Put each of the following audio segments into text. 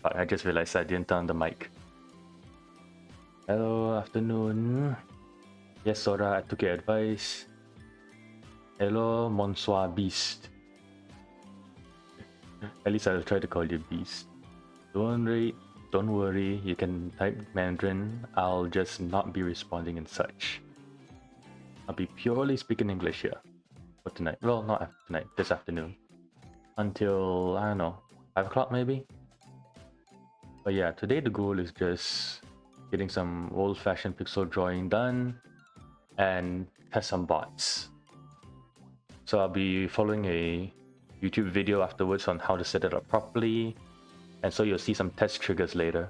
Fuck, I just realized I didn't turn on the mic. Hello, afternoon. Yes, Sora, I took your advice. Hello, Monsoir Beast. At least I'll try to call you Beast. Don't worry, you can type Mandarin. I'll just not be responding and such. I'll be purely speaking English here for tonight. Well, not tonight, this afternoon. Until, I don't know, 5 o'clock maybe? But yeah, today the goal is just getting some old-fashioned pixel drawing done and test some bots. So I'll be following a YouTube video afterwards on how to set it up properly, and so you'll see some test triggers later.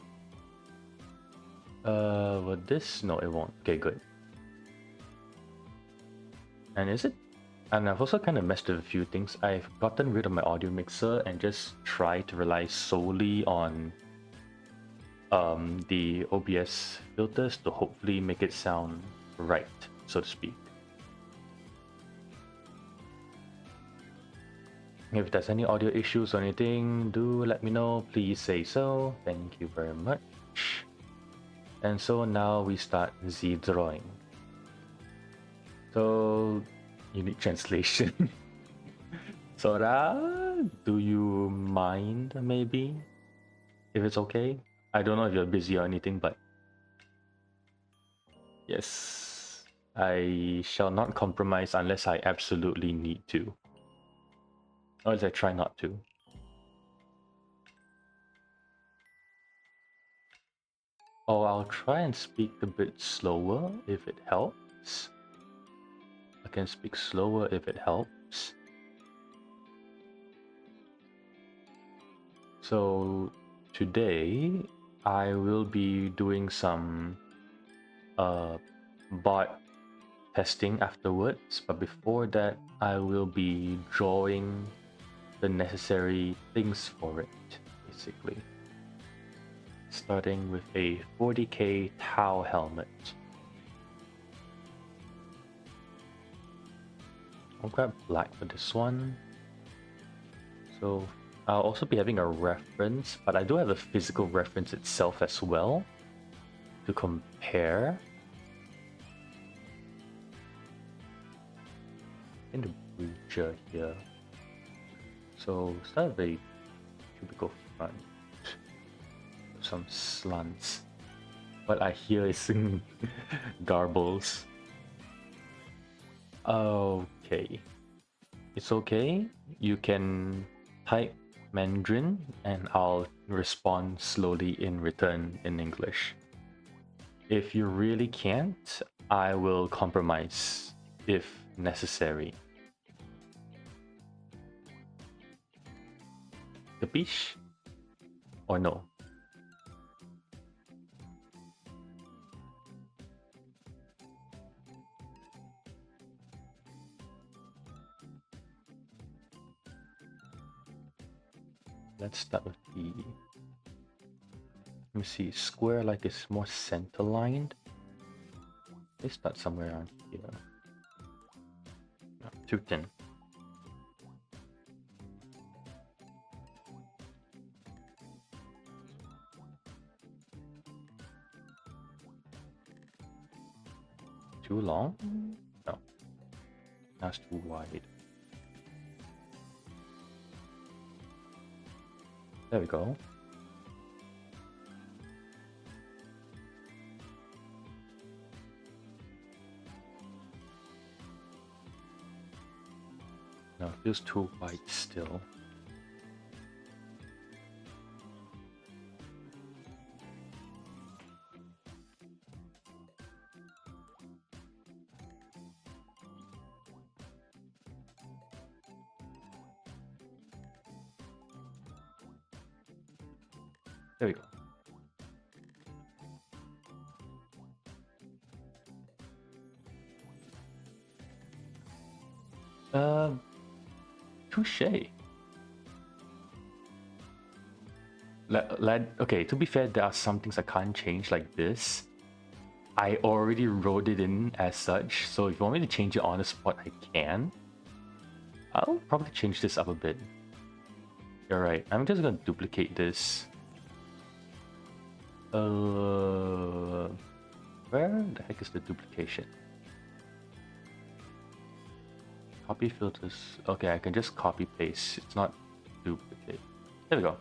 Will this? No, it won't. Okay, good. And is it? And I've also kind of messed with a few things. I've gotten rid of my audio mixer and just tried to rely solely on the OBS filters to hopefully make it sound right, so to speak. If there's any audio issues or anything, do let me know. Please say so. Thank you very much. And so now we start the drawing. So you need translation. Sora, do you mind maybe? If it's okay? I don't know if you're busy or anything, but yes, I shall not compromise unless I absolutely need to. Or else I try not to. Oh, I'll try and speak a bit slower if it helps. I can speak slower if it helps. So today I will be doing some bot testing afterwards, but before that I will be drawing the necessary things for it, basically. Starting with a 40k Tau helmet. I'll grab black for this one. So I'll also be having a reference, but I do have a physical reference itself as well to compare. In the breacher here. So start with a cubical front. Some slants. What I hear is garbles. Okay. It's okay. You can type Mandarin and I'll respond slowly in return in English. If you really can't, I will compromise if necessary. Capiche? Or no? Let's start with the... Let me see, square like is more center lined. Let's start somewhere around here. No, too thin. Too long? No. That's too wide. There we go. No, it feels too wide still. There we go. Touche. Okay, to be fair, there are some things I can't change like this. I already wrote it in as such, so if you want me to change it on the spot, I can. I'll probably change this up a bit. You're right, I'm just gonna duplicate this Where the heck is the duplication? Copy filters. Okay, I can just copy paste. It's not duplicate. There we go.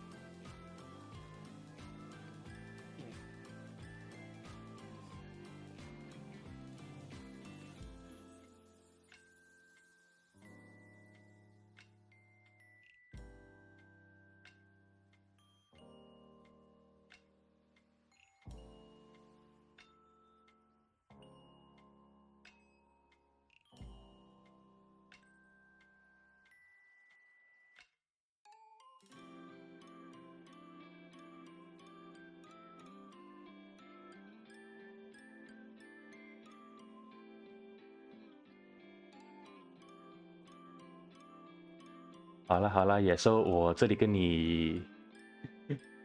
好了好了，野兽，我这里跟你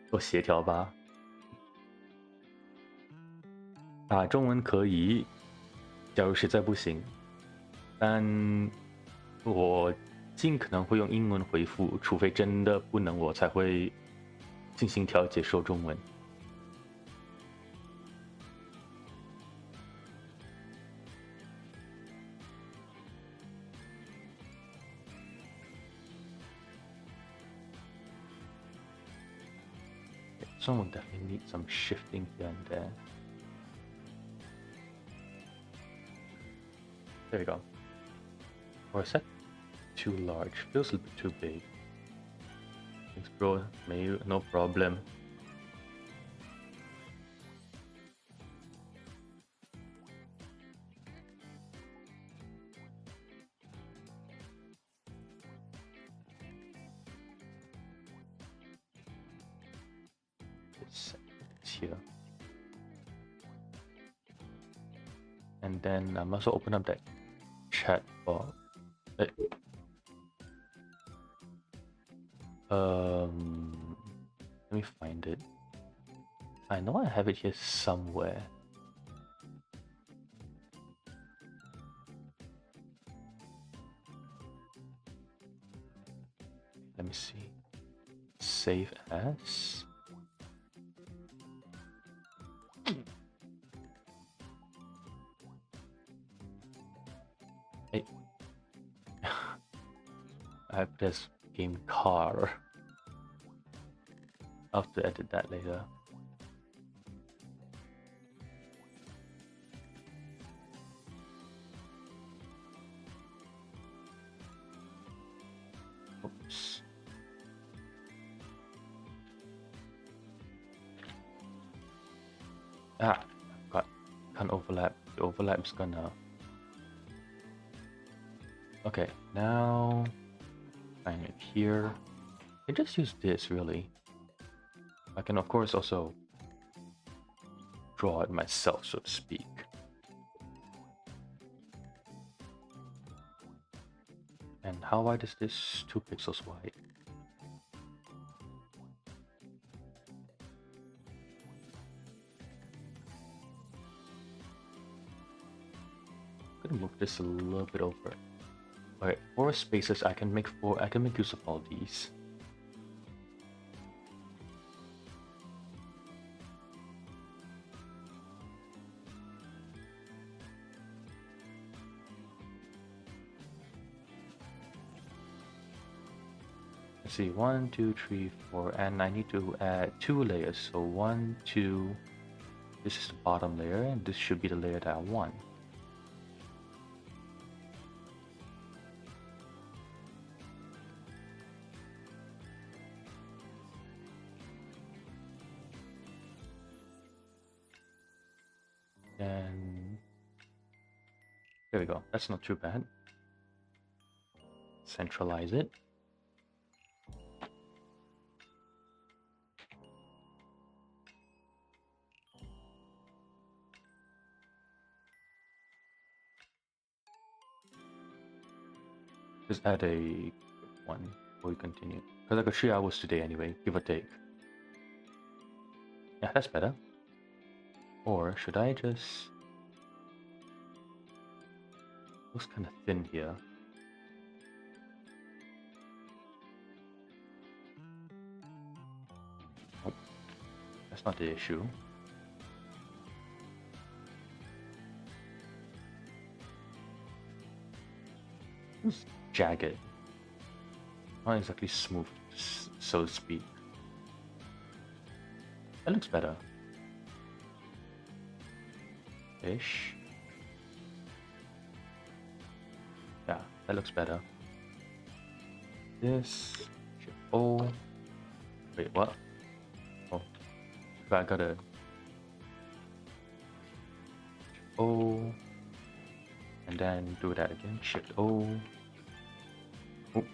做协调吧。打中文可以，假如实在不行，但我尽可能会用英文回复，除非真的不能，我才会进行调节说中文。Someone definitely needs some shifting here and there. There we go. Or is that too large? Feels a bit too big. Thanks, bro. No problem. It's here. And then I must open up that chat box. Let me find it. I know I have it here somewhere. Let me see. Save as. Hey. I have this game car. I'll have to edit that later. Oops. Can't overlap. The overlap's gonna. Okay, now find it here. I just use this really. I can of course also draw it myself, so to speak. And how wide is this? 2 pixels wide. I'm gonna move this a little bit over. Okay, 4 spaces. I can make use of all these. Let's see, 1, 2, 3, 4, and I need to add 2 layers. So 1, 2. This is the bottom layer, and this should be the layer that I want. And there we go. That's not too bad. Centralize it. Just add a one before we continue. Because I got 3 hours today anyway, give or take. Yeah, that's better. Or should I just... Looks kind of thin here. Oh, that's not the issue. It's jagged. Not exactly smooth, so to speak. That looks better. Ish. Yeah, that looks better. This. Oh. Wait, what? Oh. I gotta. O. And then do that again. Shift O. Oh.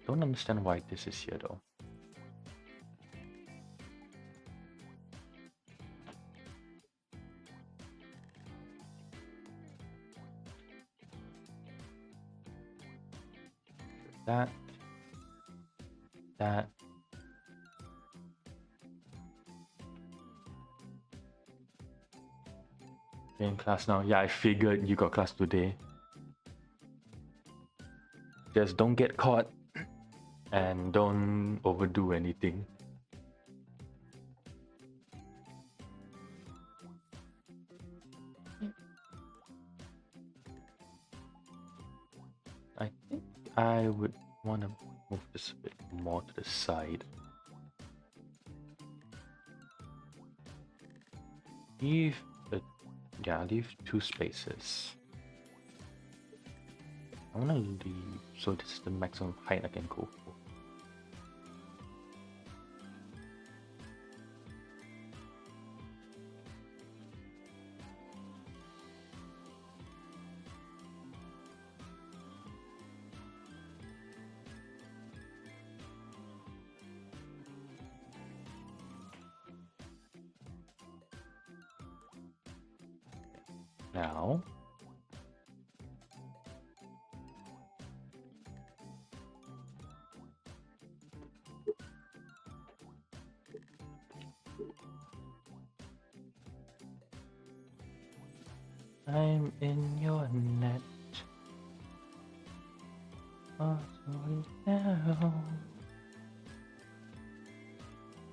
Don't understand why this is here though. That. That. You're in class now. Yeah, I figured you got class today. Just don't get caught and don't overdo anything. I think I would want to move this a bit more to the side. Leave leave 2 spaces. I want to leave, so this is the maximum height I can go for. Now, I'm in your net. Now.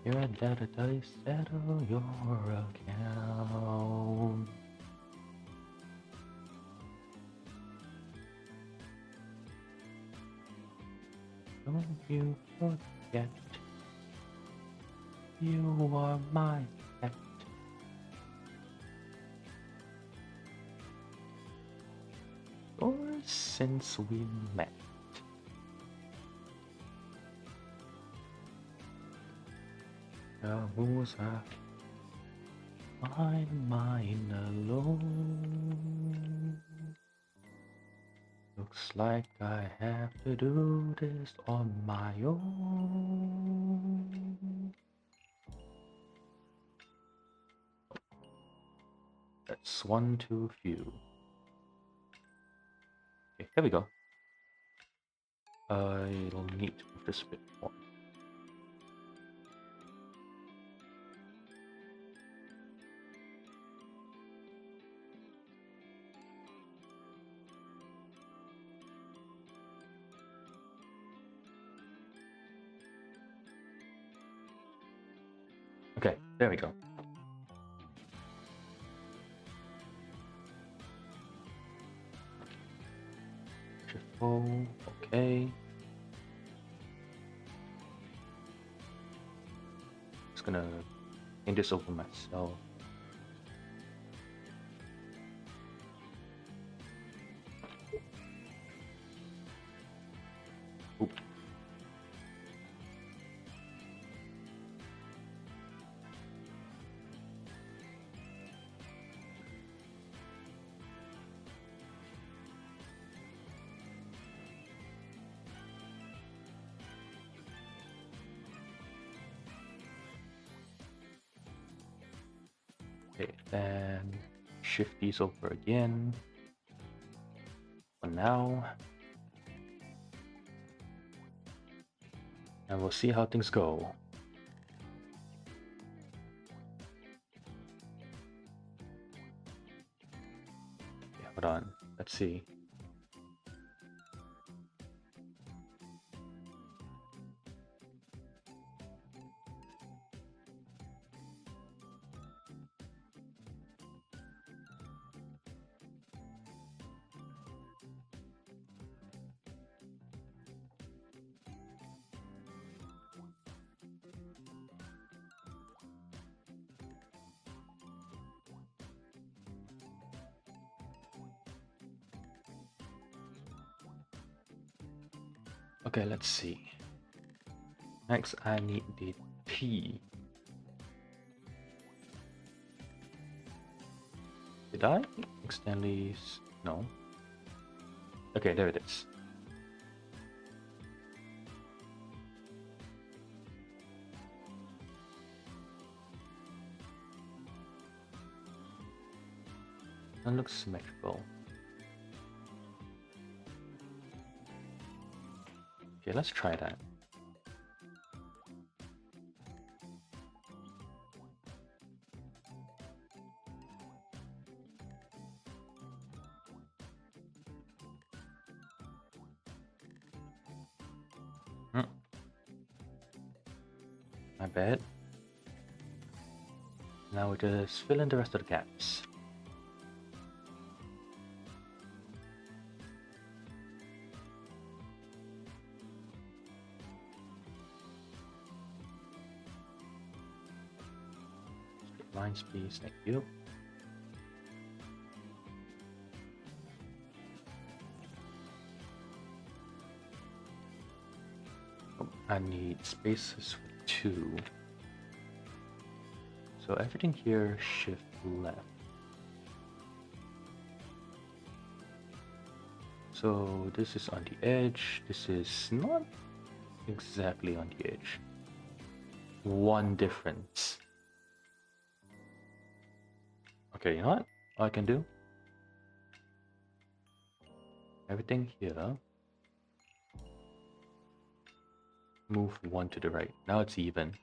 Your data dice settle your account. Don't you forget, you are my pet. Or since we met. Who's my mind alone? Looks like I have to do this on my own. That's one too few. Okay, here we go. I'll need to move this a bit more. Okay, there we go. Shift O, okay. Just gonna paint this over myself. Oop. Okay, then shift these over again. For now. And we'll see how things go. Okay, hold on. Let's see. Okay, let's see. Next, I need the T. Did I accidentally? No. Okay, there it is. That looks symmetrical. Okay, let's try that. My bad. Now we just fill in the rest of the gaps. Straight lines, please. Thank you. Oh, I need spaces for 2. So everything here, shift left. So this is on the edge. This is not exactly on the edge. One difference. Okay, you know what? All I can do? Everything here. Move 1 to the right. Now it's even.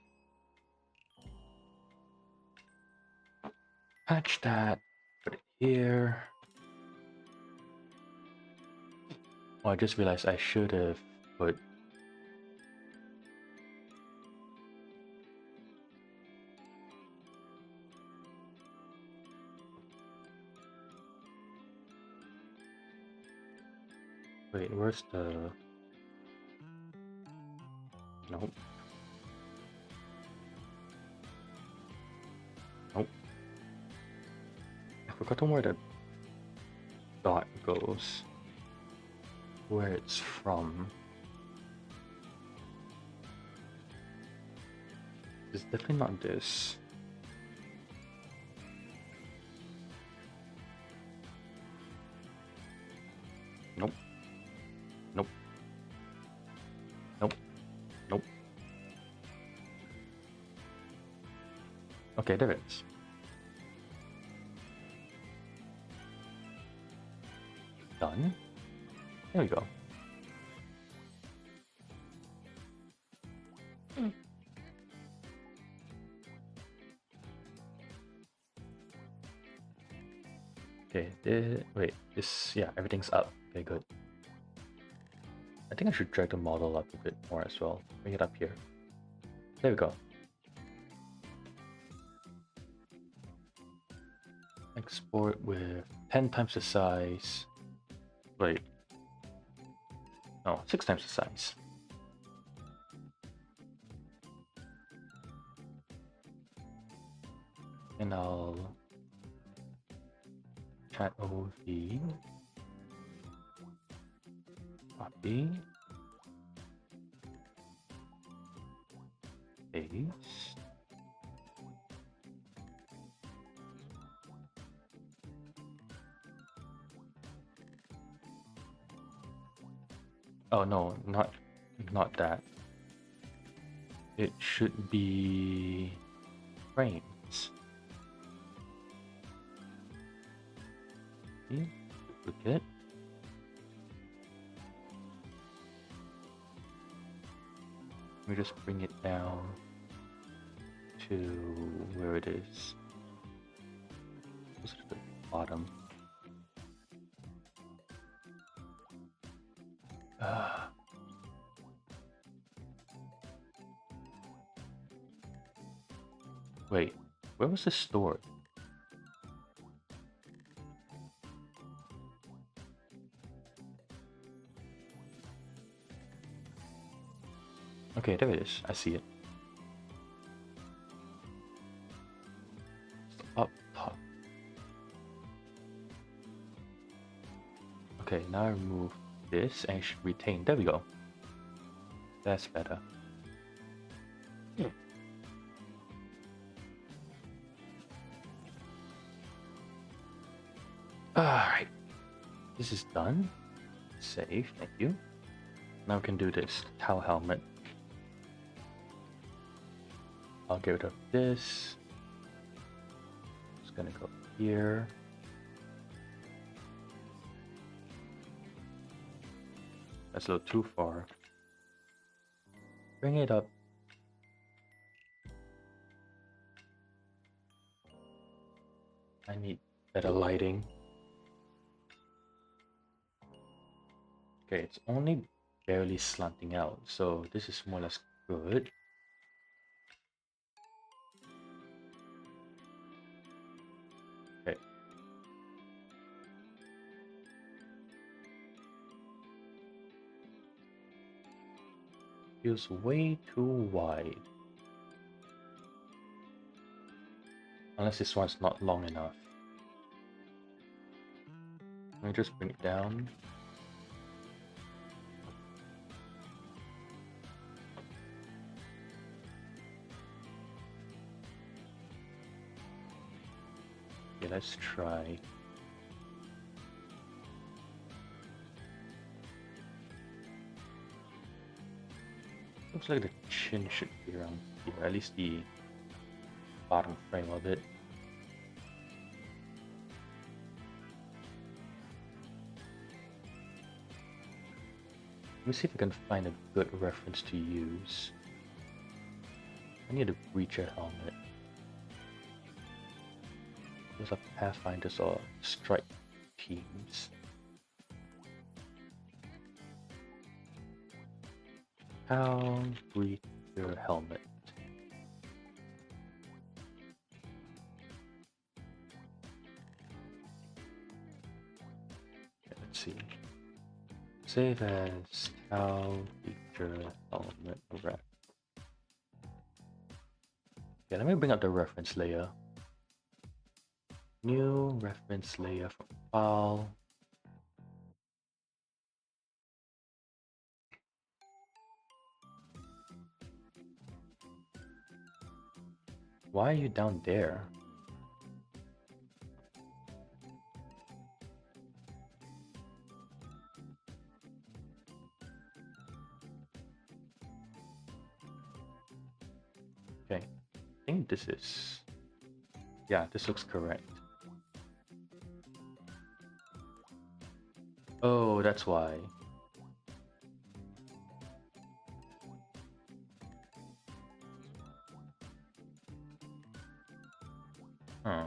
Patch that. Put it here. Oh, I just realized I should have put. Wait, where's the. Nope. Nope. I forgot where the dot goes. Where it's from. It's definitely not this. Nope. Nope. Nope. Nope. Okay, there it is. Done. There we go. Okay, wait, yeah, everything's up. Okay, good. I think I should drag the model up a bit more as well. Bring it up here. There we go. Export with 10 times the size. Wait. No, 6 times the size. And I'll chat OV. Copy. Paste. Oh no, not that. It should be frames. Duplicate. Let me just bring it down to where it is. Closer to the bottom. Wait, where was this stored? Okay, there it is. I see it. Up top. Okay, now I remove this and it should retain. There we go. That's better. Alright, this is done. Save, thank you. Now we can do this Tau helmet. I'll get rid of this. It's gonna go here. That's a little too far. Bring it up. I need better lighting. Okay, it's only barely slanting out, so this is more or less good. Okay. Feels way too wide. Unless this one's not long enough. Let me just bring it down. Okay, let's try. Looks like the chin should be around here, at least the bottom frame of it. Let me see if I can find a good reference to use. I need a breacher helmet. Those are Pathfinders or strike teams. How breacher helmet? Okay, let's see. Save as Tau feature element ref. Okay, let me bring up the reference layer. New reference layer from file. Why are you down there? Okay, I think this is... Yeah, this looks correct. Oh, that's why. Huh.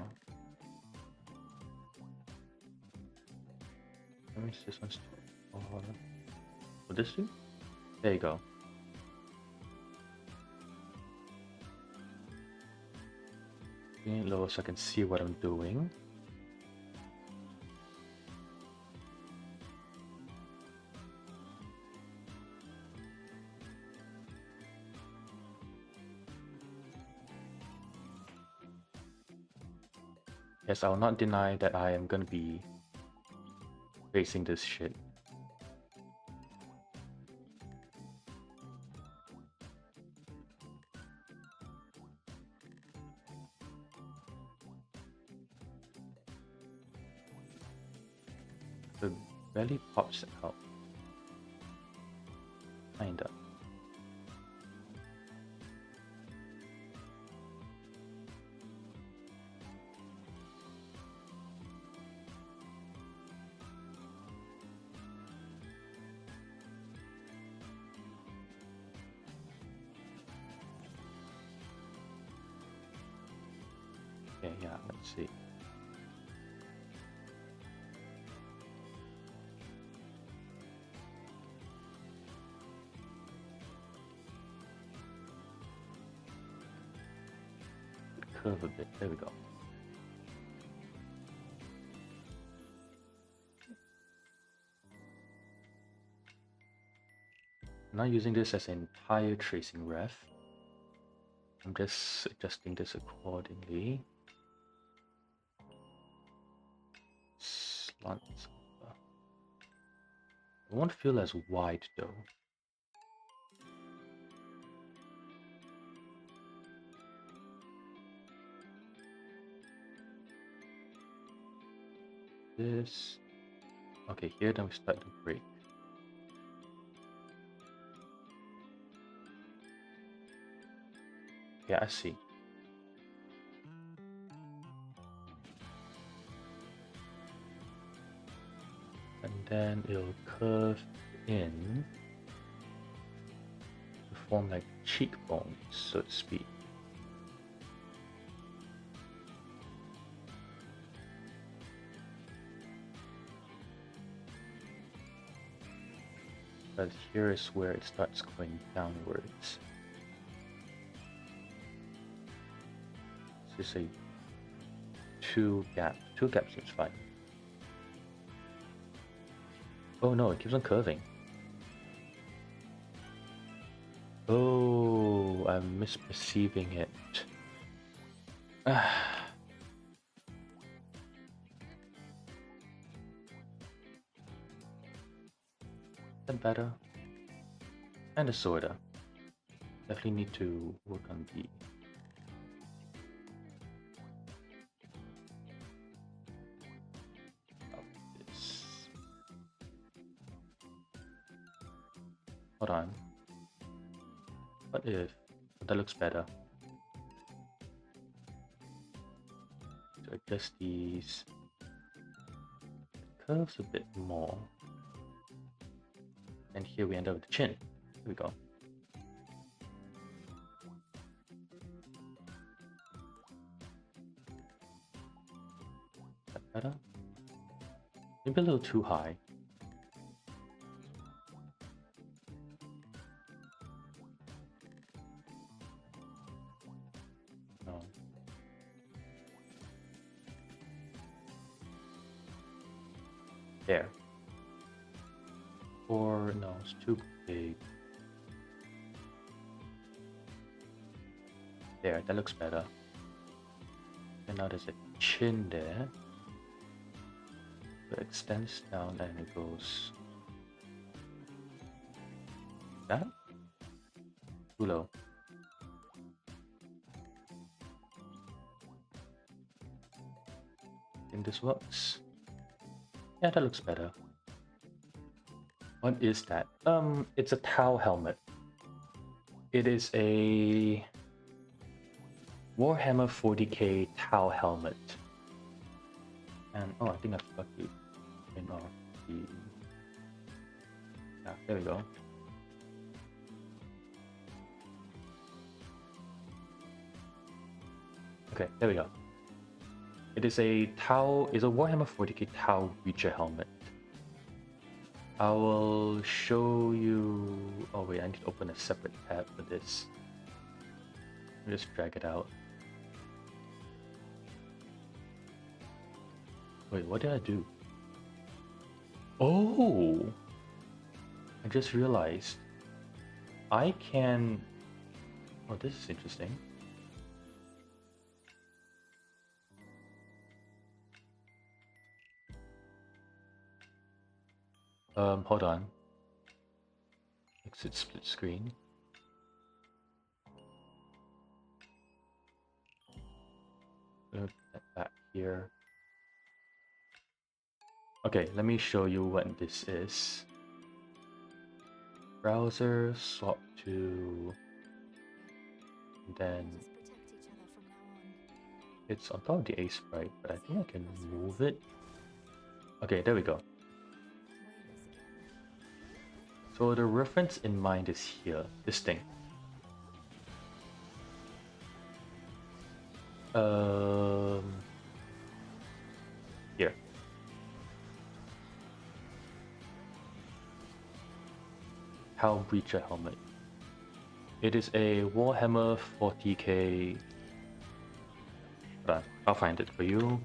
Let me see, this one's too far. Will this do? There you go. Bring it lower so I can see what I'm doing. Yes, I will not deny that I am gonna be facing this shit. The belly pops out. Kinda. Okay, yeah, let's see. Curve a bit. There we go. I'm not using this as an entire tracing ref. I'm just adjusting this accordingly. Slants. It won't feel as wide though. this. Okay, here then we start to break. Yeah, I see. And then it'll curve in to form like cheekbones, so to speak. But here is where it starts going downwards. Let's just say two gaps. Two gaps seems fine. Oh no, it keeps on curving. Oh, I'm misperceiving it. Ah. That better? And a sorta. Definitely need to work on the this. Hold on. What if that looks better? To adjust these curves a bit more. And here we end up with the chin. Here we go. Is that better? Maybe a little too high. No. There. Or no, it's too big. There, that looks better. And now there's a chin there. So it extends down and it goes. That? Too low. Think this works? Yeah, that looks better. What is that? It's a Tau helmet. It is a Warhammer 40k Tau helmet. And oh, I think I forgot to turn off the. Ah, there we go. Okay, there we go. It is a Tau. Is a Warhammer 40k Tau Reacher helmet. I will show you. Oh wait, I need to open a separate tab for this. Let me just drag it out. Wait, what did I do? Oh! I just realized I can. Oh, this is interesting. Hold on. Exit split screen. Put that back here. Okay, let me show you what this is. Browser, swap to, then it's on top of the A sprite, but I think I can move it. Okay, there we go. So the reference in mind is here, this thing. Here. Tau Breacher helmet. It is a Warhammer 40k. Hold on, I'll find it for you.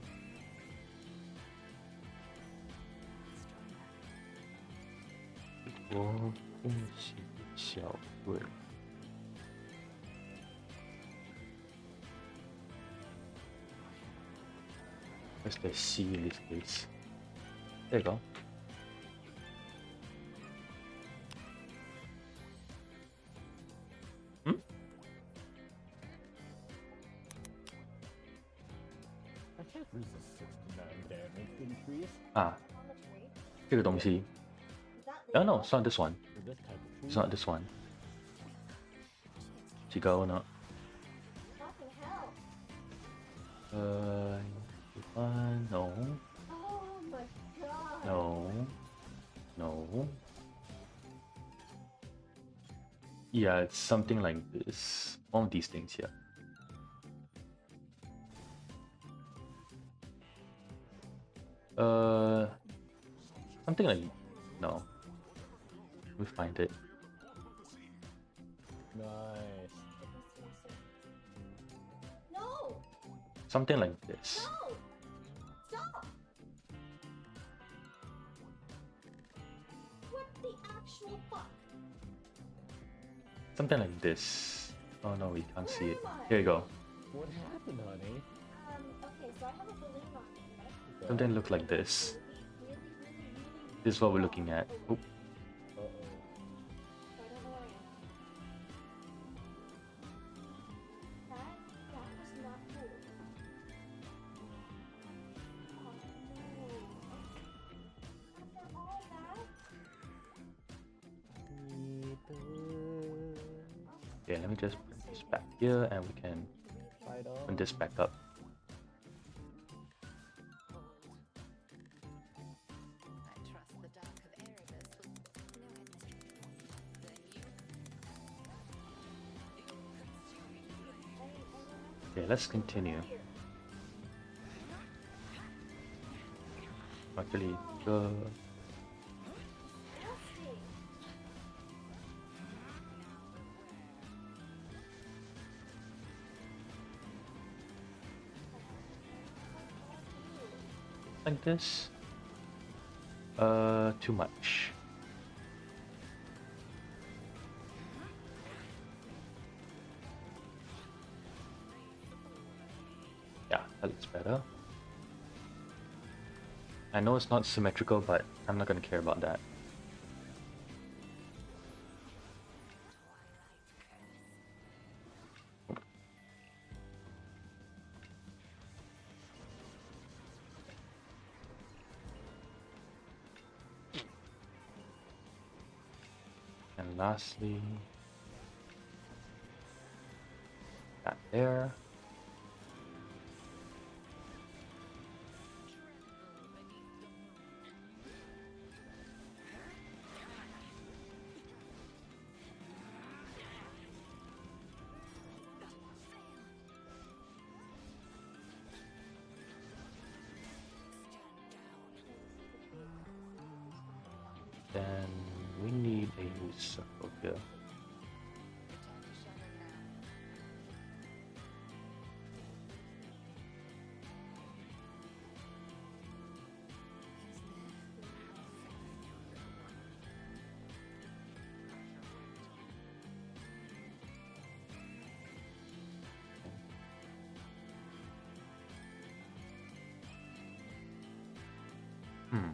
Where's the C in this case? There you go. 啊，这个东西。Oh no, it's not this one. It's not this one. Chico, no. No. Oh my god. No. No. Yeah, it's something like this. One of these things here. Something like no. Let me find it. Nice. No! Something like this. No! Stop! What the actual fuck? Something like this. Oh no, we can't see it. Where am I? Here you go. What happened, honey? Okay, so I have a balloon on me, right? Something look like this. Really, really, really, really This is what we're looking at. Oop. Uh-oh. I don't know where I am. That was not cool. Oh no. After all that? Yeah, let me just bring this back here and we can Fight bring on. this back up. I trust the Dark of Erebus will know it, Mr. Okay, let's continue. Actually, like this. Too much. Yeah, that looks better. I know it's not symmetrical, but I'm not gonna care about that. And lastly, that there. Then we need a new circle here. Return to shelter now. Hmm.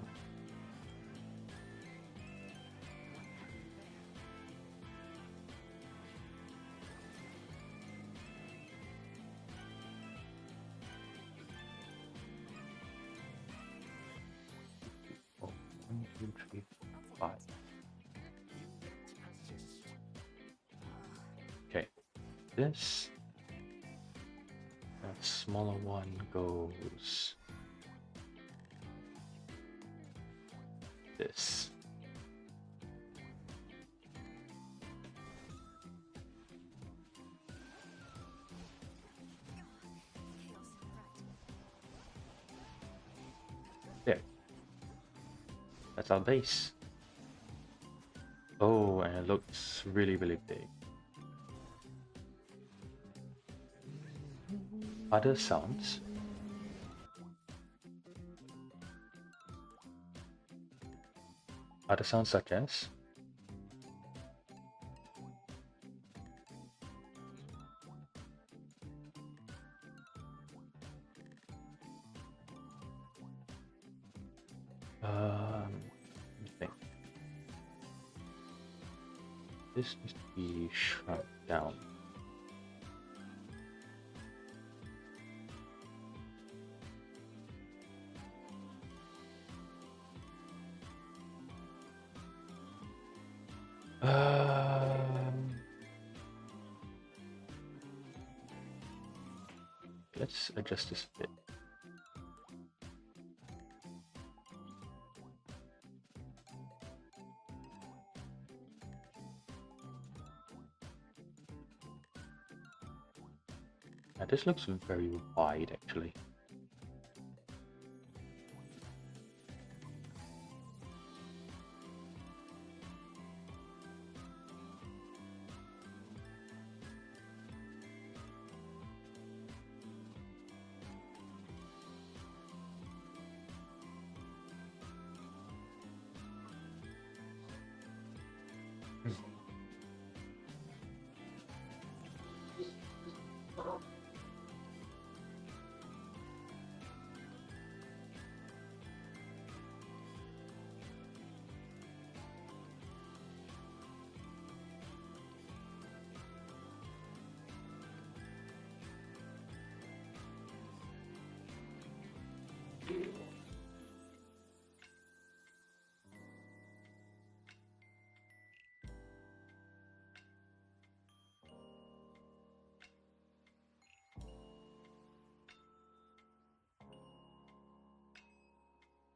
Oh, 1, 2, 3, 4, 5. Okay, this. That smaller one goes this. There. That's our base. Oh, and it looks really, really big. Other sounds. Other sounds such as let me think. This needs to be shrunk down. Let's adjust this a bit. Now this looks very wide actually.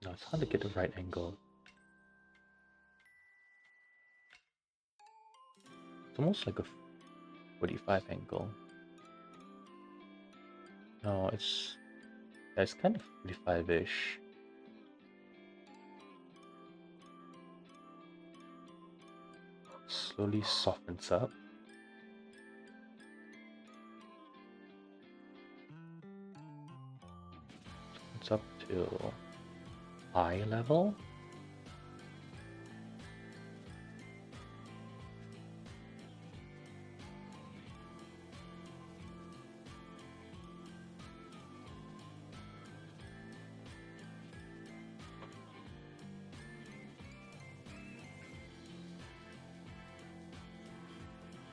No, it's hard to get the right angle. It's almost like a 45 angle. No, yeah, it's kind of 45-ish. Slowly softens up. It's up to eye level.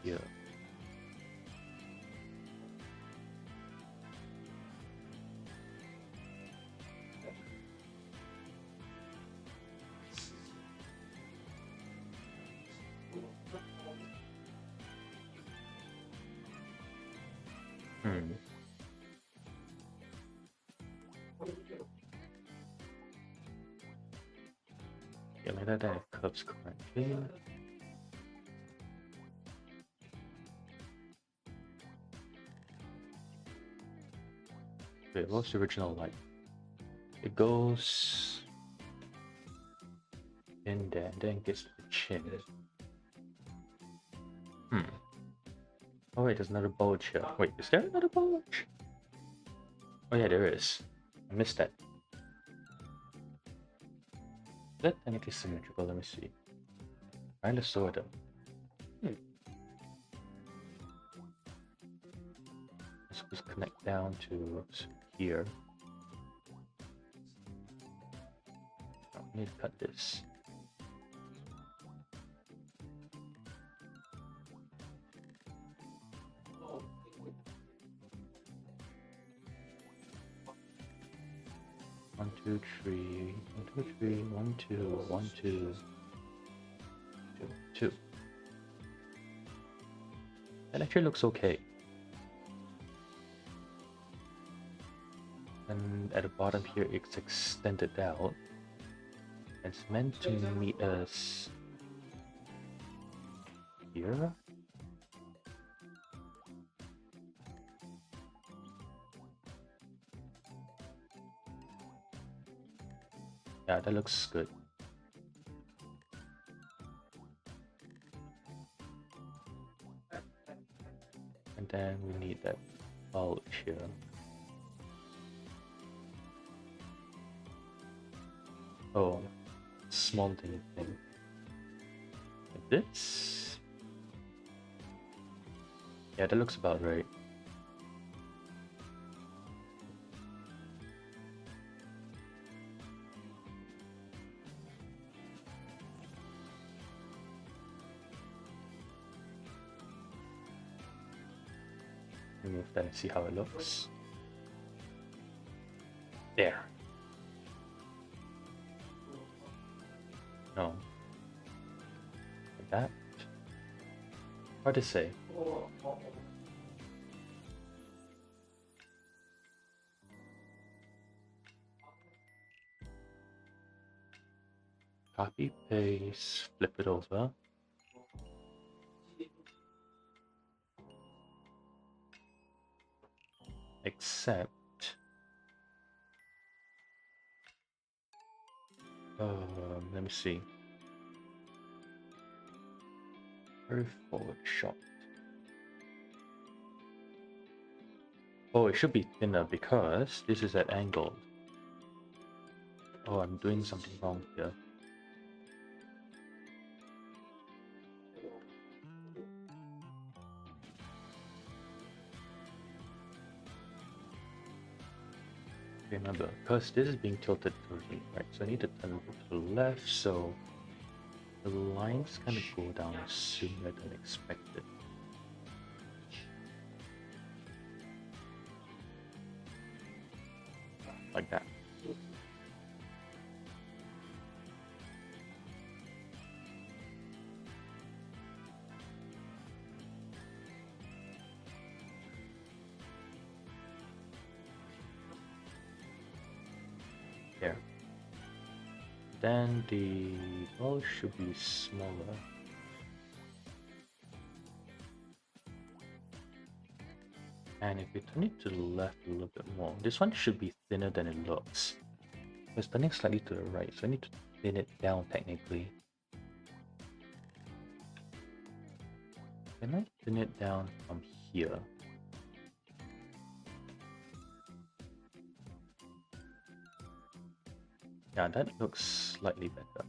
Yeah. Hmm. Yeah, like that it curves correctly. Wait, what's the original like? It goes in there, and then gets to the chin. Hmm. Oh wait, there's another bulge here. Wait, is there another bulge? Oh yeah, there is. I missed that. Is that technically symmetrical? Let me see. Kinda sorta. It's supposed to connect down to here. Oh, I need to cut this. One, two, three. 1, 2, 3. 1, 2. 1, 2. 2. 2. That actually looks okay. And at the bottom here, it's extended out. It's meant to meet us here. Yeah, that looks good. And then we need that bulge here. Oh, small tiny thing. Like this. Yeah, that looks about right. Remove that and see how it looks. There. No. Like that. Hard to say. copy, paste, flip it over. Except, let me see. Very forward shot. Oh, it should be thinner because this is at angle. Oh, I'm doing something wrong here. Remember, because this is being tilted to the right, so I need to turn it to the left, so the lines kind of go down sooner than expected. Like that. There. Then the ball should be smaller. And if we turn it to the left a little bit more, this one should be thinner than it looks. It's turning slightly to the right, so I need to thin it down technically. Can I thin it down from here? Yeah, that looks slightly better.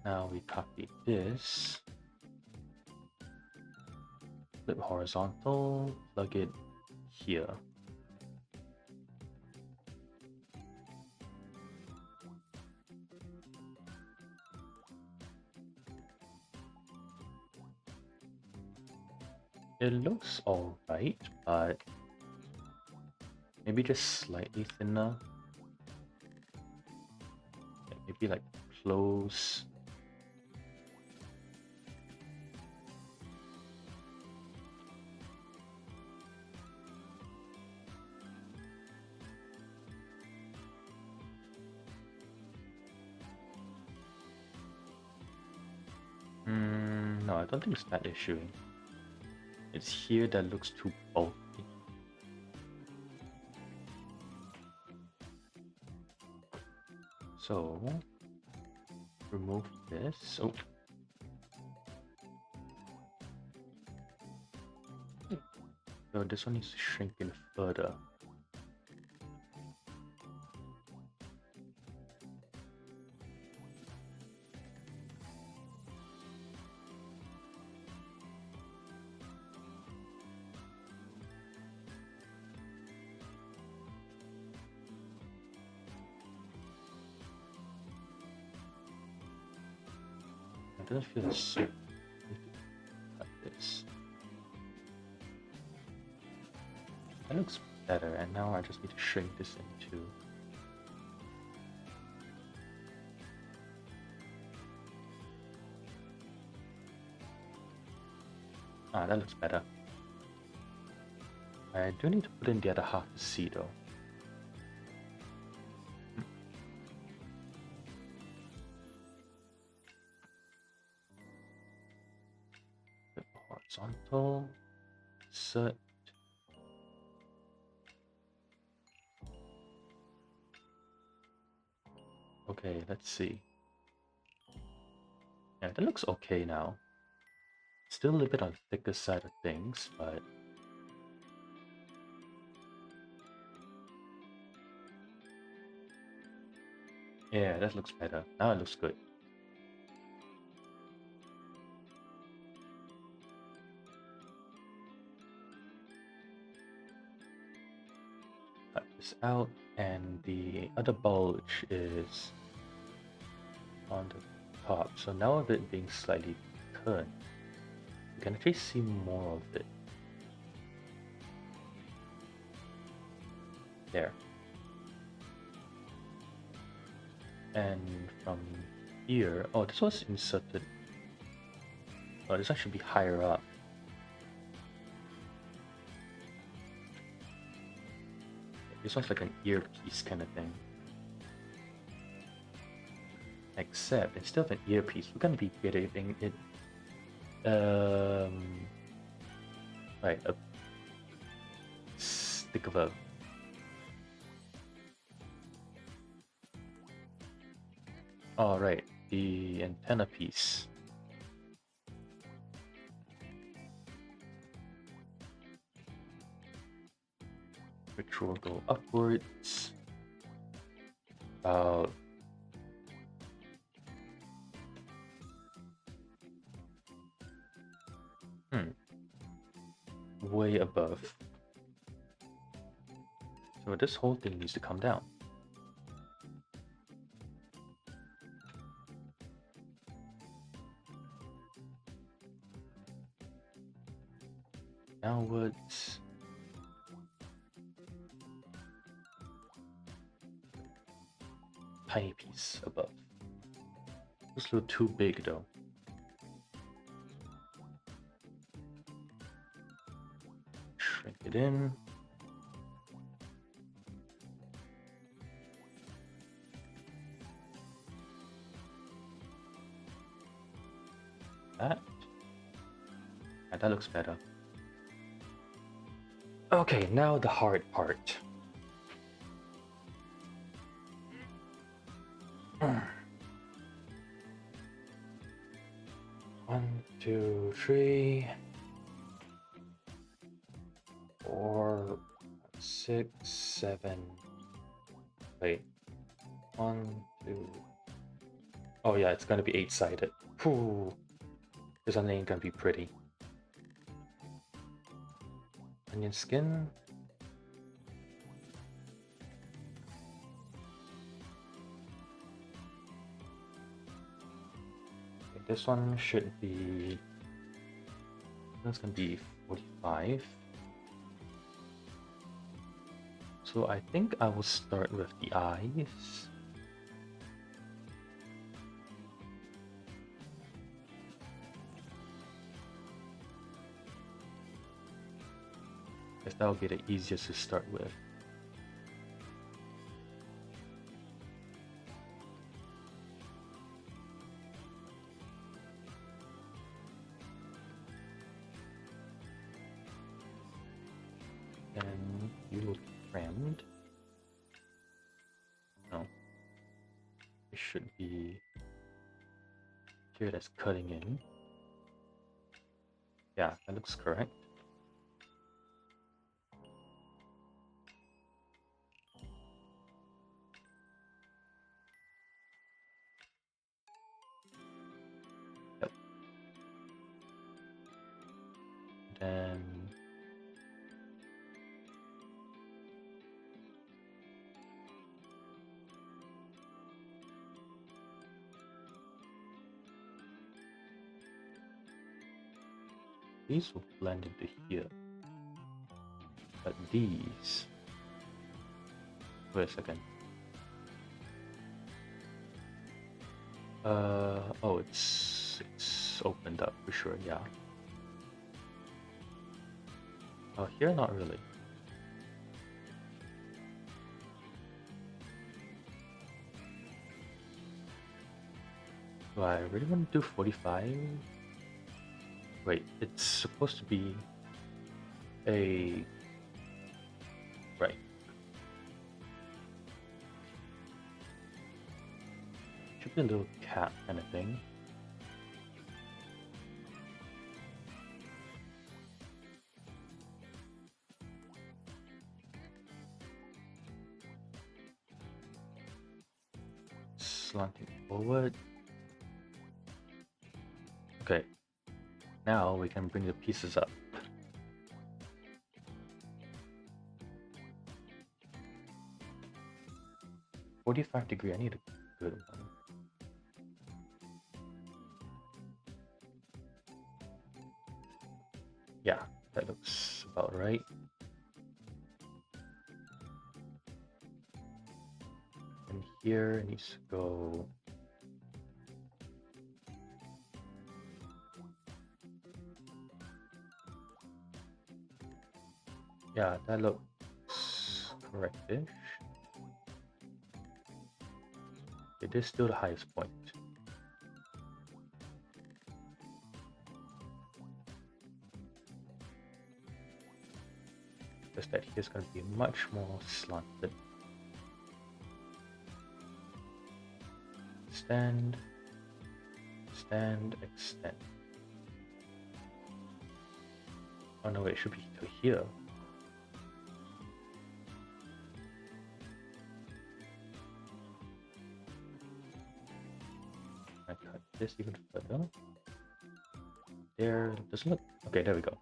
Now we copy this, flip horizontal, plug it here. It looks alright, but maybe just slightly thinner. Yeah, maybe like close. No, I don't think it's that issue. It's here that looks too bulky. So, remove this. Oh. So this one needs to shrink in further. It doesn't feel so like this. That looks better, and now I just need to shrink this into. Ah, that looks better. I do need to put in the other half to see though. Horizontal, insert. Okay, let's see. Yeah, that looks okay now. Still a little bit on the thicker side of things, but yeah, that looks better. Now it looks good. Cut this out, and the other bulge is on the top. So now of it being slightly turned, you can actually see more of it. There. And from here, oh, this was inserted. Oh, this one should be higher up. This one's like an earpiece kind of thing. Except instead of an earpiece, we're gonna be getting it right, a stick of a right, the antenna piece. Which will go upwards about way above. So this whole thing needs to come down. Downwards. Tiny piece above. It's a little too big though. Shrink it in. That. Yeah, that looks better. Okay, now the hard part. One, two, three, 4, 6, 7. Wait. 1, 2. Oh yeah, it's gonna be 8-sided. Whew. This one ain't gonna be pretty. Onion skin. Okay, this one should be. That's gonna be 45. So I think I will start with the eyes. Guess that will be the easiest to start with. Then you will be framed. No. It should be here that's cutting in. Yeah, that looks correct. Yep. Then these will blend into here. But these... Wait a second. Oh, it's opened up for sure, yeah. Oh, here not really. Do I really want to do 45? Wait, it's supposed to be a... Right. Should be a little cap kind of thing. Slanting forward. Okay. Now we can bring the pieces up. "45°, I need a good one. Yeah, that looks about right. And here it needs to go. Yeah, that looks correct-ish. It is still the highest point. Just that here's going to be much more slanted. Extend, extend. Oh no, it should be to here. I cut this even further. There, doesn't look. Okay, there we go.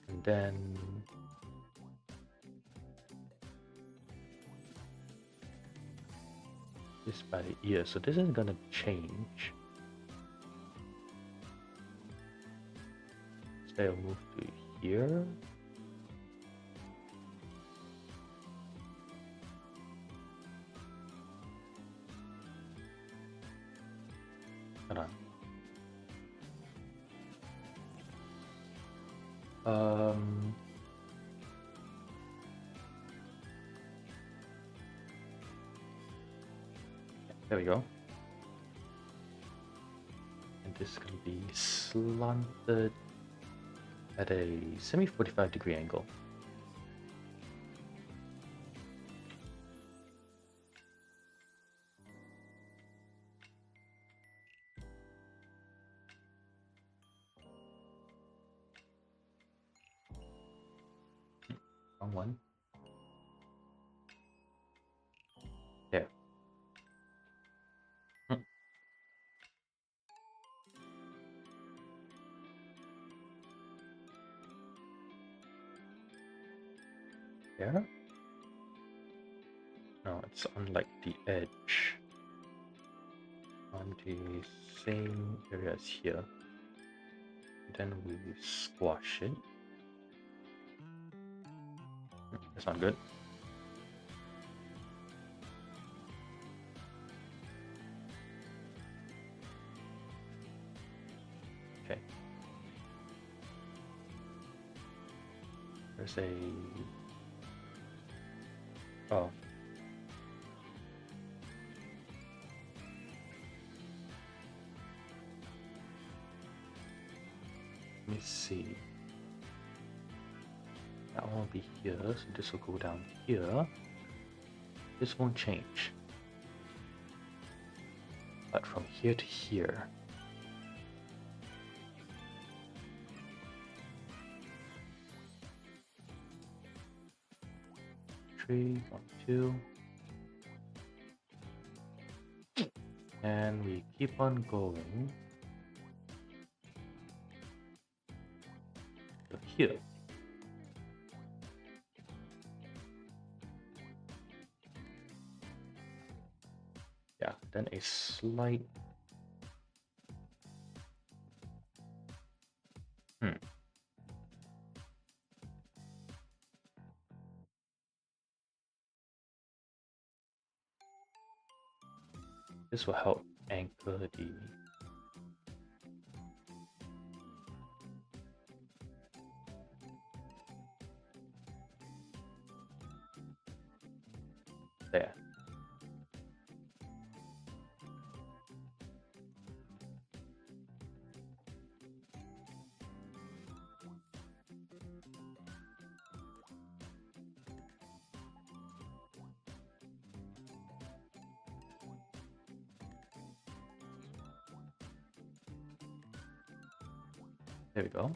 And then this by the ear, so this is gonna change. So I'll move to here. Hold on. There we go. And this is going to be slanted at a semi 45-degree angle. Wrong one. There. There? No, it's on like the edge. On the same area as here. Then we squash it. That's not good. Okay. There's a... Oh. Let me see. That one will be here, so this will go down here. This won't change. But from here to here. Three, 1, 2. And we keep on going. To here. Yeah, then a slight... This will help anchor the... There. There we go.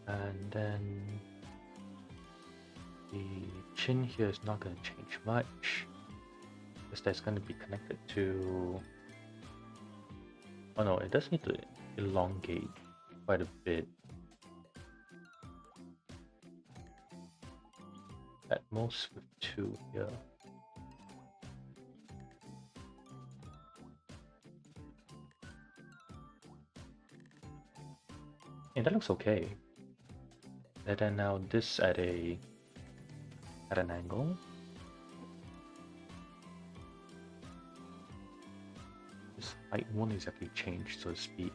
And then the chin here is not going to change much because that's going to be connected to... Oh no, it does need to elongate quite a bit. At most with 2 here. Yeah, that looks okay. And then now this at an angle. Its height won't exactly change, so to speak.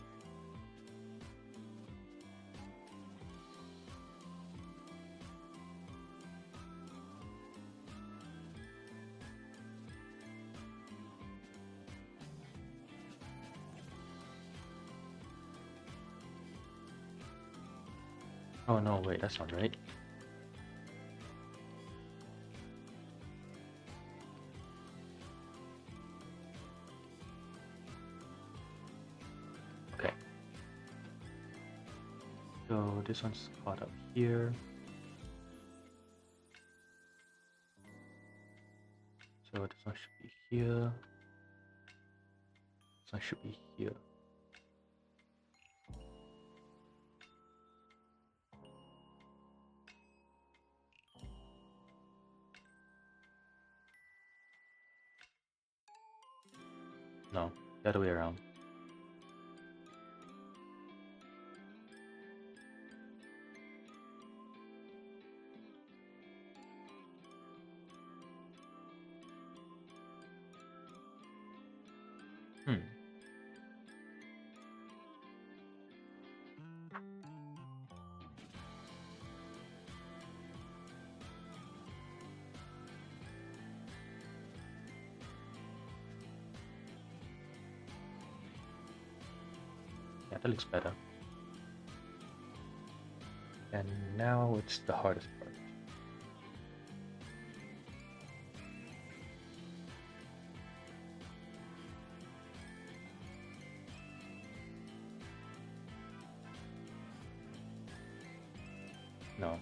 Oh no, wait, that's not right. Okay. So this one's caught up here. So this one should be here. This one should be here. No, the other way around. Hmm. Yeah, that looks better. And now it's the hardest part. No.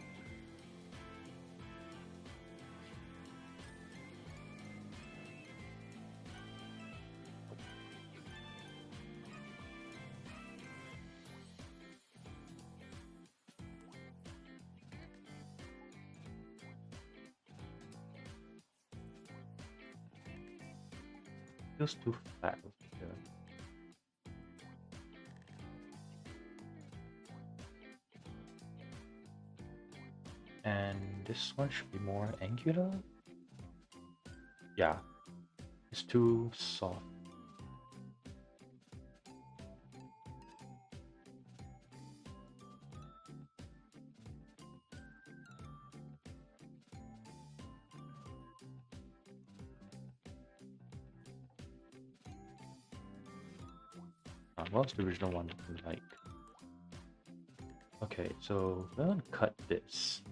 Feels too fat over here. And this one should be more angular. Yeah, it's too soft. What was the original one looking like? Okay, so we're gonna cut this.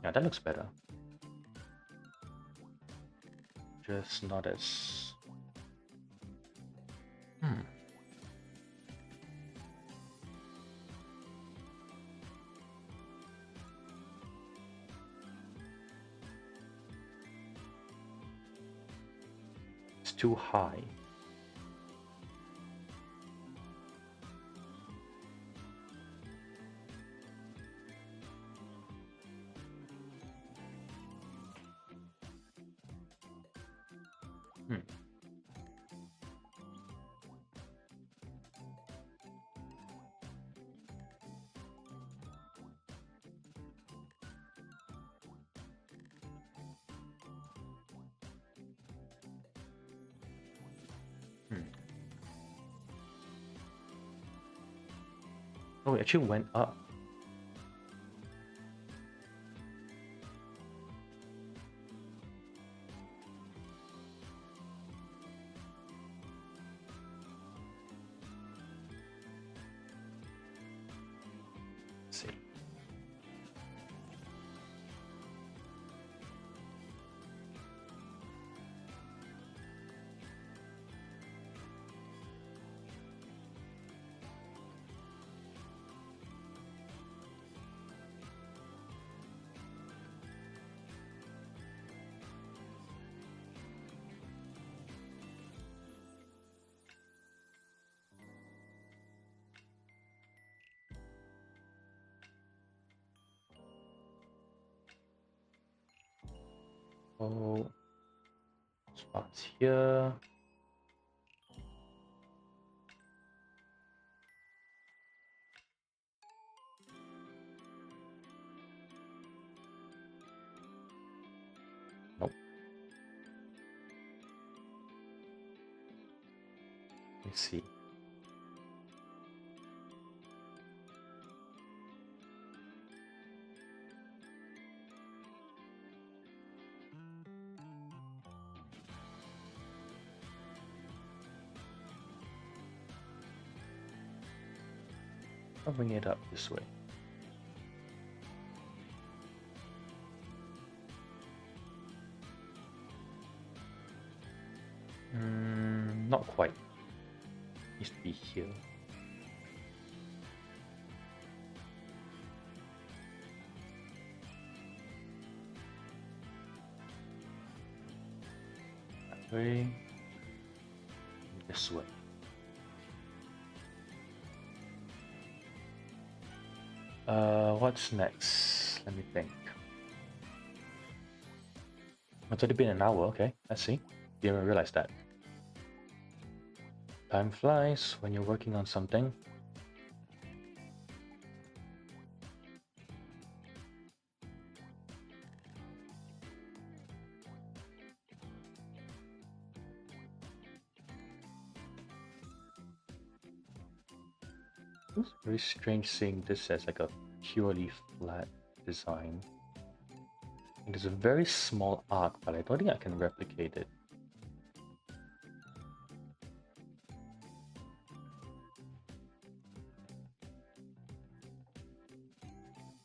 Yeah, that looks better. Just not as... It's too high. Hmm. Hmm. Oh, it actually went up. Let's see. Oh, spots here. Nope. Let's see. I'll bring it up this way. Not quite. Needs to be here. That way. This way. What's next? Let me think. It's already been an hour, okay, let's see. Didn't even realize that. Time flies when you're working on something. It's very strange seeing this as like a purely flat design. It is a very small arc, but I don't think I can replicate it.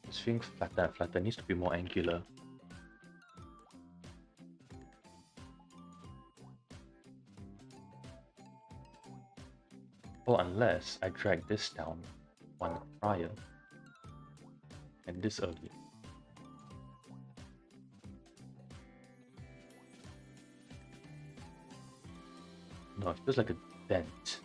It's feeling flatter and flatter. It needs to be more angular. Or unless I drag this down one prior and this earlier. No, it feels like a dent.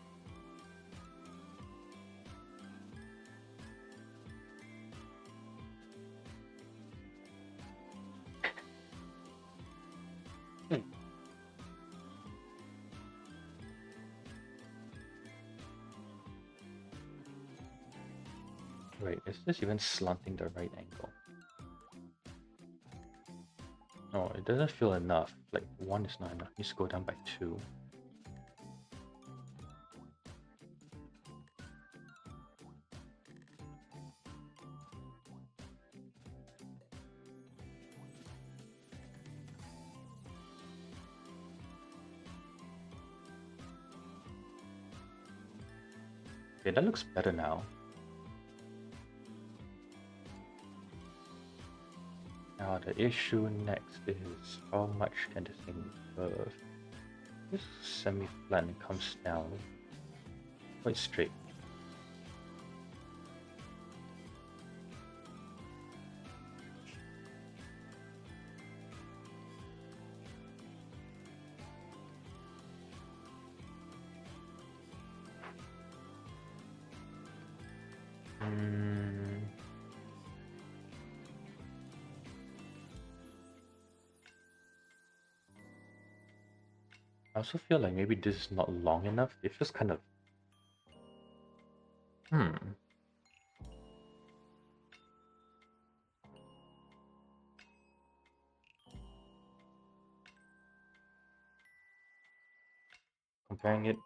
Wait, is this even slanting the right angle? No, it doesn't feel enough. Like 1 is not enough. It needs to go down by 2. Okay, that looks better now. Now the issue next is how much can this thing curve? This semi-flat and comes down quite straight. I also feel like maybe this is not long enough. It feels kind of... Comparing it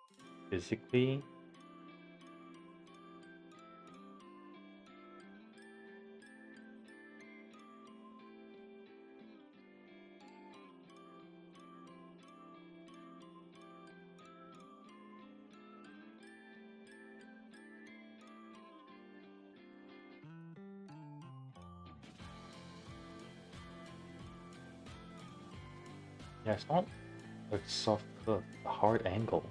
physically... Yeah, it's not a soft curve, a hard angle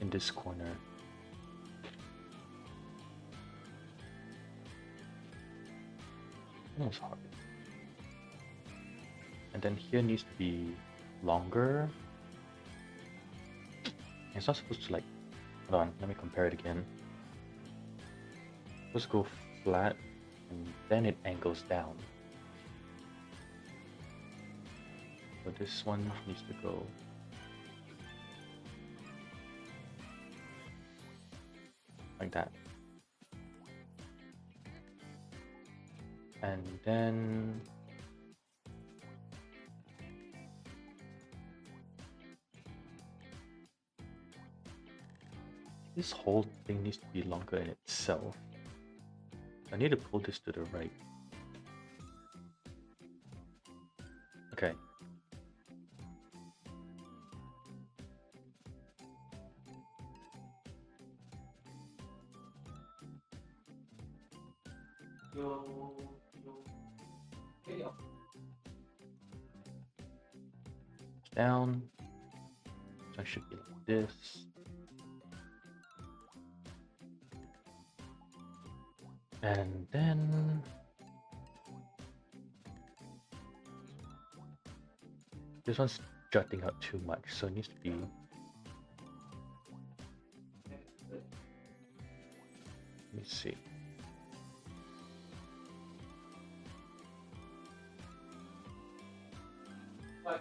in this corner. Almost hard. And then here needs to be longer. It's not supposed to like... Hold on, let me compare it again. It's supposed to go flat and then it angles down. So this one needs to go like that. And then This whole thing needs to be longer in itself. I need to pull this to the right. Okay. Down. So I should be like this. And then this one's jutting out too much, so it needs to be. Let me see.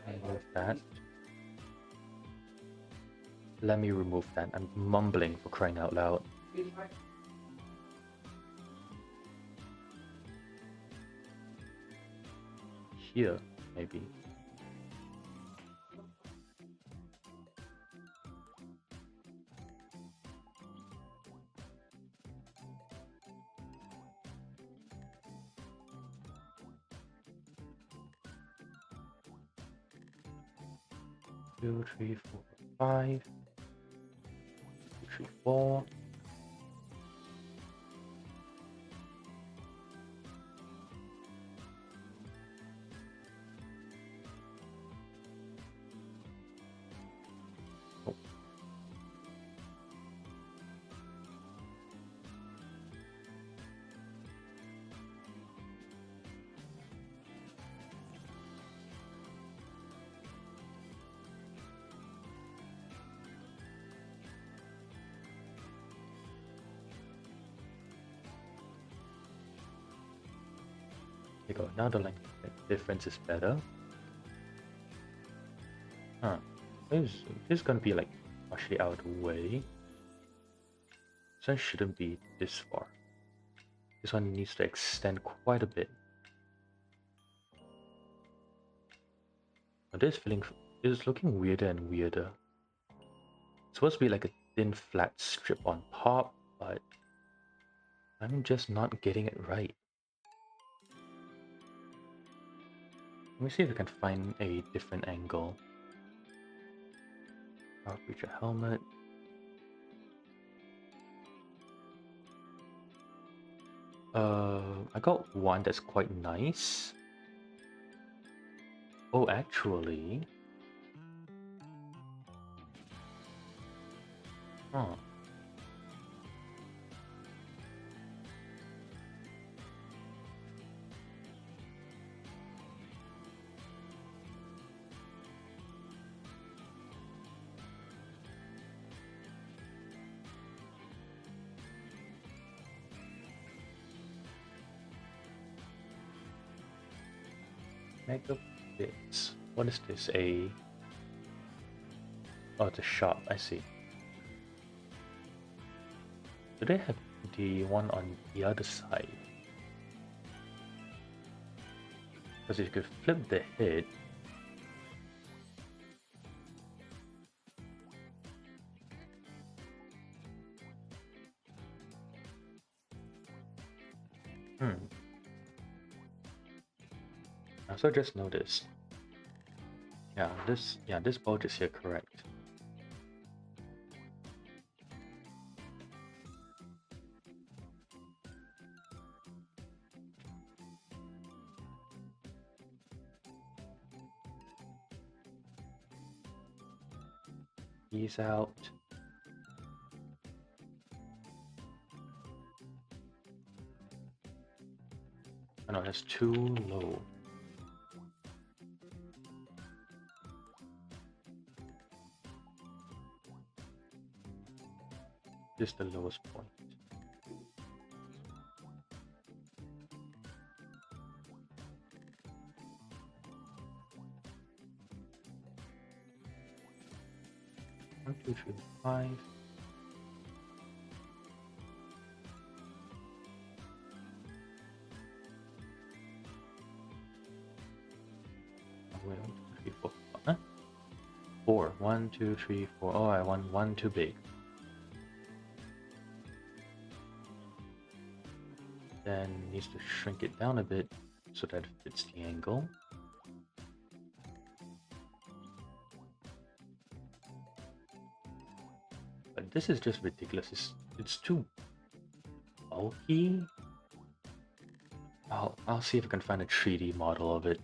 Remove that. Let me remove that. I'm mumbling for crying out loud. Here, maybe. Two, three, four, five. 2, 3, 4. Oh. There you go. Now the length difference is better. Huh. This is gonna be like partially out of the way. This one shouldn't be this far. This one needs to extend quite a bit. Now this is looking weirder and weirder. It's supposed to be like a thin flat strip on top, but I'm just not getting it right. Let me see if I can find a different angle. Power Breacher helmet. I got one that's quite nice. Oh, actually. Huh. Megabits. What is this? Oh, it's a shop. I see. Do they have the one on the other side? Because if you could flip the head. I also just noticed. This bulge is here, correct. Ease out. Oh no, that's too low. This is the lowest point. One, two, three, 5. Wait, 1, 2, 3, 4. Huh? 4. 1, 2, 3, 4. Oh, I want one too big. Then needs to shrink it down a bit so that it fits the angle. But this is just ridiculous. It's too bulky. I'll see if I can find a 3D model of it.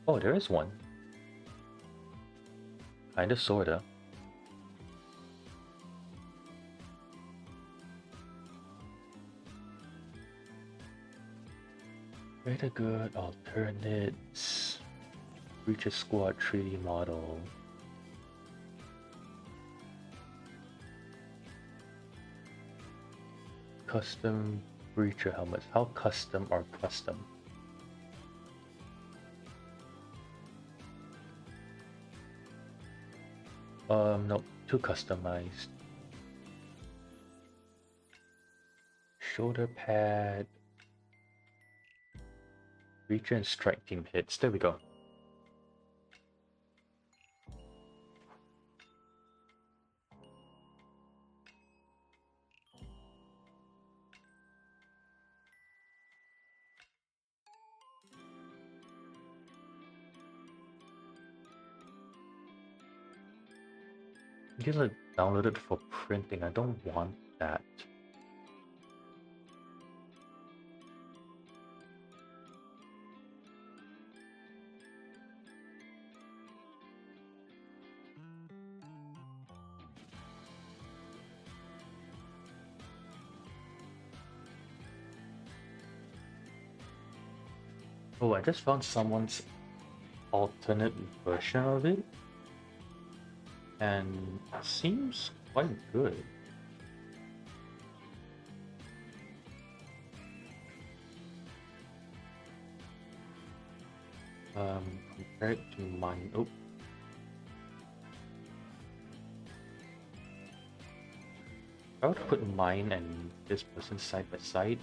Oh, there is one. Kinda, sorta. Very good alternates. Breacher Squad 3D model. Custom breacher helmets. How custom or custom? No, too customized. Shoulder pad. Breacher and strike team hits. There we go. These are downloaded for printing. I don't want that. Oh, I just found someone's alternate version of it. And it seems quite good. Compared to mine. Oh. If I were to put mine and this person side by side,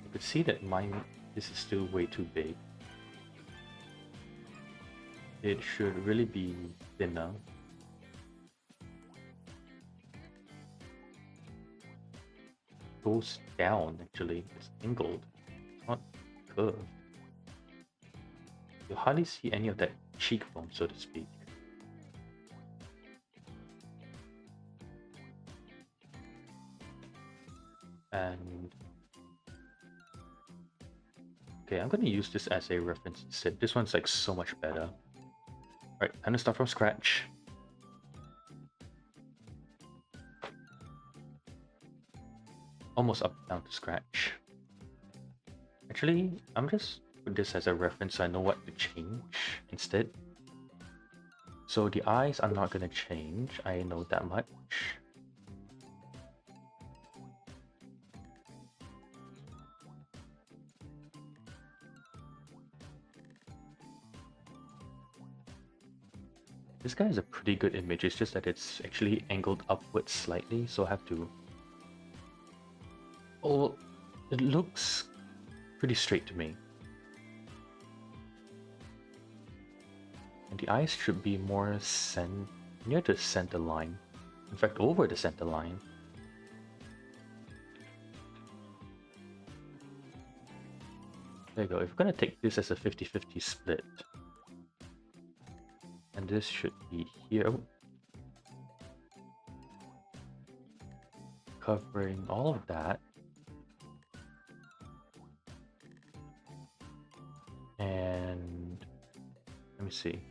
you could see that mine, this is still way too big. It should really be thinner. Goes down actually, it's angled, it's not curved. You hardly see any of that cheekbone, so to speak. And okay, I'm gonna use this as a reference instead. This one's like so much better. Alright, time to start from scratch. Almost up down to scratch. Actually, I'm just put this as a reference so I know what to change instead. So the eyes are not gonna change, I know that much. This guy is a pretty good image, it's just that it's actually angled upwards slightly, so I have to... Oh, it looks pretty straight to me. And the eyes should be more near the center line. In fact, over the center line. There you go. If we're gonna take this as a 50-50 split, and this should be here, covering all of that. And let me see.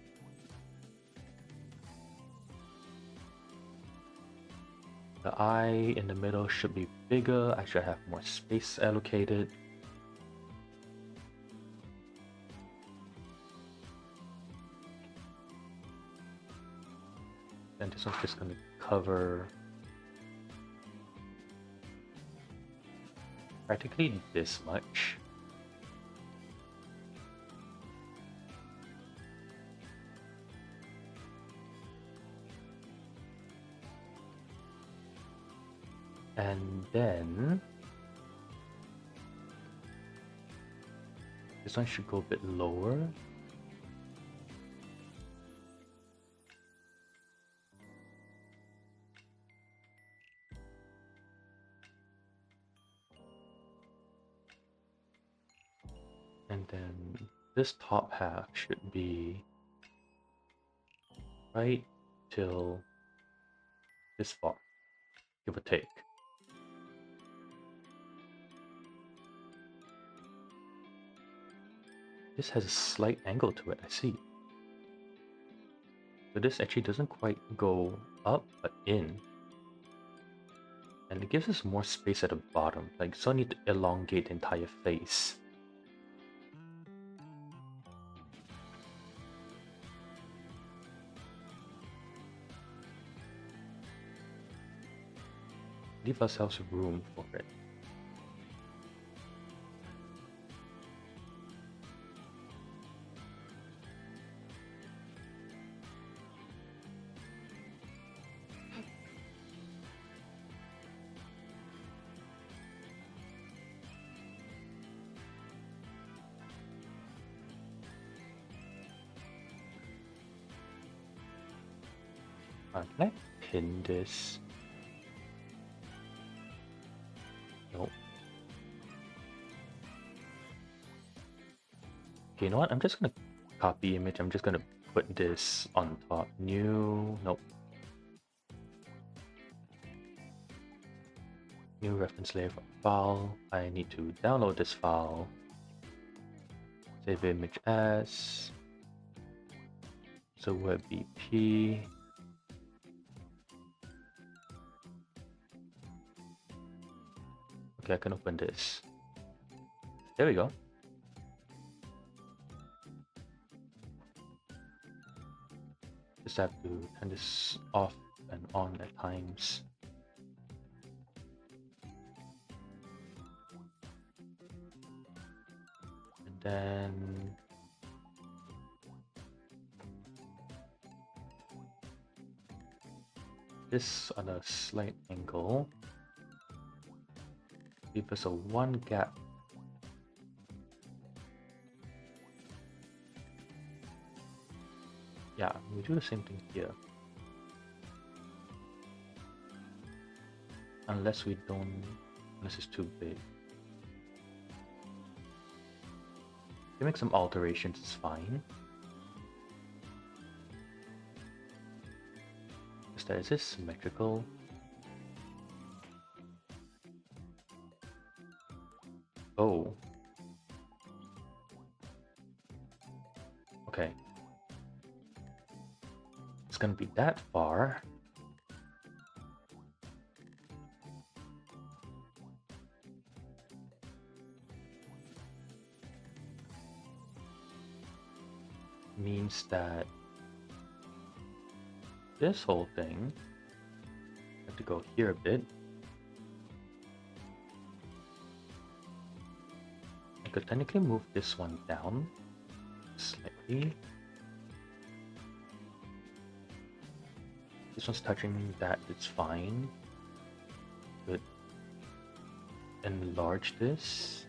The eye in the middle should be bigger. I should have more space allocated. And this one's just going to cover practically this much. And then this one should go a bit lower. And then this top half should be right till this far, give or take. This has a slight angle to it, I see. So this actually doesn't quite go up, but in. And it gives us more space at the bottom. Like, so I need to elongate the entire face. Leave ourselves room for it. Can I pin this? Nope. Okay, you know what? I'm just gonna copy image. I'm just gonna put this on top. New, nope. New reference layer for file. I need to download this file. Save image as. So would be P. Okay, I can open this. There we go. Just have to turn this off and on at times. And then this on a slight angle. Give us a one gap. Yeah, we do the same thing here. Unless it's too big. You make some alterations, it's fine. Is this symmetrical? Oh. Okay. It's gonna be that far. Means that this whole thing have to go here a bit. I could technically move this one down slightly. This one's touching that, it's fine. Could enlarge this.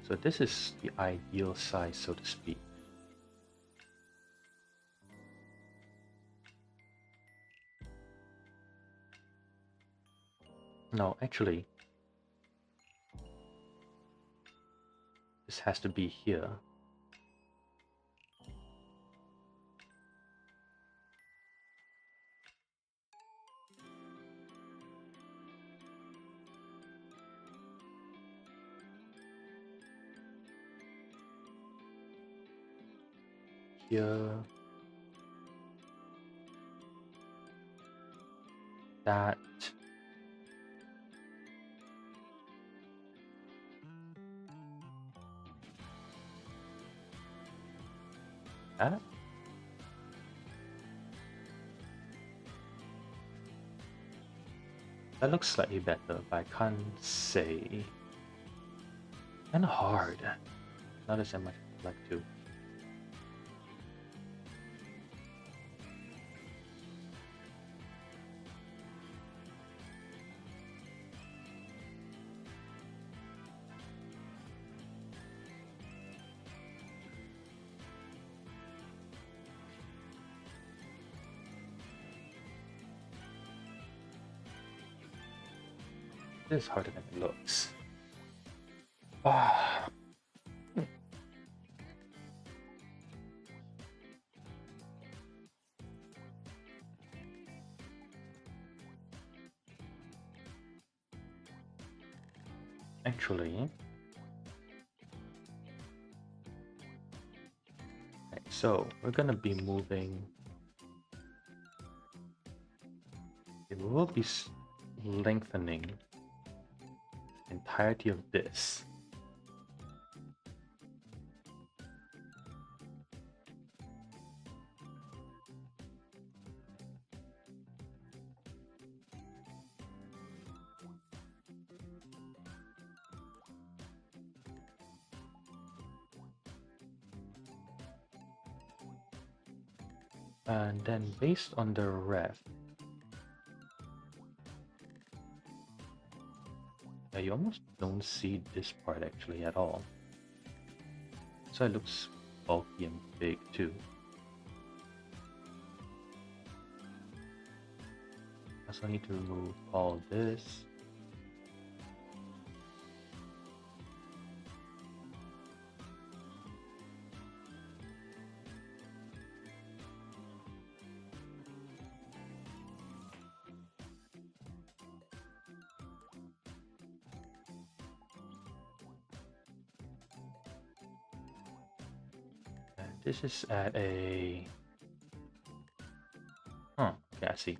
So this is the ideal size, so to speak. No, actually, this has to be here. Here. That. That. That looks slightly better, but I can't say. Kinda hard. Not as much as I'd like to. This is harder than it looks. Ah. Actually, right, so we're gonna be moving. We will be lengthening the entirety of this. And then based on the ref, yeah, you almost don't see this part actually at all. So it looks bulky and big too. I also need to remove all this. And this is at a... Huh, okay, I see.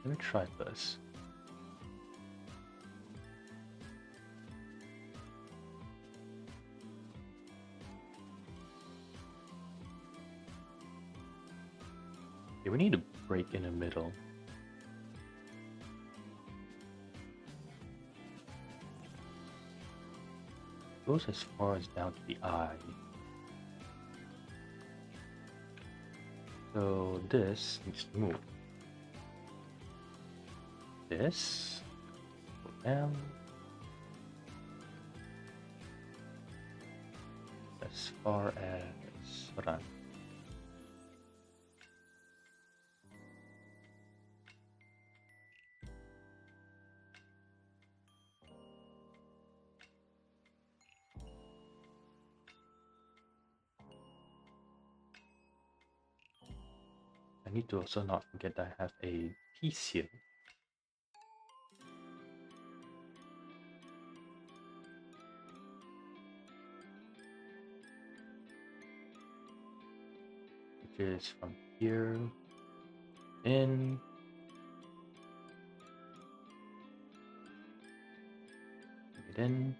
Let me try this. Okay, we need to break in the middle. Goes as far as down to the eye. So this needs to move. This go down as far as, hold on. I need to also not forget that I have a piece here. Which is from here in. Bring it in.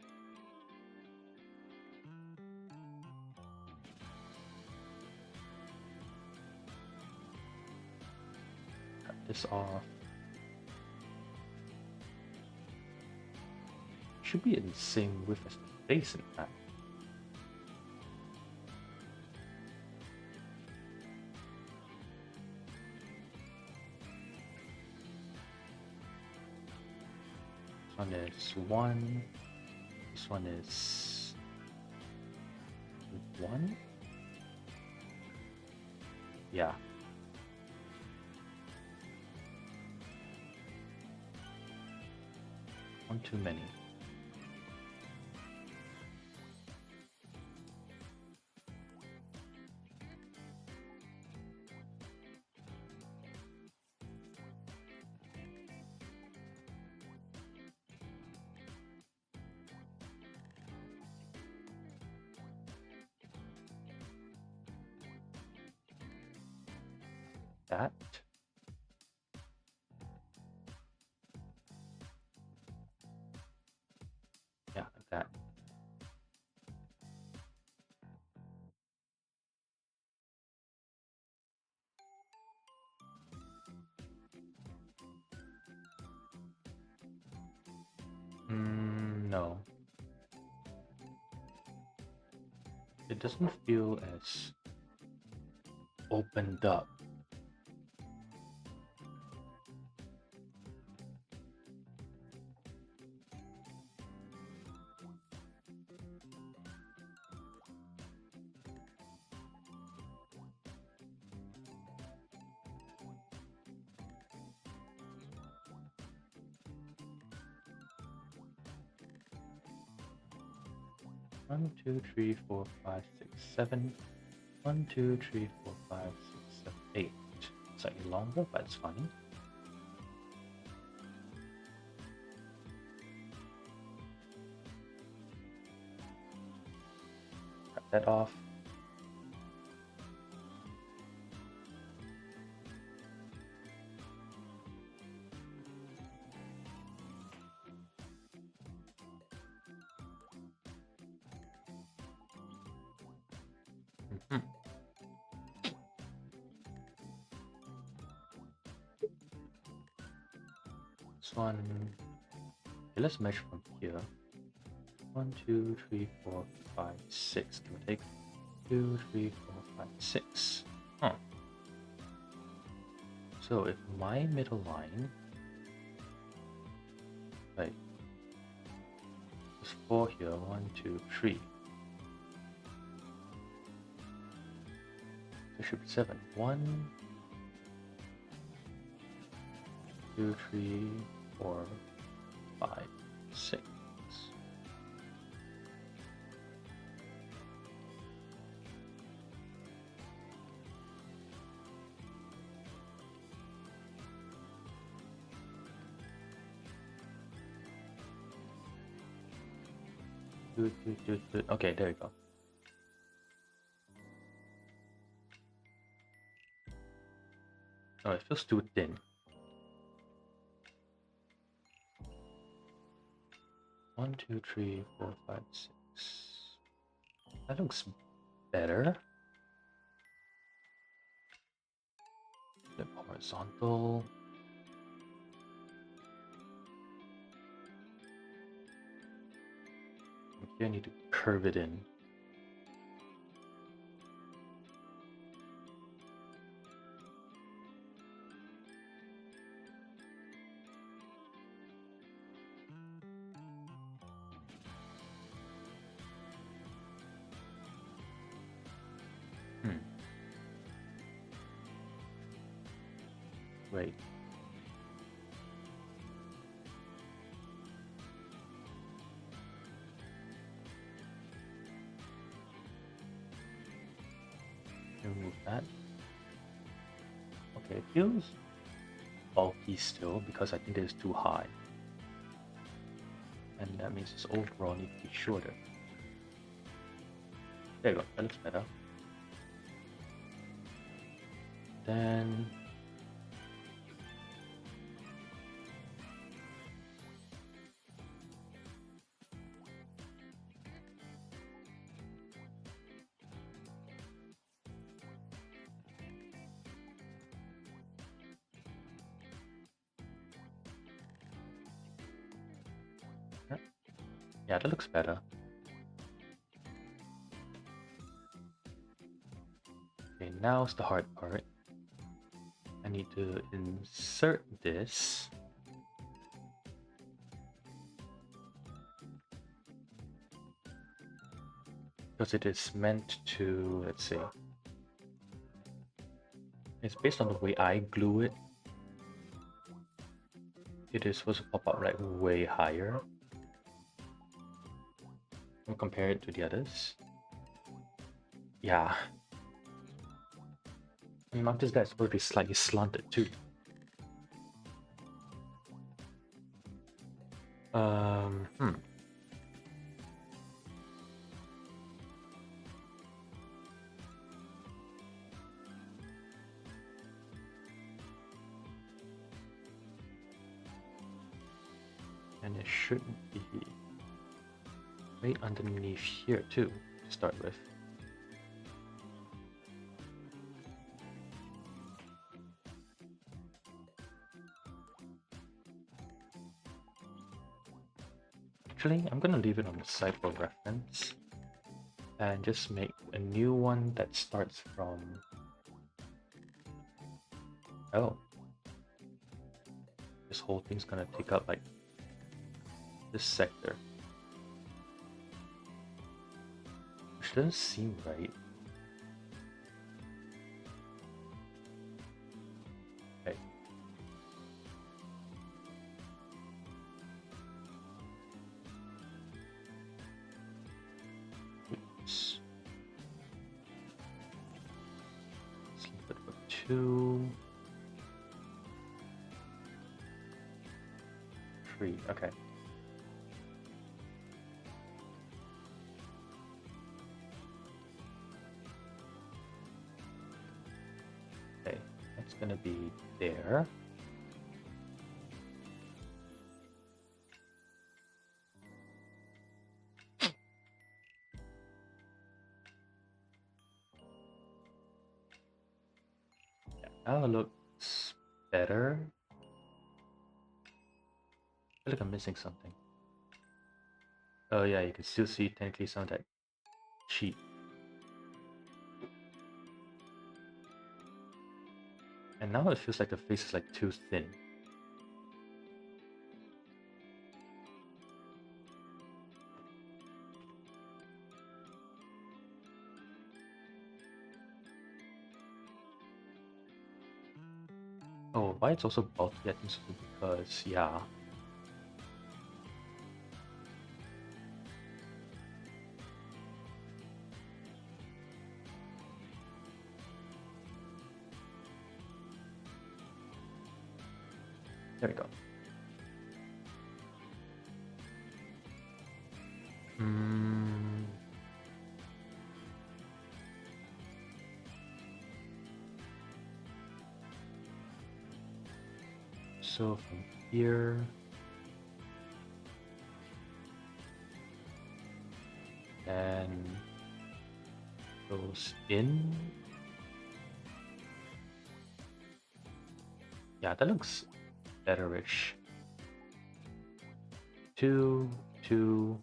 Cut this off. Should be in the same width as the face, in fact. This one is 1. This one is 1. Yeah. One too many. That. Yeah, like that. No. It doesn't feel as opened up. 1, 2, 3, 4, 5, 6, 7. 1, 2, 3, 4, 5, 6, 7, 8. Slightly longer, but it's fine. Cut that off. Mhm. This one, okay, let's measure from here. 1, 2, 3, 4, 5, 6. Give or take. 2, 3, 4, 5, 6. Huh. So if my middle line, right, is 4 here, 1, 2, 3. There should be 7. 1, 2, 3, 4, 5, 6. Okay, there we go. Oh, it feels too thin. 1, 2, 3, 4, 5, 6. That looks better. Flip horizontal. Okay, I need to curve it in. Wait. Remove that. Okay, it feels bulky still because I think it is too high. And that means this overall needs to be shorter. There you go, that looks better. Then yeah, that looks better. Okay, now's the hard part. I need to insert this. Because it is meant to, let's see. It's based on the way I glue it. It is supposed to pop up like way higher. We'll compare it to the others. Yeah. And not this guy's supposed to be slightly slanted too. Hmm. And it shouldn't be right underneath here too, to start with. Actually, I'm gonna leave it on the side for reference and just make a new one that starts from... Oh. This whole thing's gonna take up like this sector. Which doesn't seem right. Okay. 2, 3. Okay. Okay, that's gonna be there. Yeah, now it looks better. I feel like I'm missing something. Oh yeah, you can still see technically some of that cheat. And now it feels like the face is like too thin. Oh, why it's also bulky, I think so because, yeah. There we go. Hmm. So from here, and goes in. Yeah, that looks betterish. 2, 2,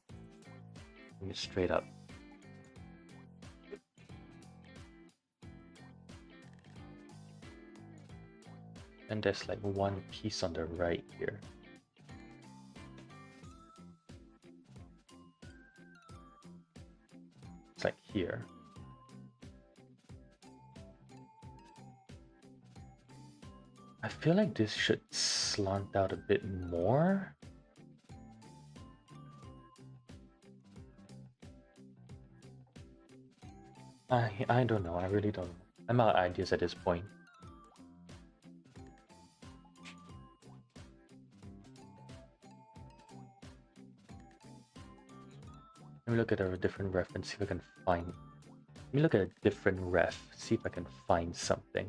bring it straight up. And there's like one piece on the right here. It's like here. I feel like this should slant out a bit more. I don't know. I really don't know. I'm out of ideas at this point. Let me look at a different reference, see if I can find. Let me look at a different ref, see if I can find something.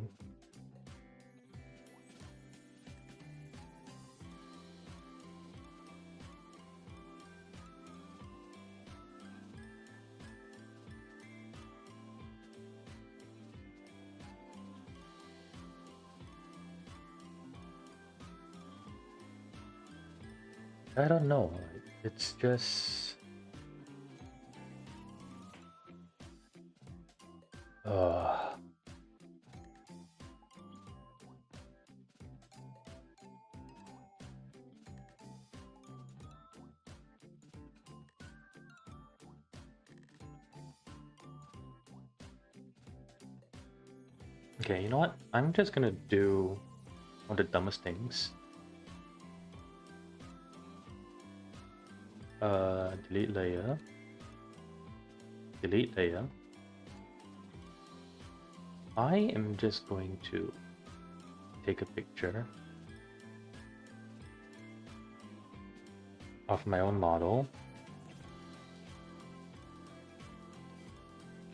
I don't know. It's just. Okay, you know what? I'm just gonna do one of the dumbest things. Delete layer. Delete layer. I am just going to take a picture of my own model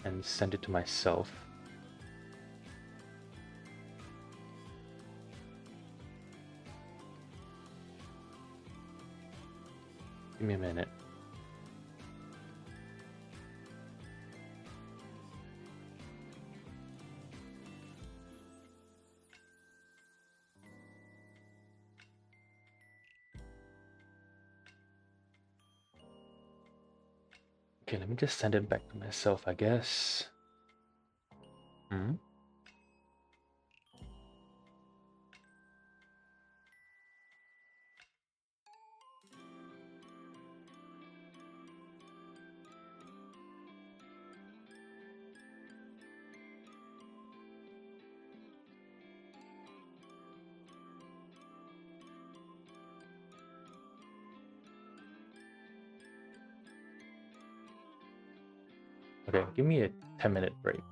and send it to myself. Give me a minute. Okay, let me just send it back to myself, I guess. Hmm? Okay, give me a 10-minute break.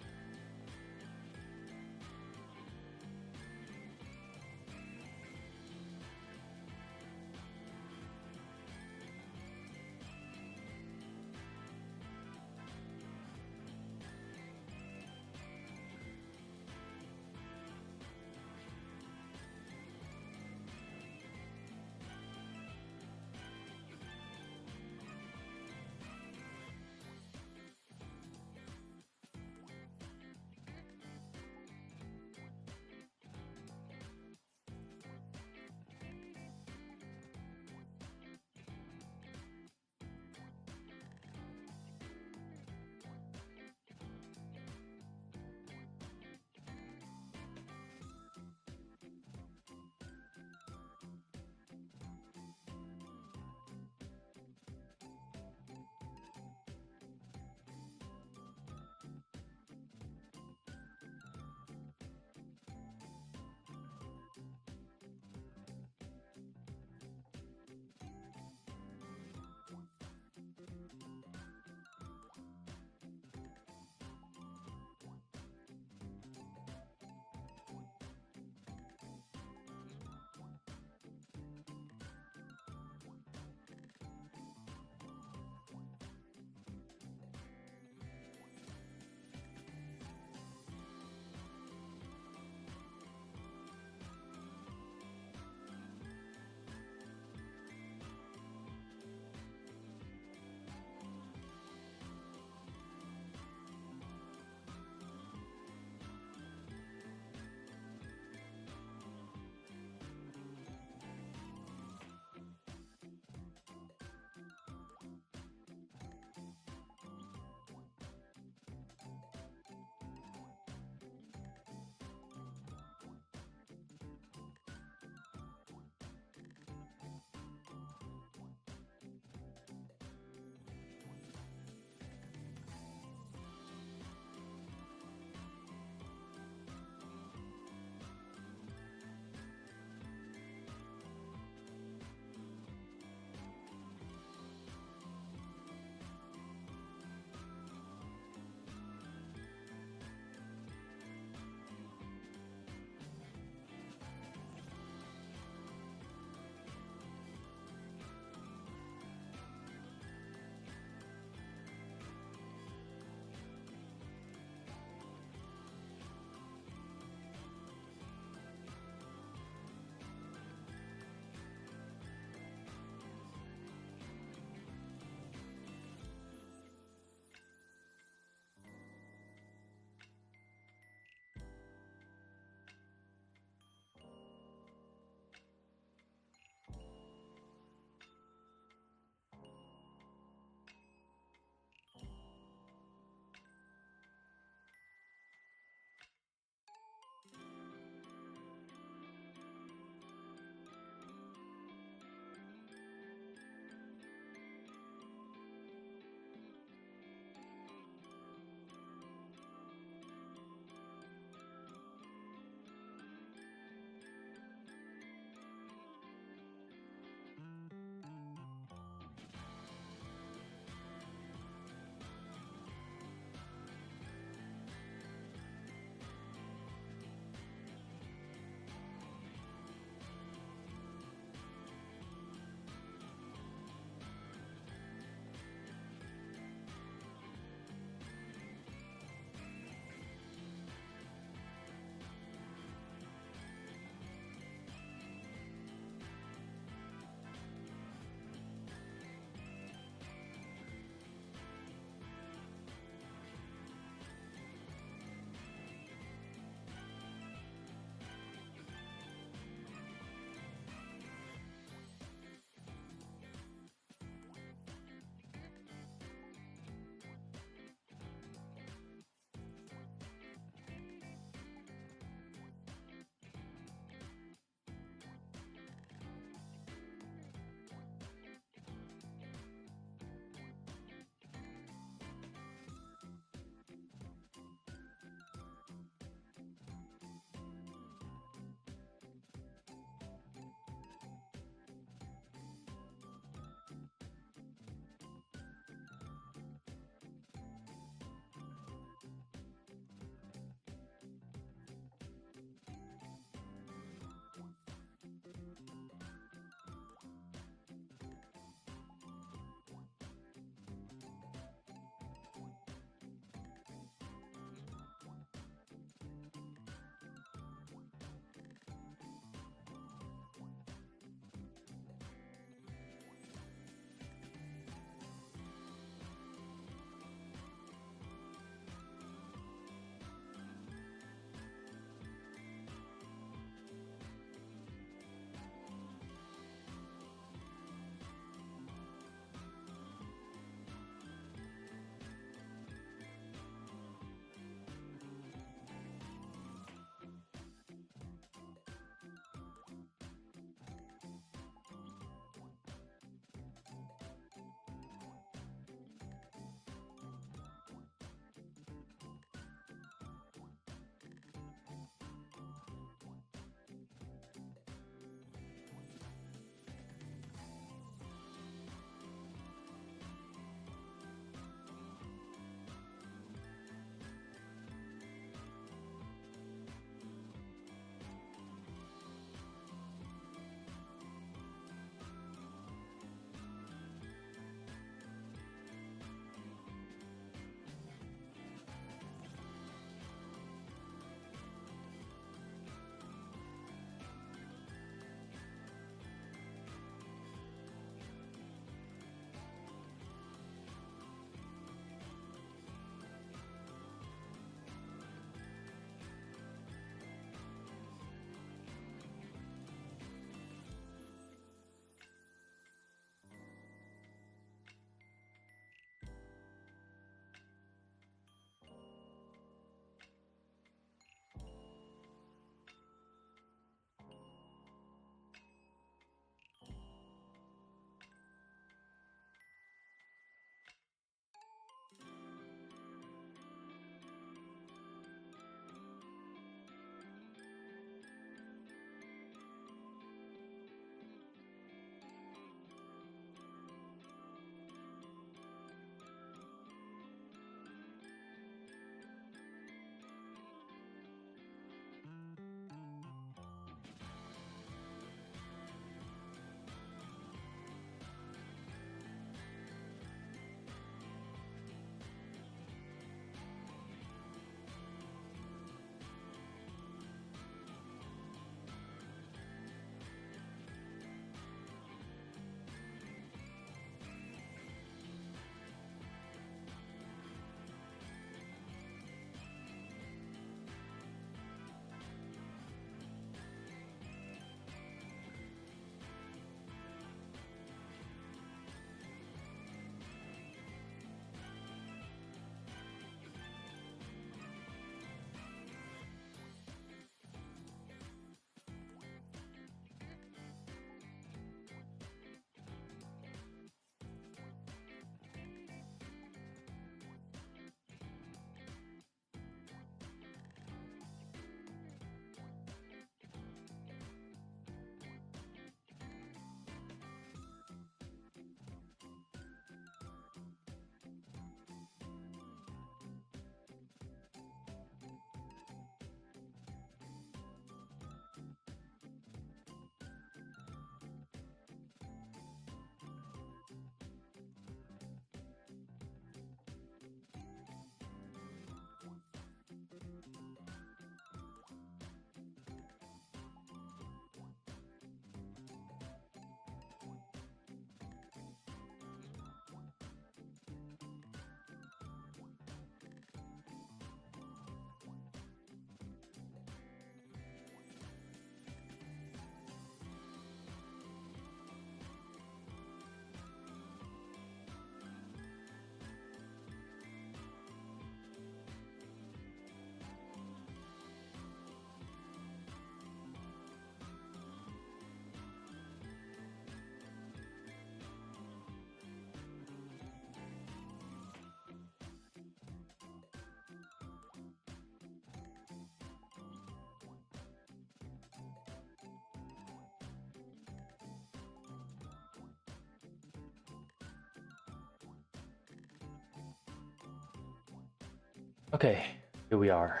Okay, here we are.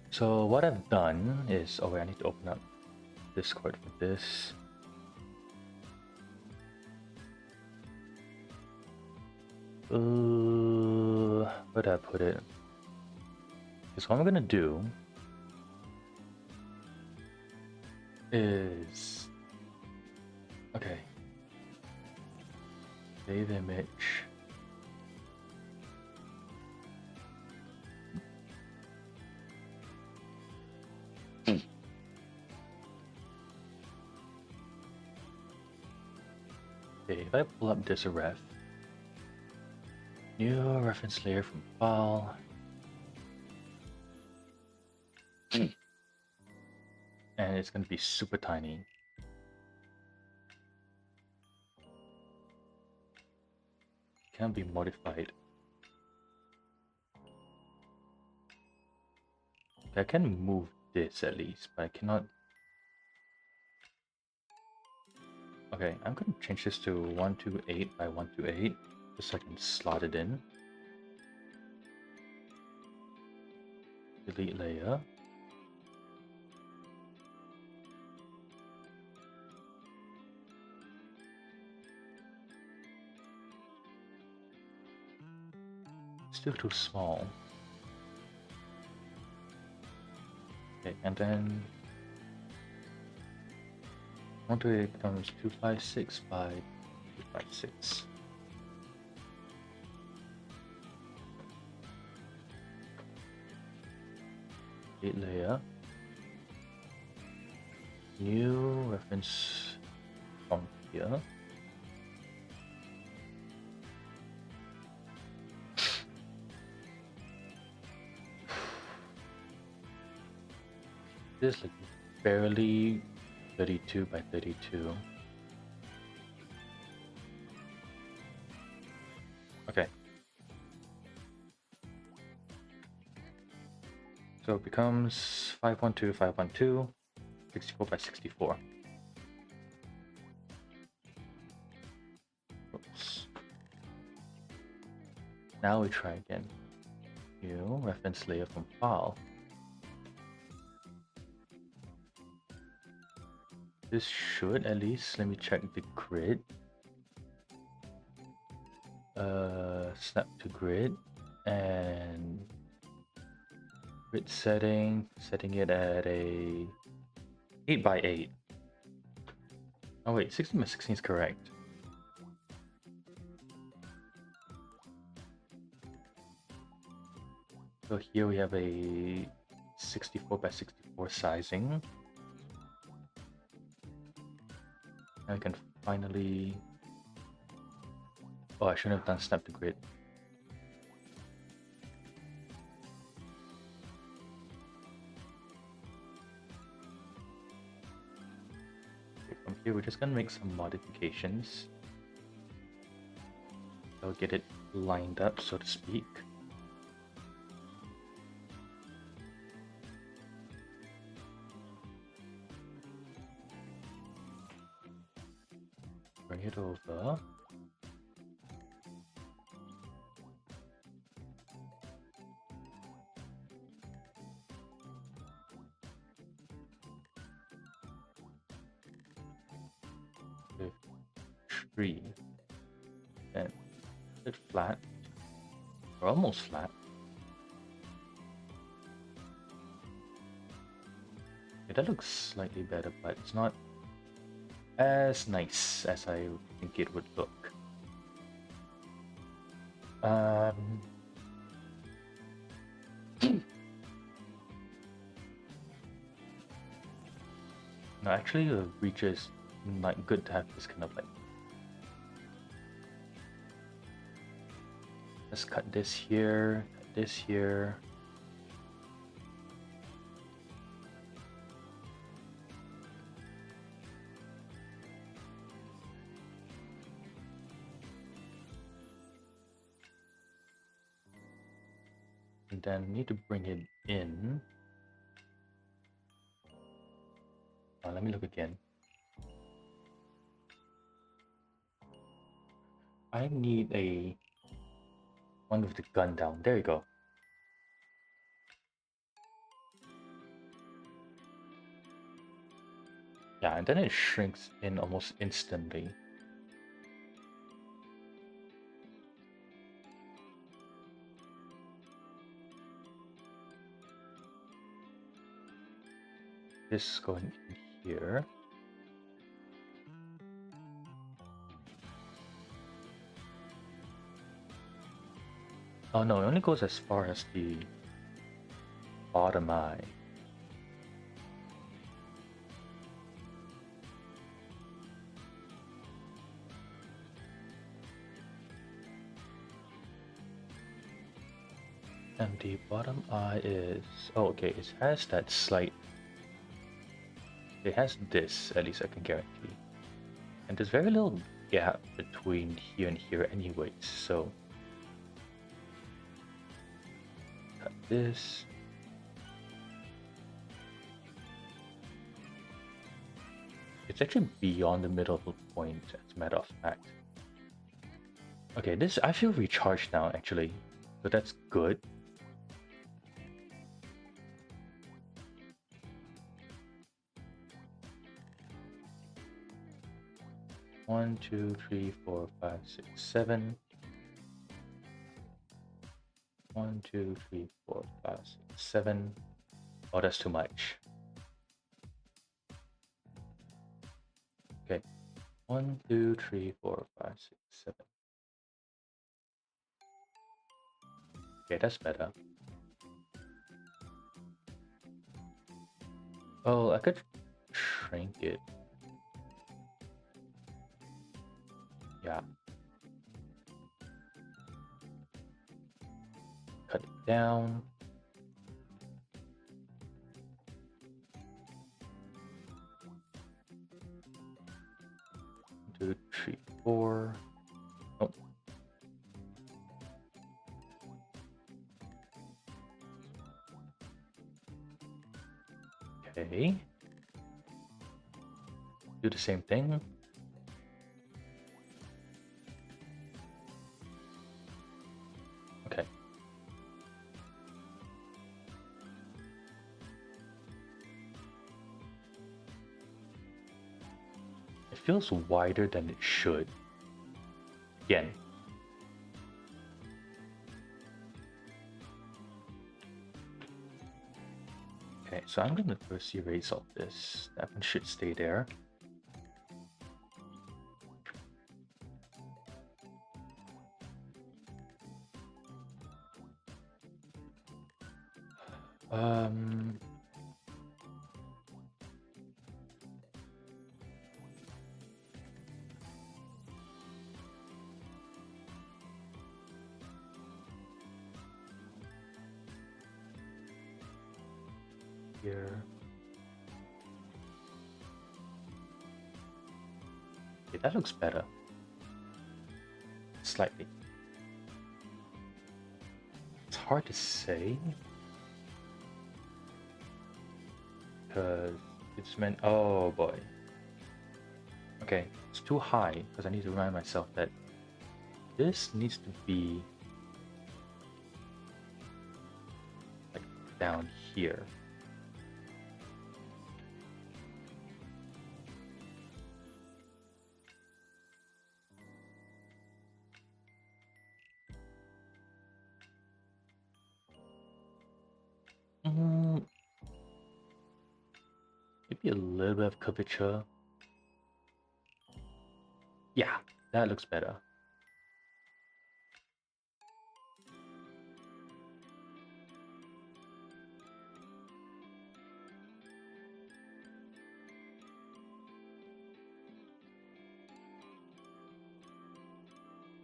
So what I've done is, oh wait, I need to open up Discord for this. Where did I put it? Because what I'm gonna do is, okay, save image. Okay, if I pull up this ref, new reference layer from file, and it's going to be super tiny. Can be modified. Okay, I can move this at least, but I cannot. Okay, I'm going to change this to 128 by 128, just so I can slot it in. Delete layer. Still too small. Okay, and then 128 becomes 256 by 256. Delete layer. New reference from here. This is like barely 32 by 32. Okay. So it becomes 512, 512, 64 by 64. Oops. Now we try again. New reference layer from file. This should at least, let me check the grid. Snap to grid and grid setting it at a 8 by 8. Oh wait, 16 by 16 is correct. So here we have a 64 by 64 sizing. I can finally... Oh, I shouldn't have done snap to grid. Okay, from here, we're just gonna make some modifications. I'll get it lined up, so to speak. Bring it over. Tree. Then it flat, or almost flat. Okay, that looks slightly better, but it's not as nice as I think it would look. No, actually, the Reacher is like good to have this kind of like. Let's cut this here, cut this here. And then need to bring it in. Let me look again. I need a one with the gun down. There you go. Yeah, and then it shrinks in almost instantly. This going in here. Oh no, it only goes as far as the bottom eye. And the bottom eye is... Oh, okay, it has that slight... It has this, at least I can guarantee. And there's very little gap between here and here anyways, so... Cut this. It's actually beyond the middle of the point, as a matter of fact. Okay, this... I feel recharged now, actually. So that's good. One, two, three, four, five, six, seven. 1, 2, 3, 4, 5, 6, 7. Oh, that's too much. Okay. 1, 2, 3, 4, 5, 6, 7. Okay, that's better. Oh, I could shrink it. Yeah. Cut it down. Two, three, four. Oh. Okay. Do the same thing. Okay. It feels wider than it should. Again. Okay, so I'm gonna first erase all this. That one should stay there. Um, Here. Okay, that looks better. Slightly. It's hard to say. Because it's meant... Oh boy. Okay, it's too high because I need to remind myself that this needs to be like down here. Maybe a little bit of curvature. Yeah, that looks better.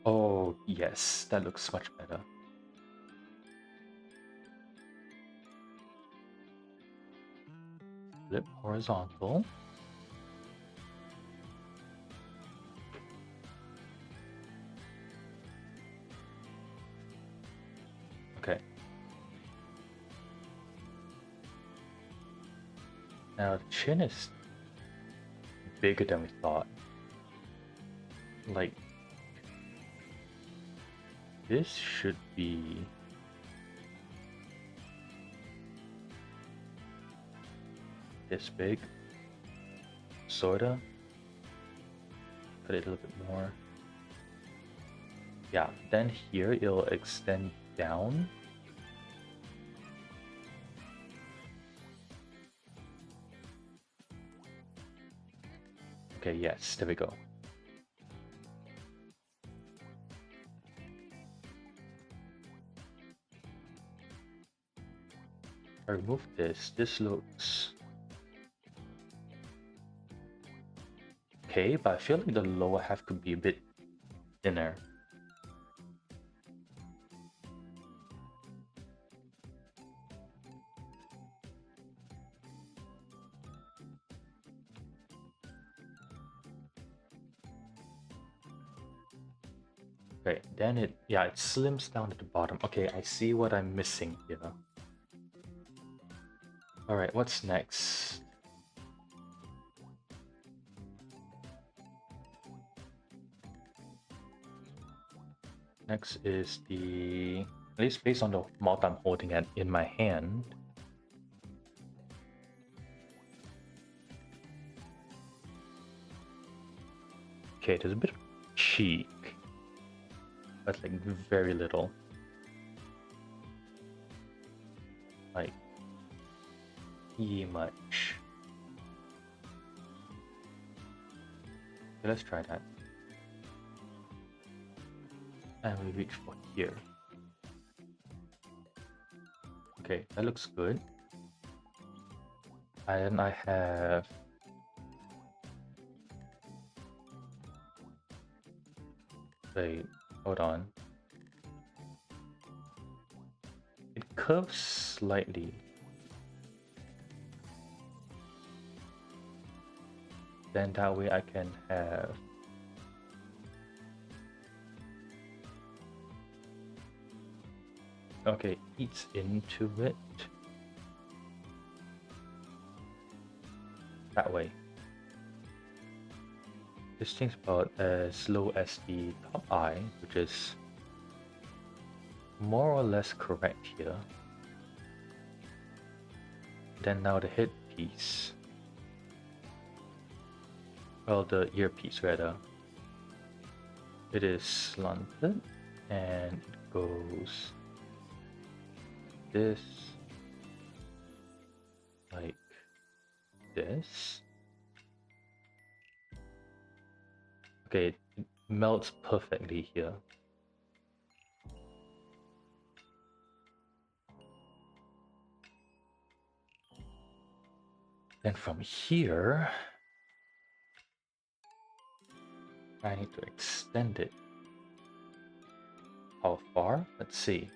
Oh, yes, that looks much better. Flip horizontal. Okay. Now the chin is bigger than we thought. Like, this should be this big. sorta. Cut it a little bit more. Yeah, then here it'll extend down. Okay, yes, there we go. I remove this. This looks okay, but I feel like the lower half could be a bit thinner. Okay, then it slims down at the bottom. Okay, I see what I'm missing here. Alright, what's next? Next is the, at least based on the amount I'm holding it in my hand. Okay, there's a bit of cheek, but like very little. Like, much. Okay, let's try that. And we reach for here. Okay, that looks good. And I have wait, hold on. It curves slightly. Then that way I can have okay, eats into it. That way. This thing's about as low as the top eye, which is more or less correct here. Then now the headpiece. Well, the earpiece rather. It is slanted and it goes this, like this. Okay, it melts perfectly here. Then from here, I need to extend it. How far? Let's see.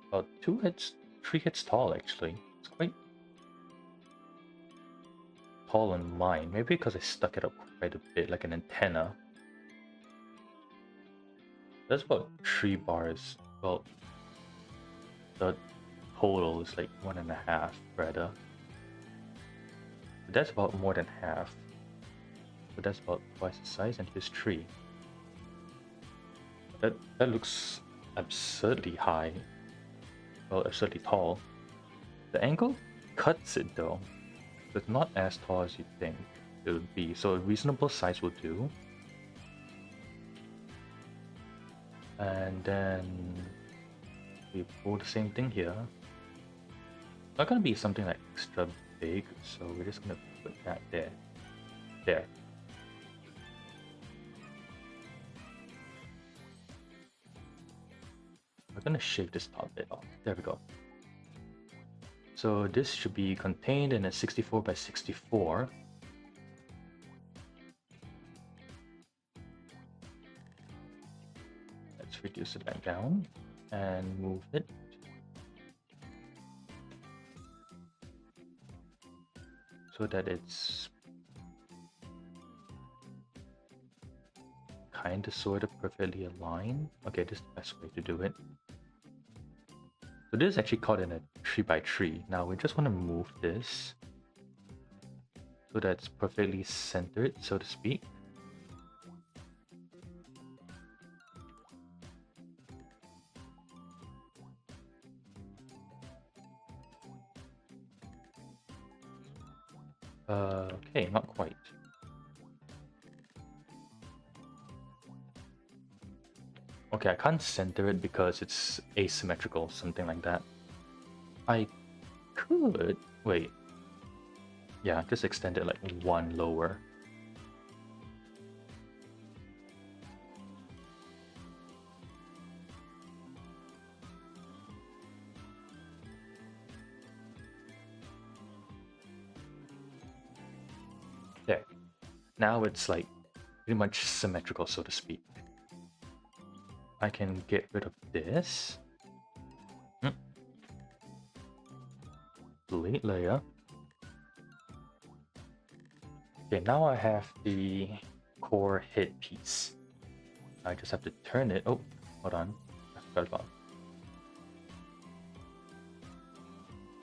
About 3 heads tall actually. It's quite tall on mine. Maybe because I stuck it up quite a bit, like an antenna. That's about 3 bars. Well, the total is like 1.5 rather. But that's about more than half. So that's about twice the size, and here's 3. That looks absurdly high. Well, absurdly tall. The angle cuts it though. So it's not as tall as you think it would be. So a reasonable size will do. And then we pull the same thing here. Not gonna be something like extra big, so we're just gonna put that there. There. We're gonna shave this top bit off. There we go. So this should be contained in a 64 by 64. Let's reduce it back down and move it. So that it's kind of sort of perfectly aligned. Okay, this is the best way to do it. So this is actually caught in a 3x3. Now we just want to move this so that it's perfectly centered, so to speak. quite. Okay, I can't center it because it's asymmetrical, something like that. I could... Wait. Yeah, just extend it like one lower. There. Now it's like pretty much symmetrical, so to speak. I can get rid of this. Delete layer. Okay, now I have the core head piece. I just have to turn it. Oh, hold on. I forgot about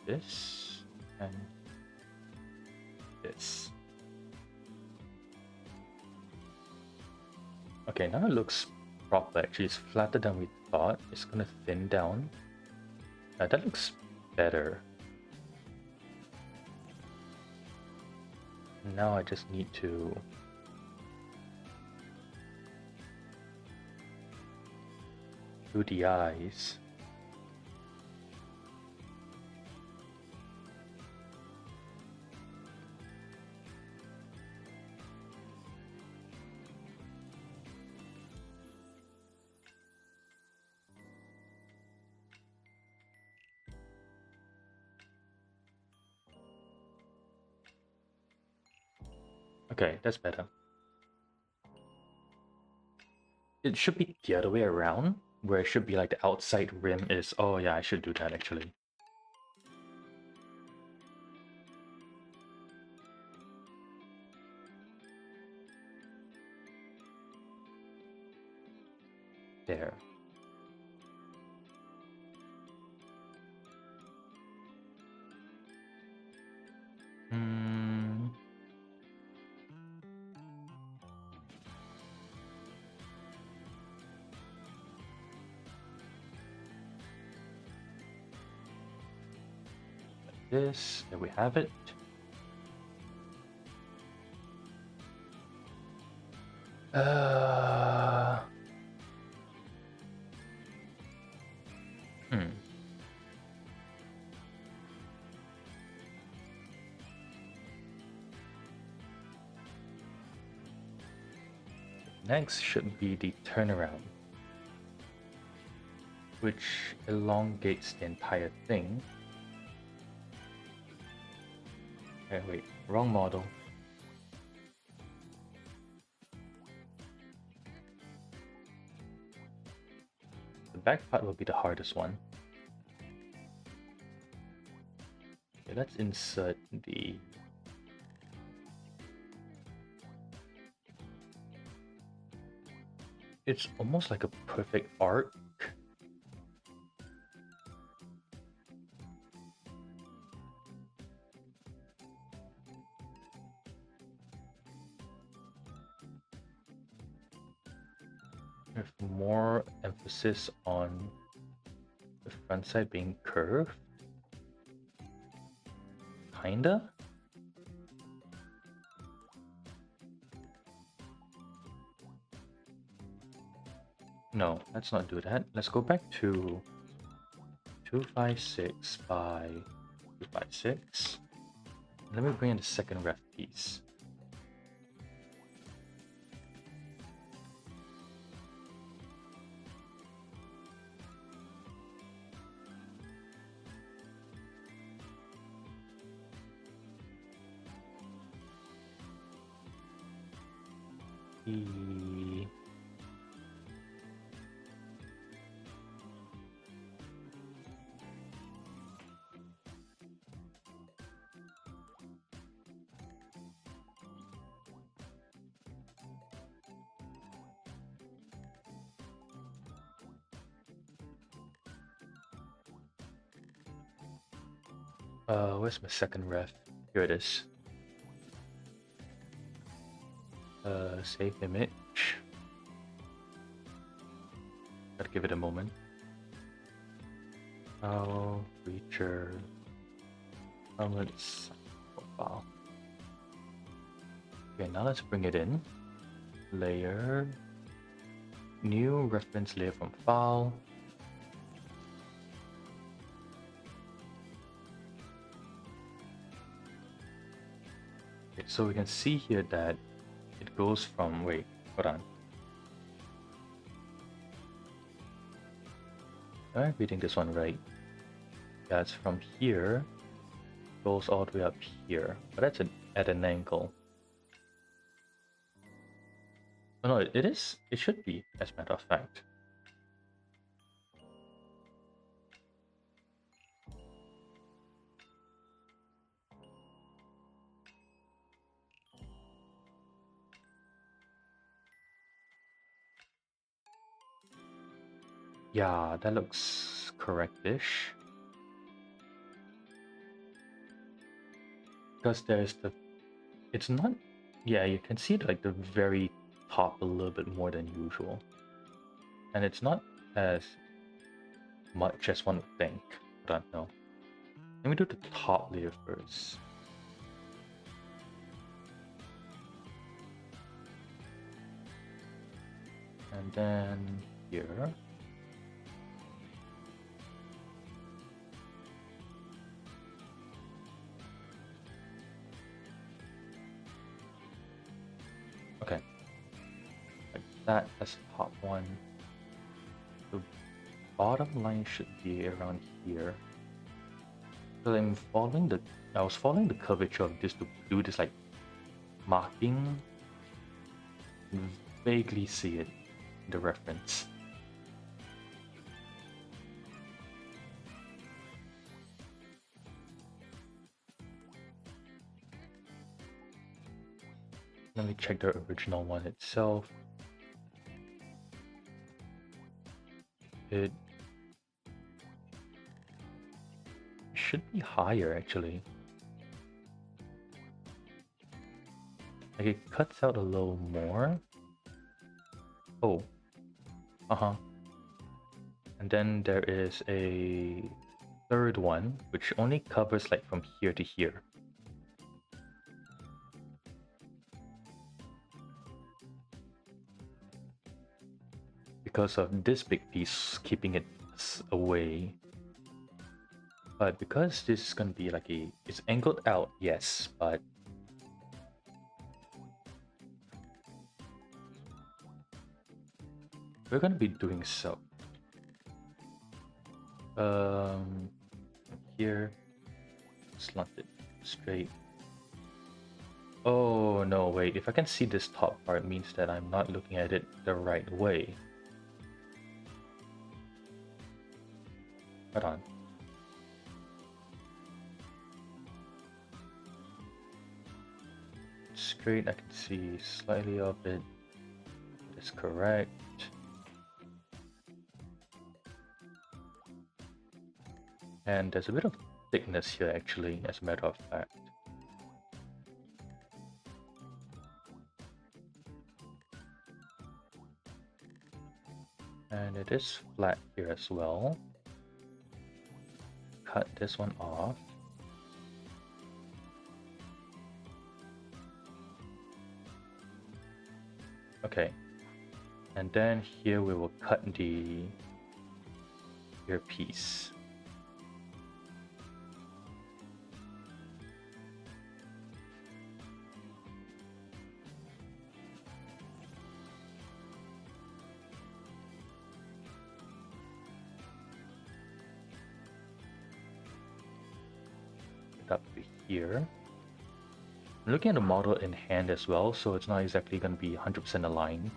this and this. Okay, now it looks proper. Actually, it's flatter than we thought. It's gonna thin down. That looks better. Now I just need to do the eyes. Okay, that's better. It should be the other way around, where it should be like the outside rim is... Oh yeah, I should do that actually. There. This, there we have it. Hmm. Next should be the turnaround, which elongates the entire thing. Okay, wait, wrong model. The back part will be the hardest one. Okay, let's insert the... It's almost like a perfect arc. With more emphasis on the front side being curved. Kinda? No, let's not do that. Let's go back to 256 by 256. Let me bring in the second ref piece. Where's my second ref? Here it is. Save image. Gotta give it a moment. Oh, feature. Let's profile. Okay, now let's bring it in. Layer, new reference layer from file. Okay, so we can see here that it goes from, wait, hold on. Am I reading this one right? Yeah, it's from here, goes all the way up here, but that's at an angle. Oh no, it is, it should be, as a matter of fact. Yeah, that looks correct-ish. Because there's the, it's not, yeah, you can see like the very top a little bit more than usual. And it's not as much as one would think. I don't know. Let me do the top layer first. And then here. Okay. Like that as the top one. The bottom line should be around here. So I'm following the, I was following the curvature of this to do this like marking. Vaguely see it in the reference. Let me check the original one itself. It should be higher actually. Like it cuts out a little more. Oh. Uh-huh. And then there is a third one, which only covers like from here to here. Because of this big piece keeping it away. But because this is gonna be like a, it's angled out, yes, but we're gonna be doing so. Here, slanted, straight. Oh no, wait, if I can see this top part, means that I'm not looking at it the right way. Hold on. Straight, I can see slightly of it. That's correct. And there's a bit of thickness here actually, as a matter of fact. And it is flat here as well. Cut this one off. Okay. And then here we will cut the earpiece. Up to here. I'm looking at the model in hand as well, so it's not exactly going to be 100% aligned.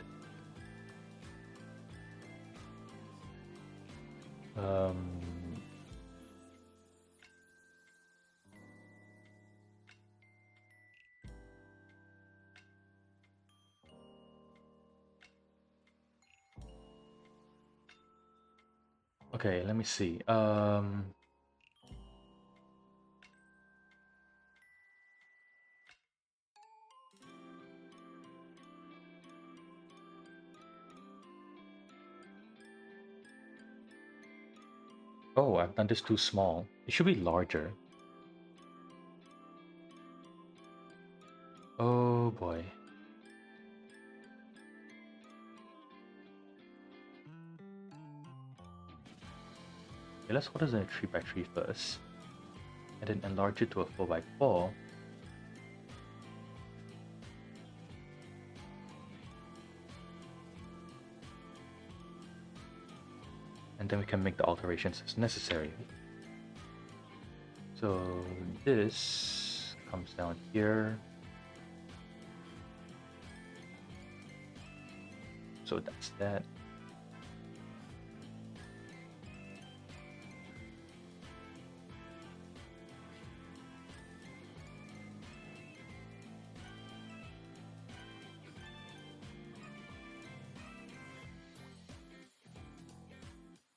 Okay, let me see. Oh, I've done this too small. It should be larger. Oh, Oh boy. Okay, let's hold this in a 3x3 first, and then enlarge it to a 4x4. And then we can make the alterations as necessary. So this comes down here. So that's that.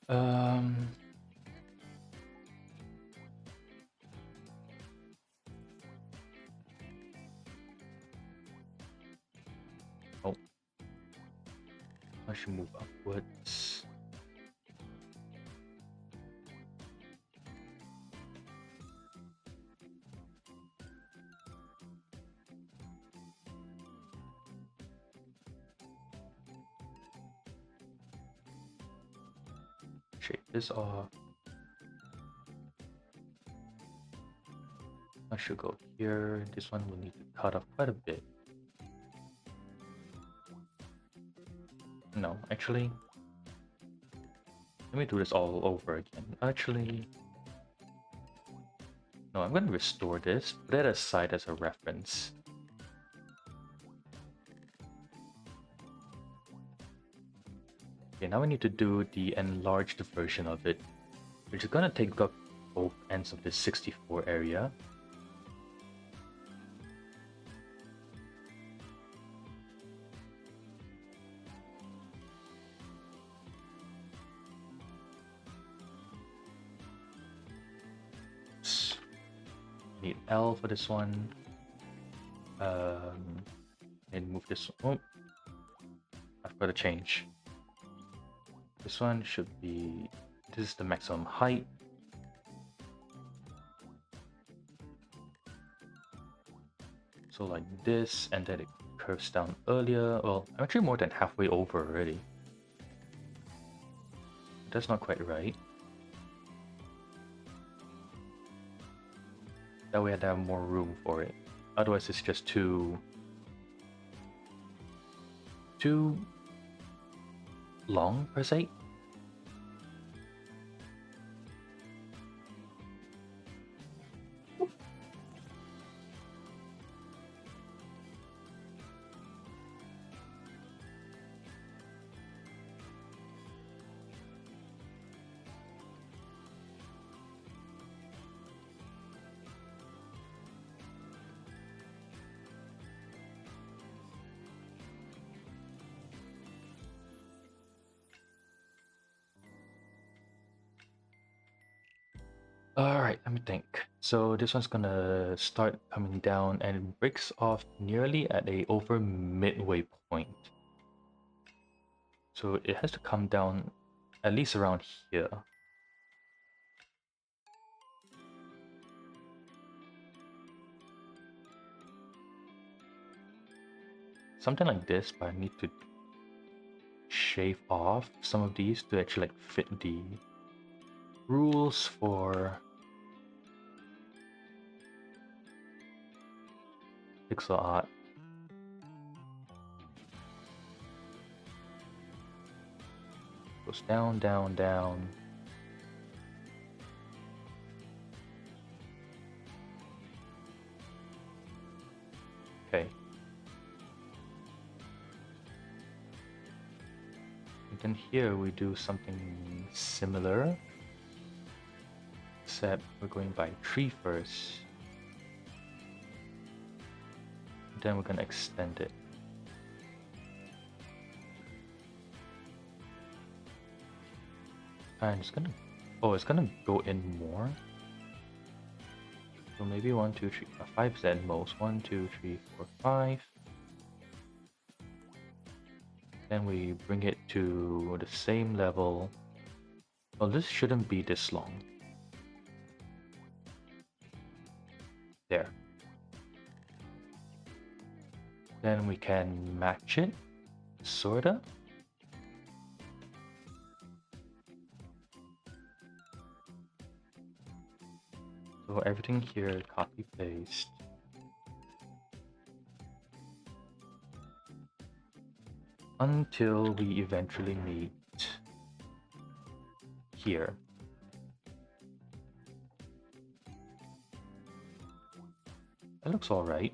Um, oh, I should move upwards. Shake this off. I should go here. This one will need to cut off quite a bit. No, actually, let me do this all over again. Actually, no, I'm going to restore this, put it aside as a reference. Okay, now we need to do the enlarged version of it, which is going to take up both ends of this 64 area. Need L for this one. And move this one. Oh, I've got to change. This one should be. This is the maximum height. So like this, and then it curves down earlier. Well, I'm actually more than halfway over already. That's not quite right. That way I'd have more room for it. Otherwise it's just too long per se. Alright, let me think. So this one's gonna start coming down and it breaks off nearly at a over midway point. So it has to come down at least around here. Something like this, but I need to shave off some of these to actually like fit the rules for pixel art. Goes down, down, down. Okay. And then here we do something similar, except we're going by tree first. Then we're gonna extend it. And it's gonna, oh, it's gonna go in more. So maybe 1, 2, 3, 5 is at most. 1, 2, 3, 4, 5. Then we bring it to the same level. Well, this shouldn't be this long. There. Then we can match it, sorta. So everything here, copy paste. Until we eventually meet here. That looks alright.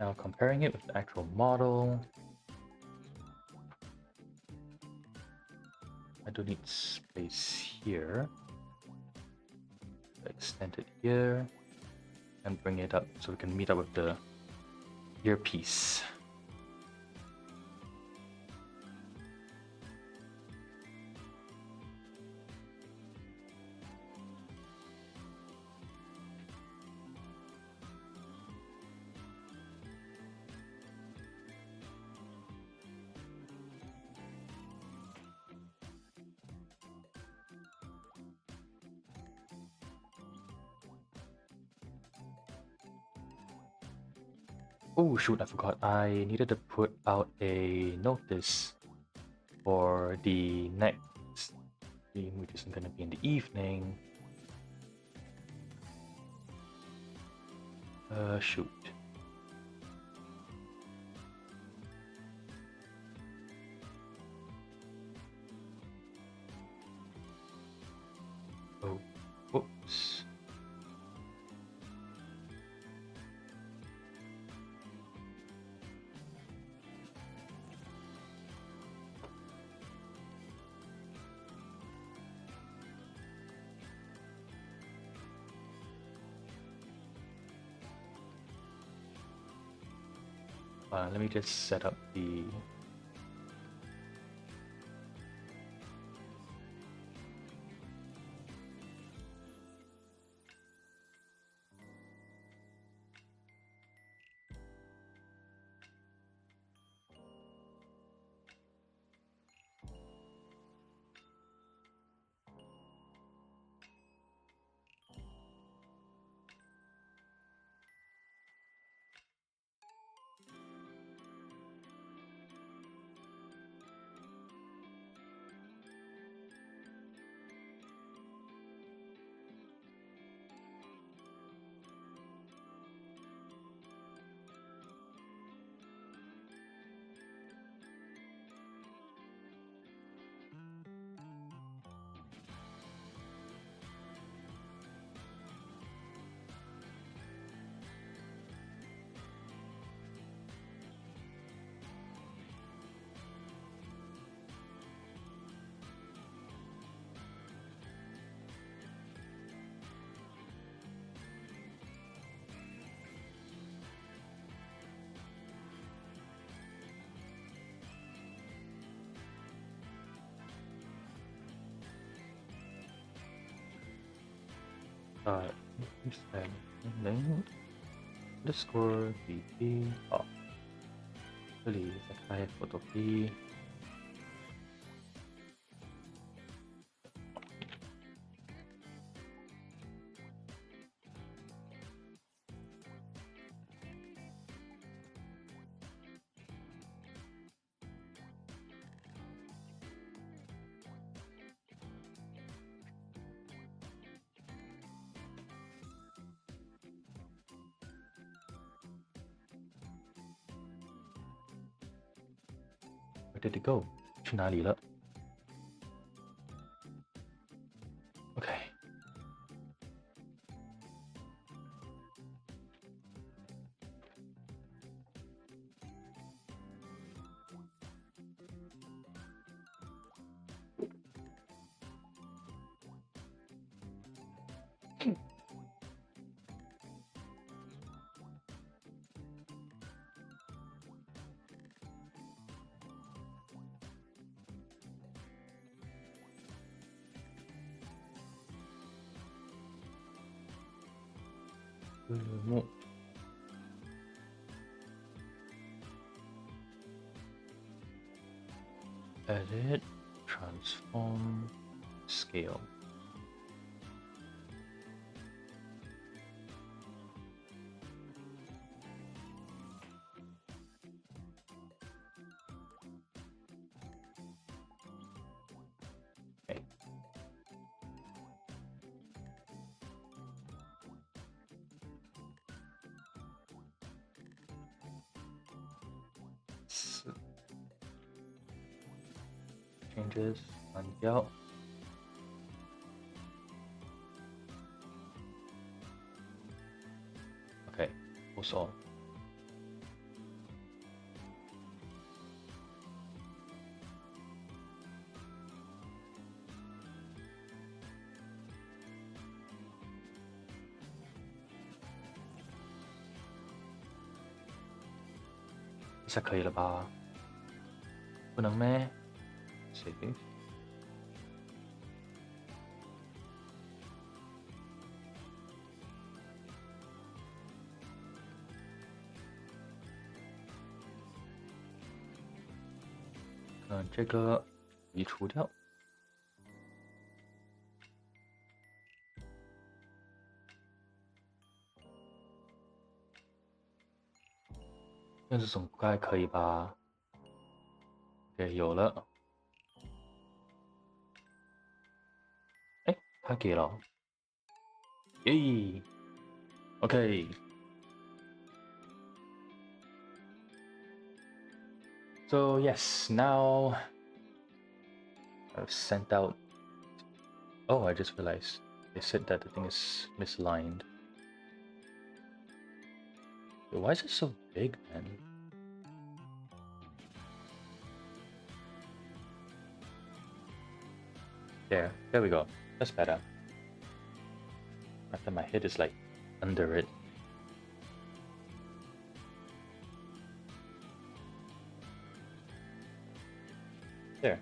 Now comparing it with the actual model, I do need space here. Extend it here and bring it up so we can meet up with the earpiece. Oh shoot, I forgot. I needed to put out a notice for the next stream, which isn't going to be in the evening. Shoot. Oh, whoops. Let me just set up the name underscore VP off. Actually, saya foto P. Where did it go? 去哪里了? Okay. Edit, transform, scale. changes 关掉。Okay, post all. Save 可以了吧？不能咩 ？Save。这个移除掉。那这总该可以吧？对，有了。哎，他给了。耶 ，OK。So yes, now I've sent out. Oh, I just realized they said that the thing is misaligned. Why is it so big, man? There we go. That's better. After my head is like under it. There.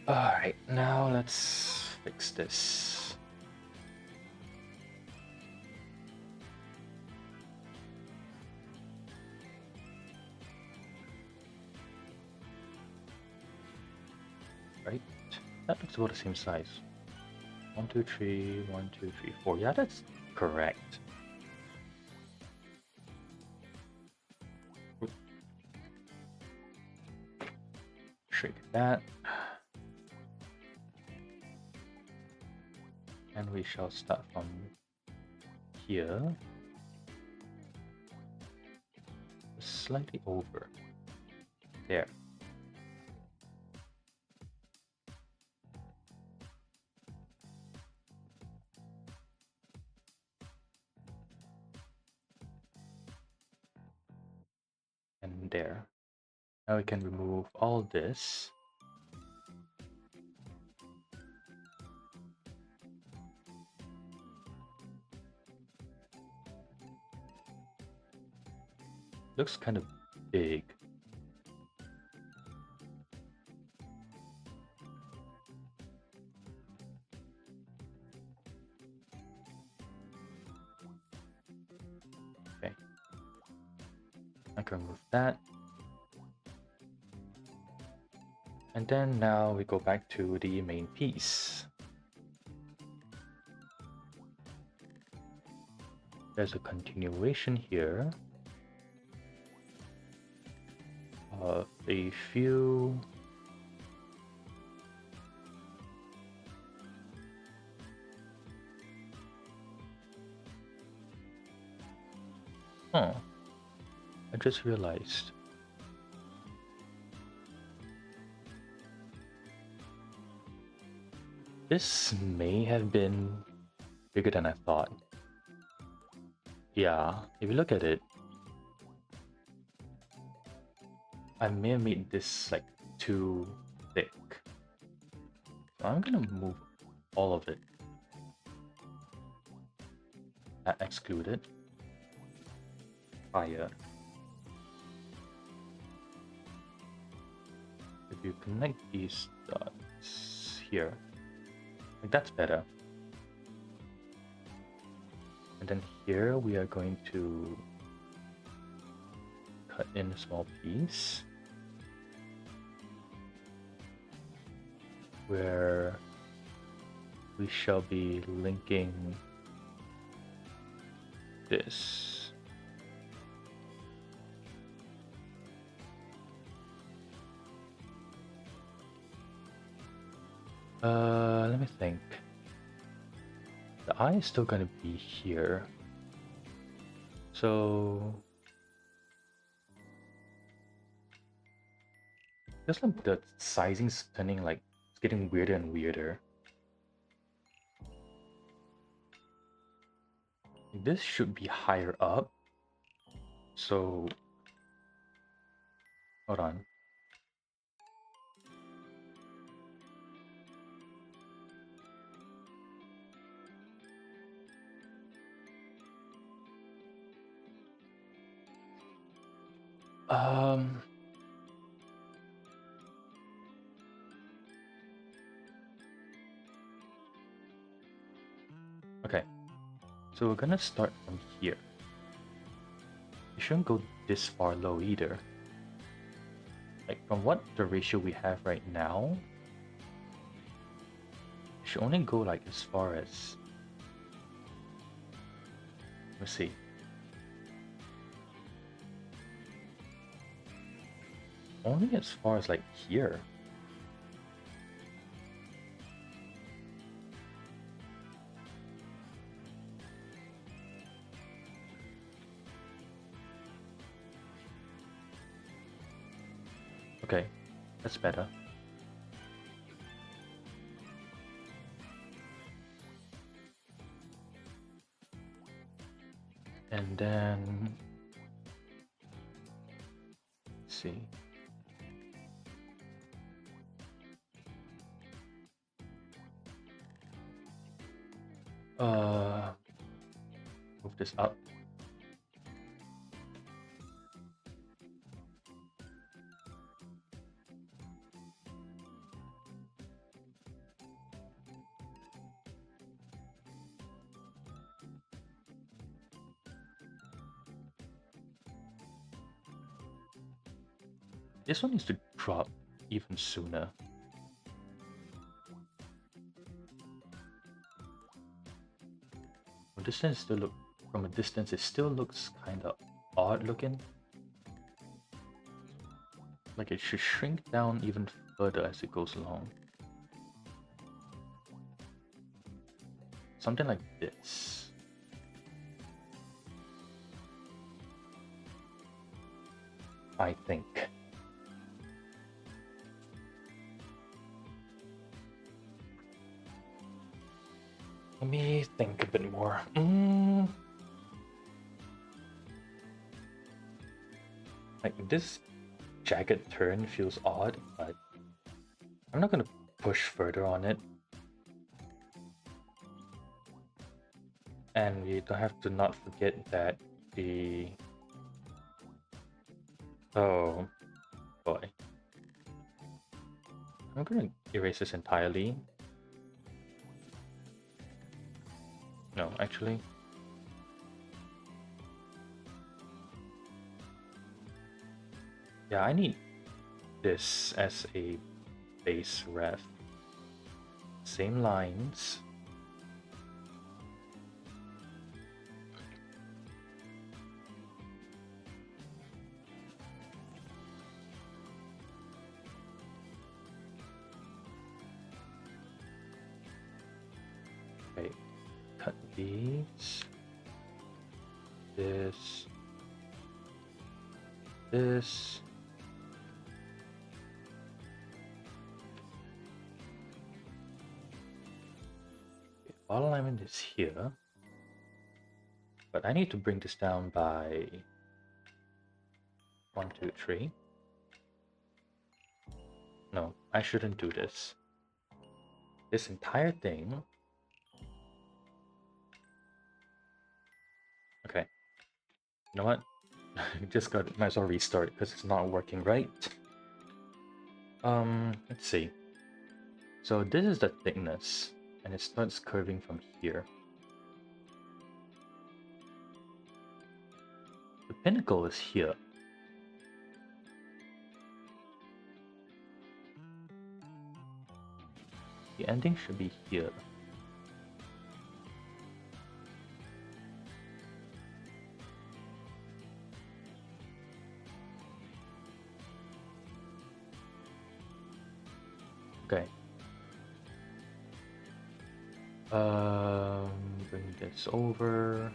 Alright, now let's fix this. Right? That looks about the same size. 1, 2, 3, 1, 2, 3, 4. Yeah, that's correct. Shrink that. And we shall start from here. Slightly over. There. And there. Now we can remove all this. Looks kind of big. Okay. I can remove that. And then now we go back to the main piece. There's a continuation here of a few I just realized this may have been bigger than I thought. Yeah, if you look at it, I may have made this like too thick. So I'm gonna move all of it. That excluded. Fire. If you connect these dots here, like that's better. And then here we are going to cut in a small piece where we shall be linking this. Let me think. The eye is still gonna be here. So Just like the sizing's turning like it's getting weirder and weirder. This should be higher up. So hold on. Um okay. So we're gonna start from here. You shouldn't go this far low either. Like from what the ratio we have right now, you should only go like as far as, let's see. Only as far as like here. Okay, that's better. And then let's see. Move this up. This one needs to drop even sooner. From a distance it still looks kind of odd looking. Like it should shrink down even further as it goes along. Something like this. I think. Let me think a bit more. Like this jagged turn feels odd, but I'm not gonna push further on it. And we don't have to not forget that the... Oh boy. I'm gonna erase this entirely. No, actually. Yeah, I need this as a base ref. Same lines. Okay, cut these. This. This. Ball alignment is here, but I need to bring this down by 1, 2, 3. No, I shouldn't do this. This entire thing. Okay. You know what? Might as well restart because it's not working right. Let's see. So this is the thickness, and it starts curving from here. The pinnacle is here. The ending should be here. Okay. Bring this over.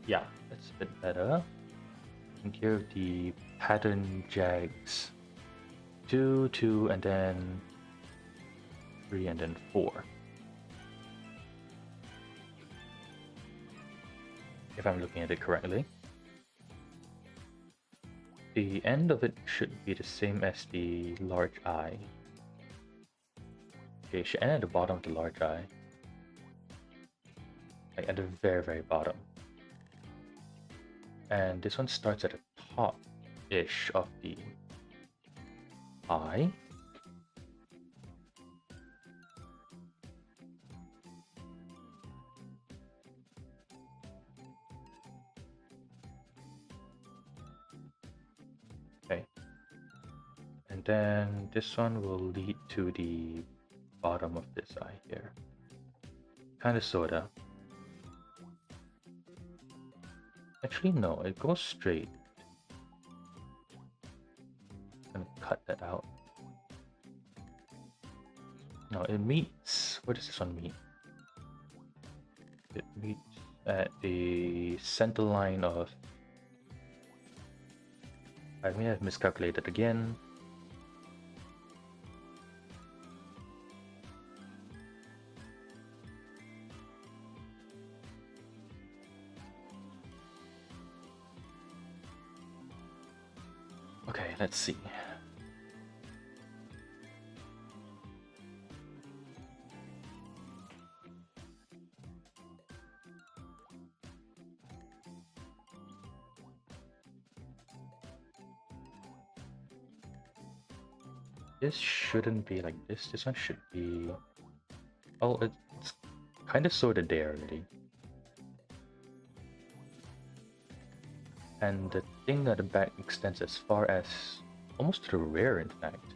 Yeah, let's It's a bit better. And here the pattern jags 2, 2, and then 3, and then 4. If I'm looking at it correctly. The end of it should be the same as the large eye. Okay, it should end at the bottom of the large eye. Like at the very, very bottom. And this one starts at the top-ish of the eye. Okay. And then this one will lead to the bottom of this eye here. Kind of sorta. Actually, no, it goes straight. I'm gonna cut that out. No, it meets. Where does this one meet? It meets at the center line of. I may have miscalculated again. Okay, let's see. This shouldn't be like this. This one should be... Oh, it's kind of sorted there already. And the thing at the back extends as far as almost to the rear, in fact.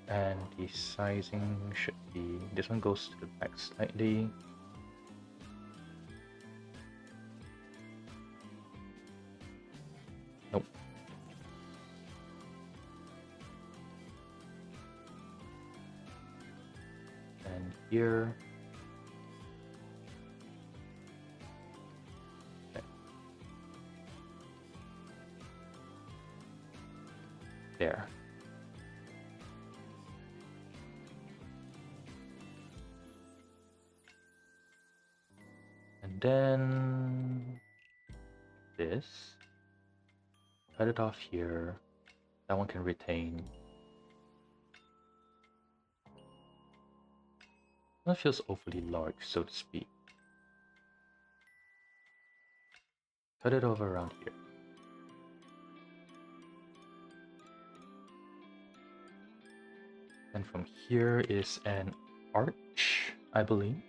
And the sizing should be... This one goes to the back slightly. Nope. And here... There. And then this. Cut it off here. That one can retain. That feels awfully large, so to speak. Cut it over around here. And from here is an arch, I believe.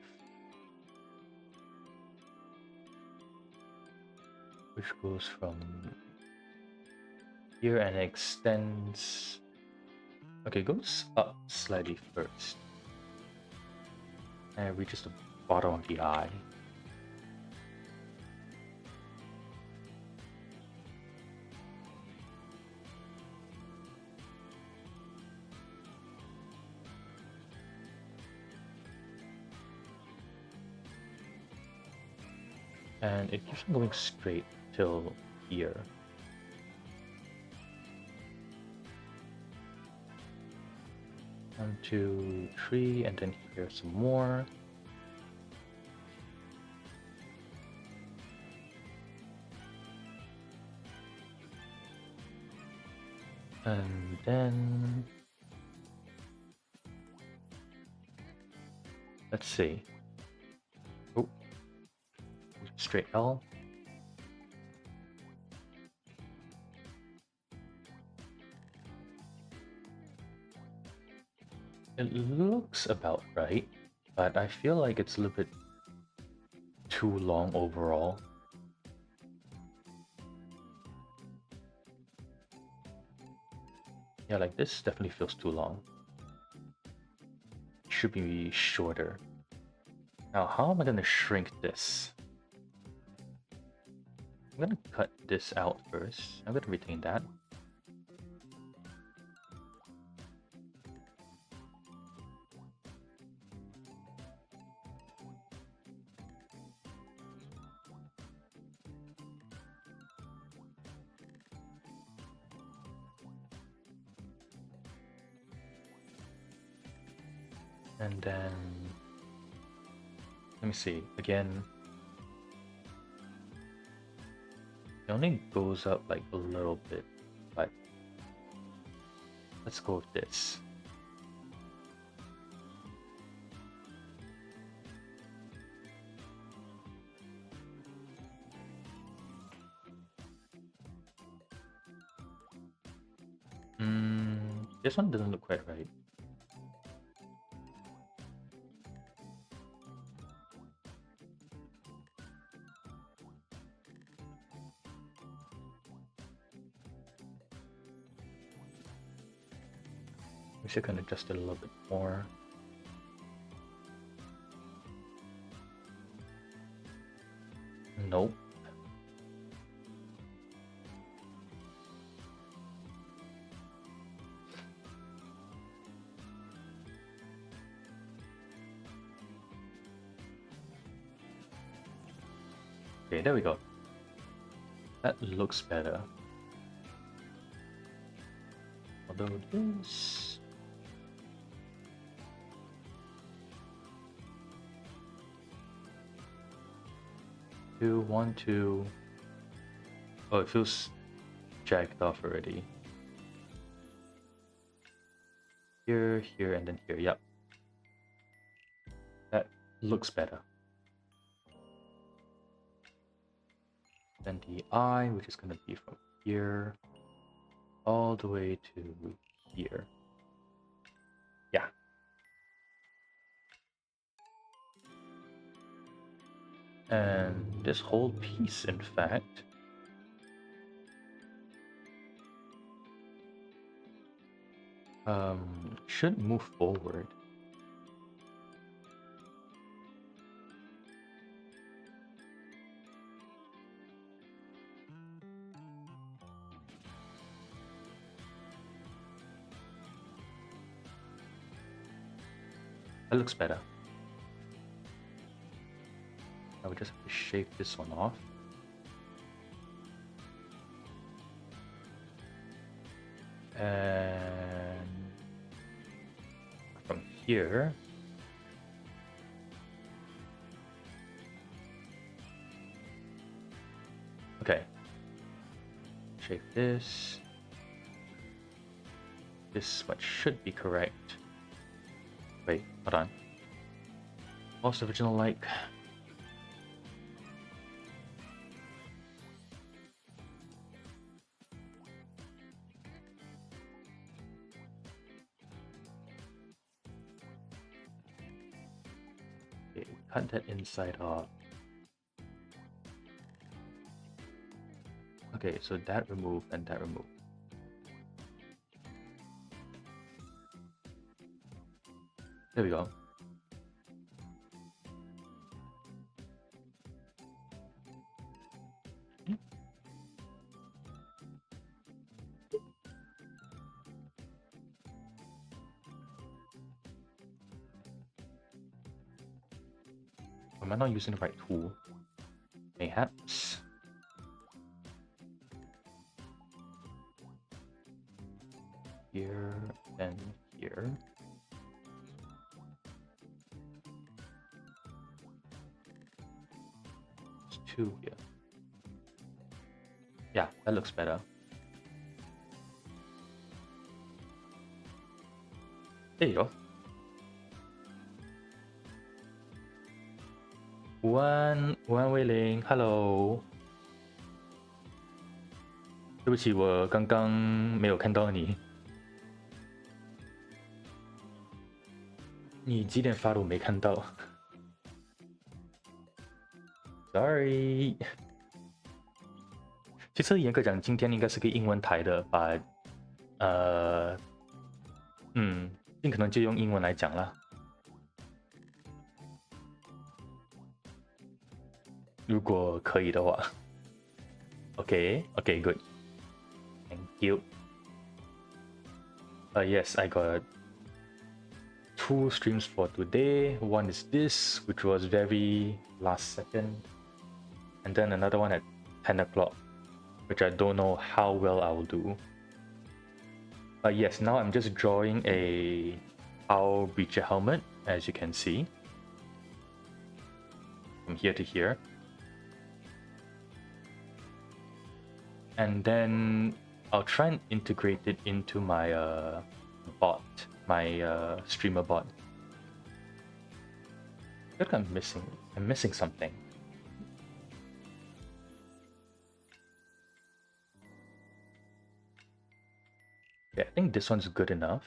Which goes from here and extends... Okay, goes up slightly first. And it reaches the bottom of the eye. And it keeps on going straight till here. One, two, three, and then here some more. And then let's see. Oh, straight L. It looks about right, but I feel like it's a little bit too long overall. Yeah, like this definitely feels too long. It should be shorter. Now, how am I gonna shrink this? I'm gonna cut this out first. I'm gonna retain that. And then let me see again. It only goes up like a little bit, but let's go with this. This one doesn't look quite right. We should kind of adjust it a little bit more. Nope. Okay, there we go. That looks better. Although this... Two, one, two. Oh, it feels jacked off already. Here, here, and then here. Yep. That looks better. Then the eye, which is going to be from here all the way to here. Yeah. And this whole piece, in fact, should move forward. That looks better. I would just have to shave this one off. And from here, okay, shave this. This much should be correct. Wait, hold on. What's the original like? Okay, cut that inside off. Okay, so that remove and that remove. There we go. Am I not using the right tool? Mayhaps. Here and here. There's two here. Yeah, that looks better. There you go. One Weiling, Hello。对不起，我刚刚没有看到你。你几点发的？我没看到。Sorry。其实严格讲，今天应该是个英文台的，把尽可能就用英文来讲啦。如果可以的话。Okay, good. Thank you. Yes, I got 2 streams for today. One is this, which was very last second. And then another one at 10 o'clock, which I don't know how well I will do. But yes, now I'm just drawing a PAL Breacher helmet as you can see, from here to here. And then I'll try and integrate it into my bot, my streamer bot. I feel like I'm missing something. Yeah, I think this one's good enough.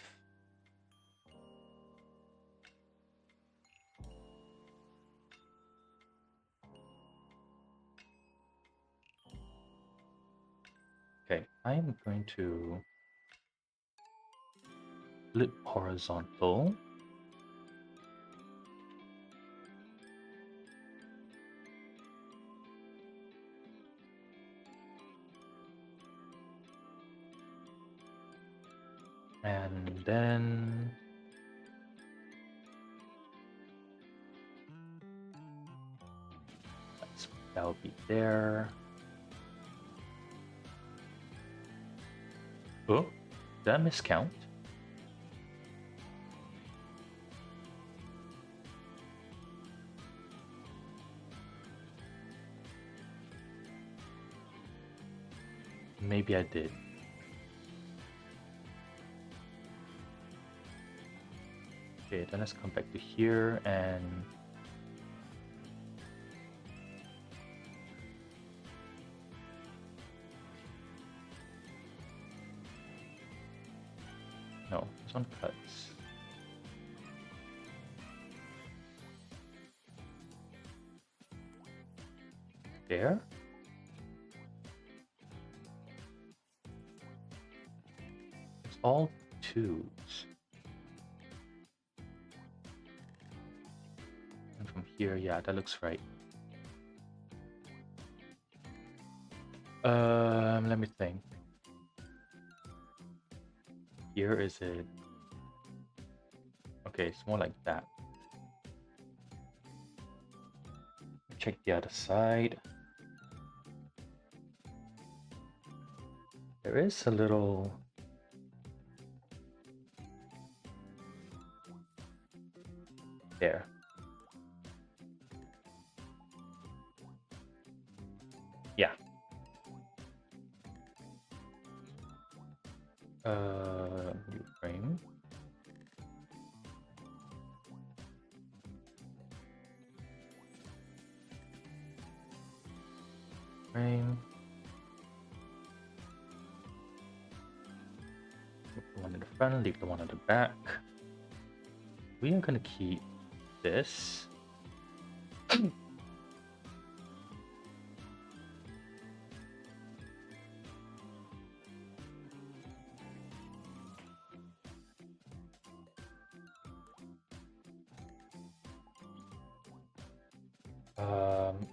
Okay, I'm going to flip horizontal. And then that'll be there. Oh, did I miscount? Maybe I did. Okay, then let's come back to here and no, this one cuts. There. It's all twos. And from here, yeah, that looks right. Let me think. Here is it. Okay, it's more like that. Check the other side. There is a little there. Yeah. New frame. Frame. Leave the one in the front, leave the one at the back. We are gonna keep this.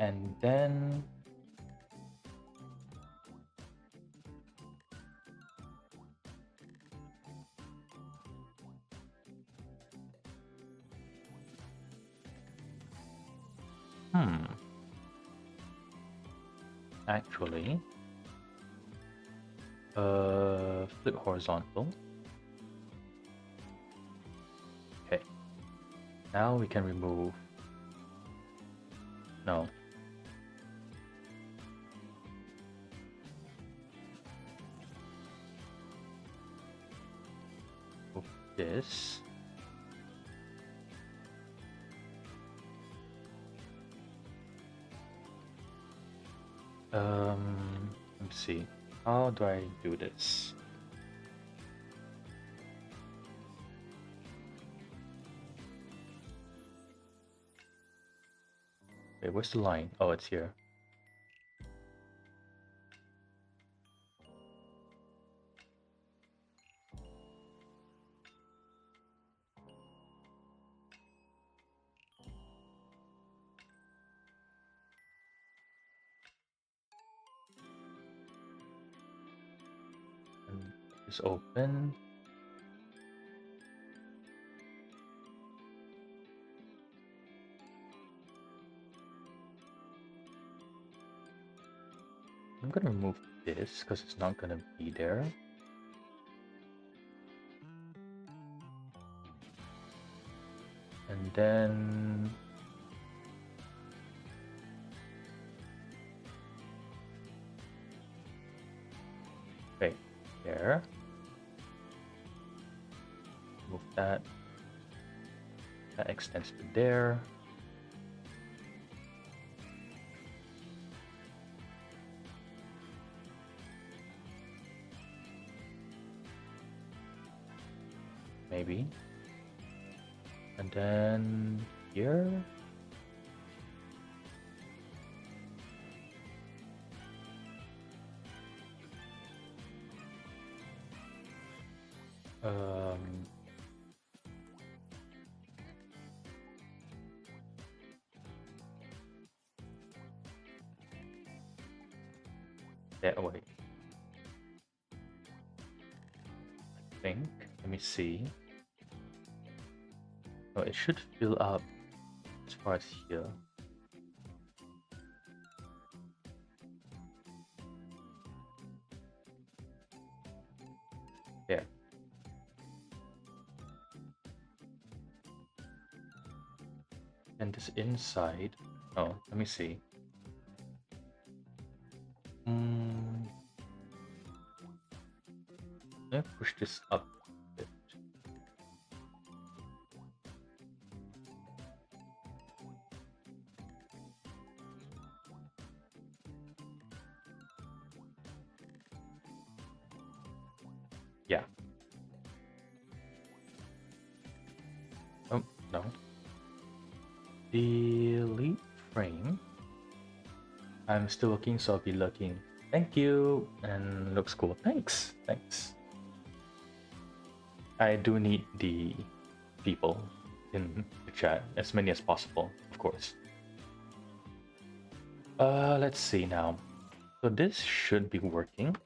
And then actually, flip horizontal. Okay, now we can remove, no. Move this. Let's see. How do I do this? Wait, where's the line? Oh, it's here. And it's open. I'm gonna remove this because it's not gonna be there. And then okay, there. Move that. That extends to there. Maybe. And then here. Um, that way. I think. Let me see. Oh, it should fill up as far as here. Yeah. And this inside. Oh, let me see. Let me push this up a bit. Yeah. Oh, no. Delete frame. I'm still looking, so I'll be looking. Thank you. And looks cool. Thanks. Thanks. I do need the people in the chat, as many as possible, of course. Let's see now. So this should be working.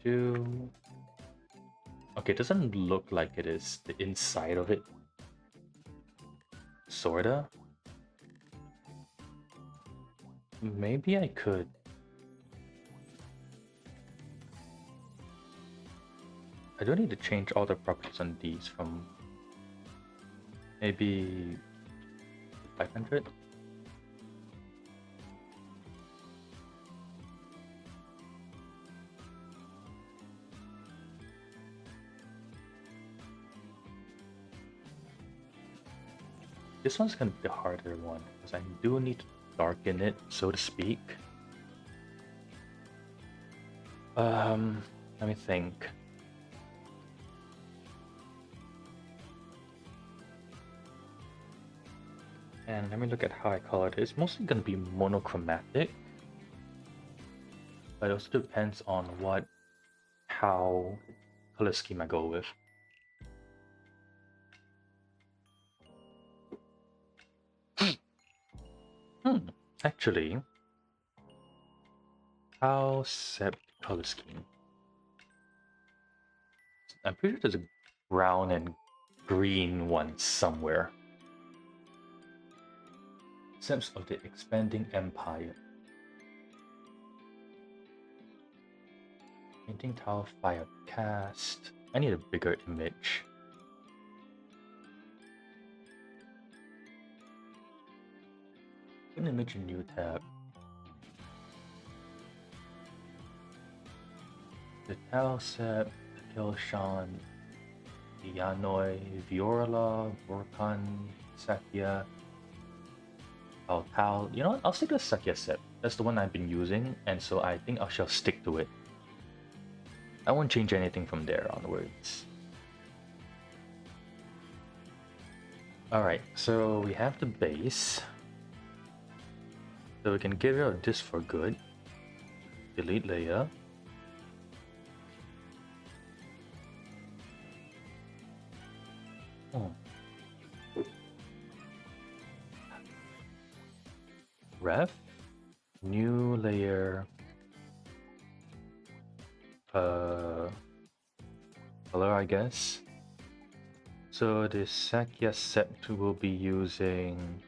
Okay, it doesn't look like it is the inside of it. Sorta. Maybe I could. I do need to change all the properties on these from maybe 500. This one's gonna be the harder one because I do need to darken it, so to speak. Let me think. And let me look at how I color it. It's mostly gonna be monochromatic, but it also depends on how color scheme I go with. Actually, how set color scheme? I'm pretty sure there's a brown and green one somewhere. Sense of the expanding empire. Painting tile fire cast. I need a bigger image. An image in new tab. The tile set, Kilshan, Yanoi, Viola, Vorkan, Sakya, Tal. You know what? I'll stick to Sakya set. That's the one I've been using, and so I think I shall stick to it. I won't change anything from there onwards. Alright, so we have the base. So we can get rid of this for good. Delete layer. Ref. New layer. Color, I guess. So the Sakya set will be using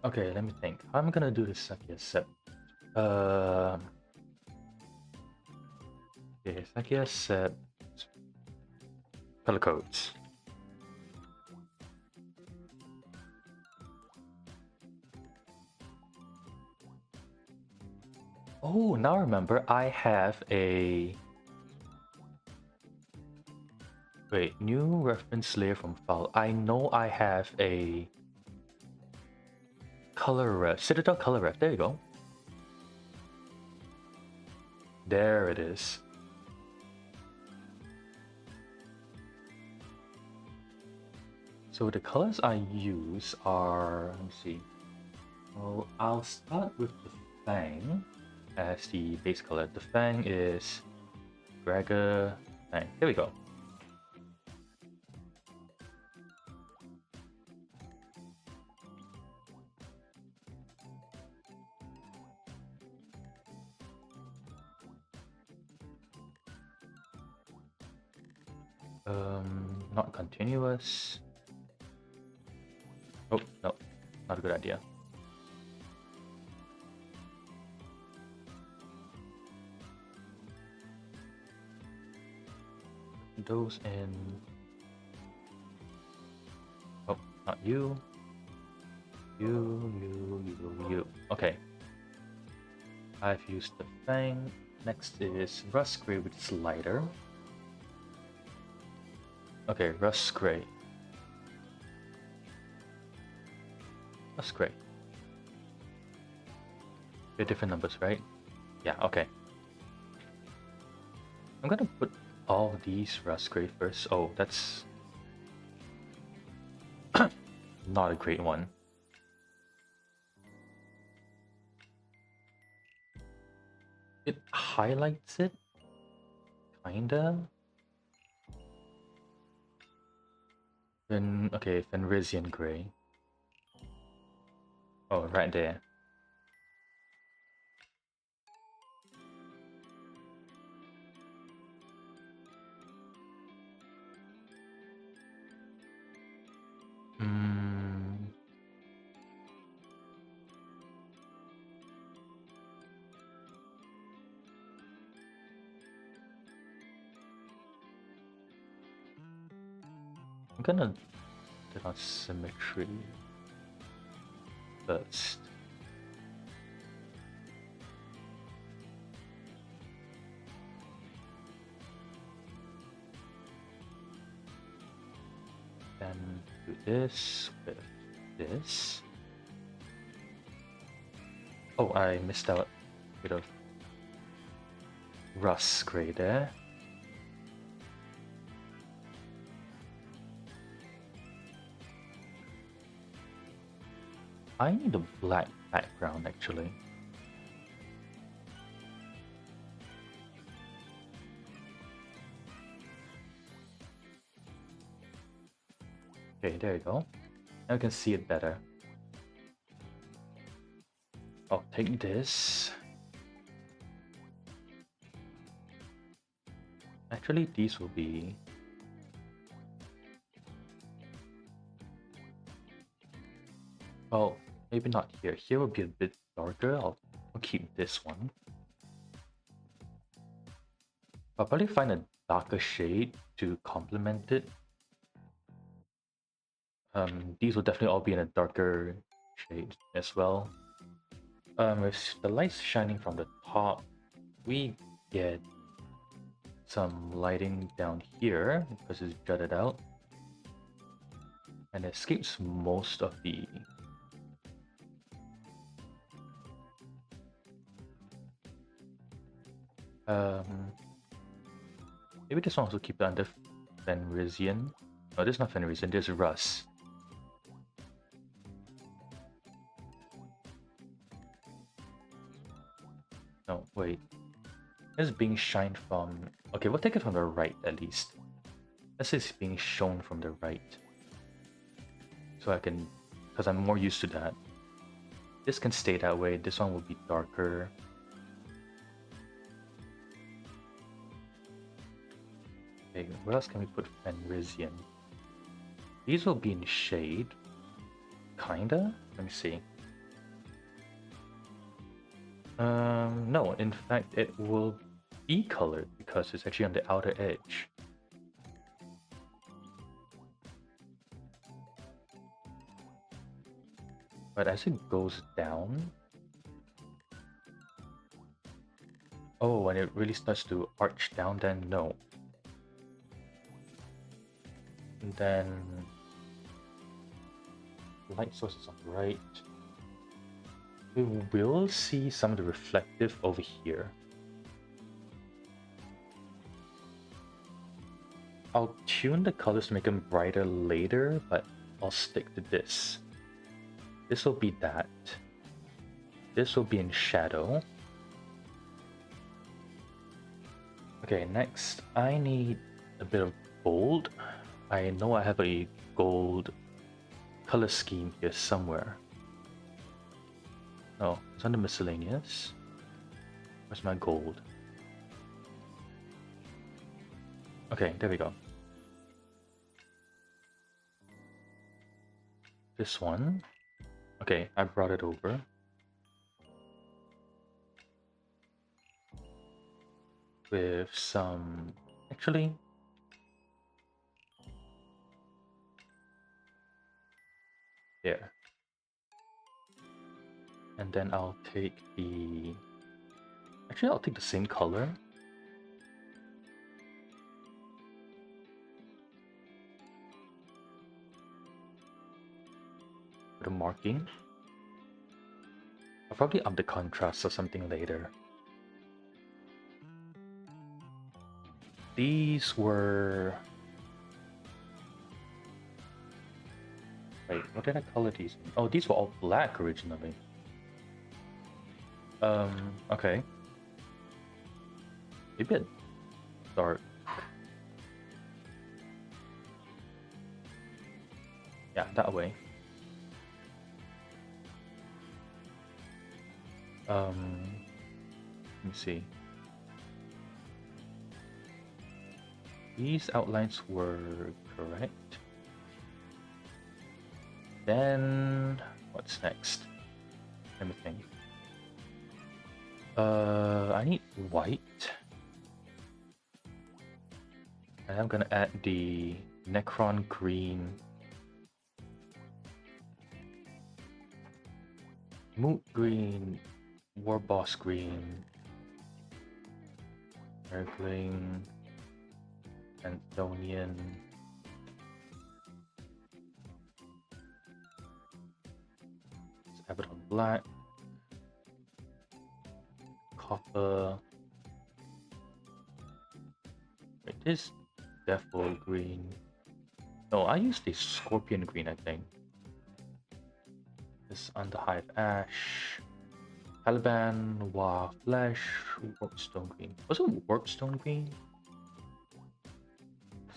Okay, let me think. How am I gonna do this Sakia set? Okay, Sakia set color codes. Oh, now I remember I have a wait, new reference layer from file. I know I have a color ref, Citadel color ref. There you go. There it is. So the colors I use are, let me see. Well, I'll start with the Fang as the base color. The Fang is Gregor Fang. There we go. Not continuous. Oh, no, not a good idea. Those in. Oh, not you. You. Okay. I've used the Fang. Next is Rust Gray, which is lighter. Okay, Rust Gray. Rust Gray. They're different numbers, right? Yeah, okay. I'm gonna put all these Rust Gray first. Oh, that's not a great one. It highlights it, kinda. Then okay, Fenrisian Gray. Oh, right there. Hmm. I'm gonna do on symmetry first. Then do this with this. Oh, I missed out a bit of Rust Gray there. I need a black background actually. Okay, there you go. Now you can see it better. I'll take this. Actually, these will be... Well, maybe not here. Here will be a bit darker. I'll keep this one. I'll probably find a darker shade to complement it. These will definitely all be in a darker shade as well. With the lights shining from the top, we get some lighting down here because it's jutted out and escapes most of the maybe this one also keep it under Fenrisian. No, this is not Fenrisian, this is Rust. No, wait. This is being shined from... Okay, we'll take it from the right at least. This is being shown from the right. So I can... Because I'm more used to that. This can stay that way. This one will be darker. Okay, where else can we put Fenrisian? These will be in shade. Kinda? Let me see. No, in fact, it will be colored because it's actually on the outer edge. But as it goes down, oh, when it really starts to arch down, then no. And then light sources on the right. We will see some of the reflective over here. I'll tune the colors to make them brighter later, but I'll stick to this. This will be that. This will be in shadow. Okay, next I need a bit of gold. I know I have a gold color scheme here somewhere. Oh, it's under miscellaneous. Where's my gold? Okay, there we go. This one. Okay, I brought it over. With some... Actually... There. And then I'll take the... Actually, I'll take the same color. For the marking. I'll probably up the contrast or something later. These were... Wait, what did I color these? Oh, these were all black originally. Okay. A bit dark. Yeah, that way. Let me see. These outlines were correct. Then what's next? Let me think. I need white. And I'm gonna add the Necron green, Moot green, Warboss green, Nurgling, Anthonian. Let's have it on black. Copper. Wait, this Defo green. No, I used the Scorpion green, I think. This Underhive Ash. Caliban, Wa Flesh, Warpstone green. Was it Warpstone green?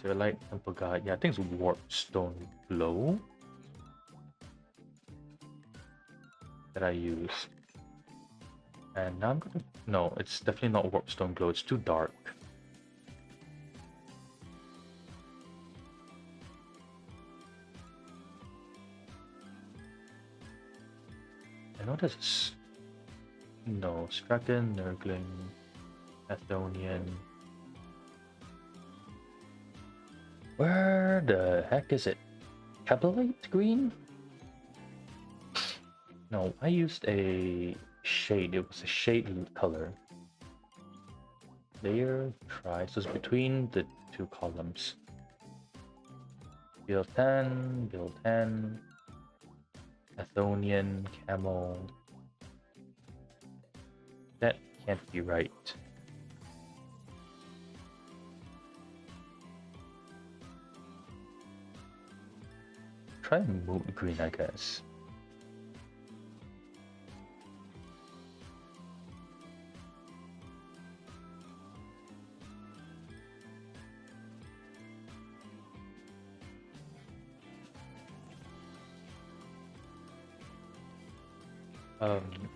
Light Temple Guide. Yeah, I think it's Warpstone Glow that I use. And now I'm gonna... No, it's definitely not Warpstone Glow. It's too dark. I know there's... No, Straken, Nurgling, Athonian. Where the heck is it? Cabalite green? No, I used a shade. It was a shade color. Layer, try. So it's between the two columns. Build 10, build 10. Athonian, Camel. That can't be right. Try Moot green, I guess.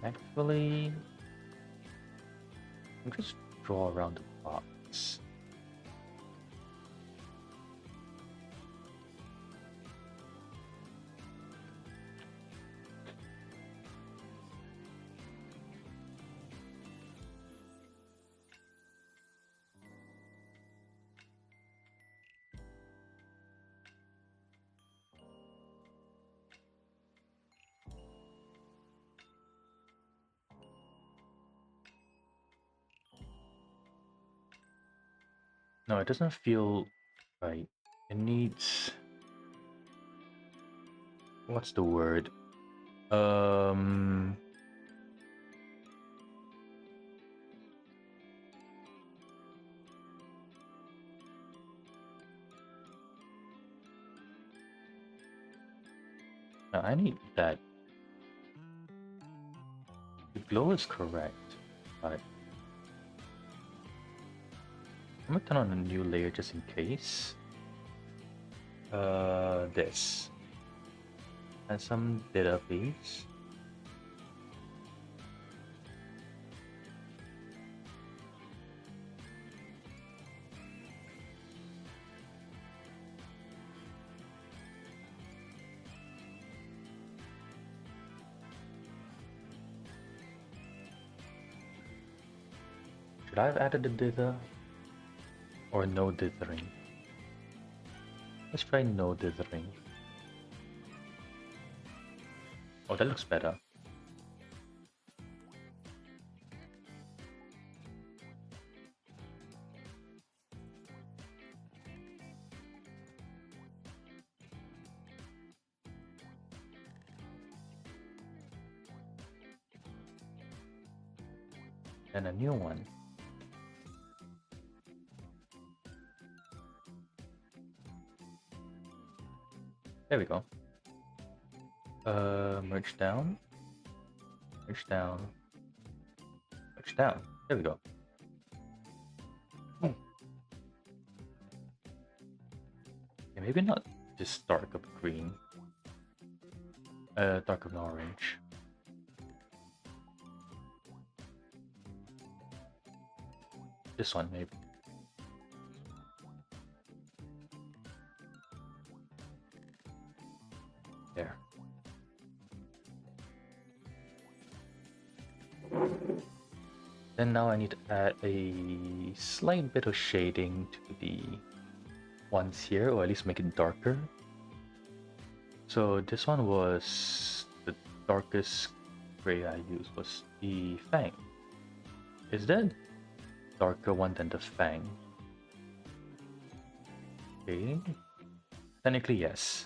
Actually, I'll just draw around the box. No, it doesn't feel right. It needs. What's the word? Um. No, I need that. The glow is correct, but I'm gonna turn on a new layer just in case. This. And some database. Should I have added the dither? Or no dithering? Let's try no dithering. Oh, that looks better. And a new one. There we go. Merge down. Merge down. Merge down. There we go. Yeah, maybe not this dark of green. Dark of orange. This one maybe. There. Then now I need to add a slight bit of shading to the ones here, or at least make it darker. So this one was the darkest gray I used was the Fang. Is that darker one than the Fang? Okay. Technically yes.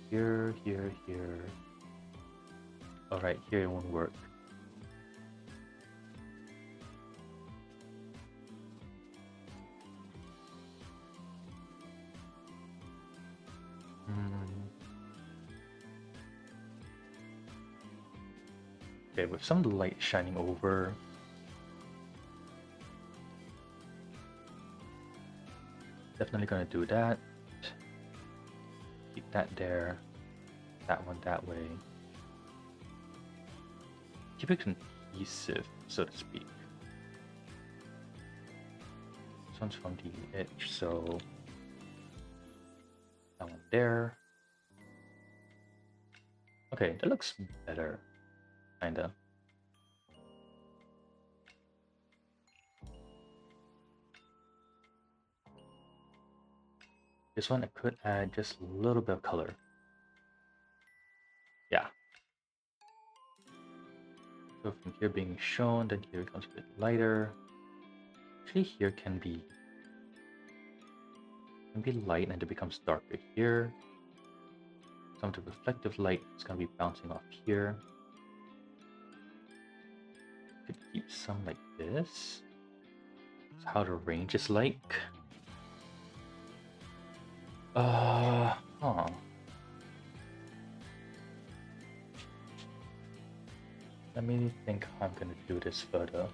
Here, here, here. Alright, here it won't work. Okay, with some light shining over. Definitely gonna do that. Keep that there. That one that way. Keep it cohesive, so to speak. This one's from the edge, so that one there. Okay, that looks better. Kinda. This one I could add just a little bit of color. Yeah. So from here being shown, then here it becomes a bit lighter. Actually here can be light and it becomes darker here. Some of the reflective light is gonna be bouncing off here. Could keep some like this. That's how the range is like. Huh. Let me think how I'm gonna do this further.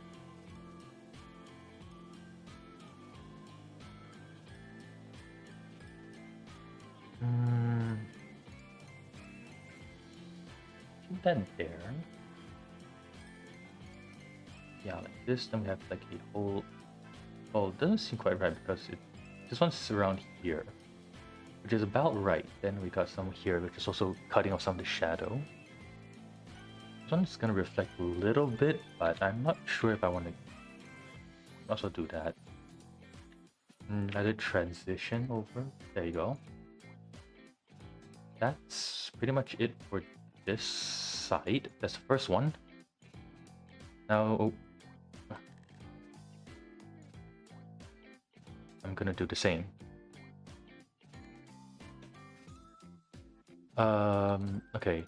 Keep that there. Yeah, like this. Then we have like a whole. Oh, it doesn't seem quite right because this one's around here, which is about right. Then we got some here, which is also cutting off some of the shadow. This one's gonna reflect a little bit, but I'm not sure if I want to also do that. Let it transition over. There you go. That's pretty much it for this side. That's the first one. Now I'm gonna do the same. Okay.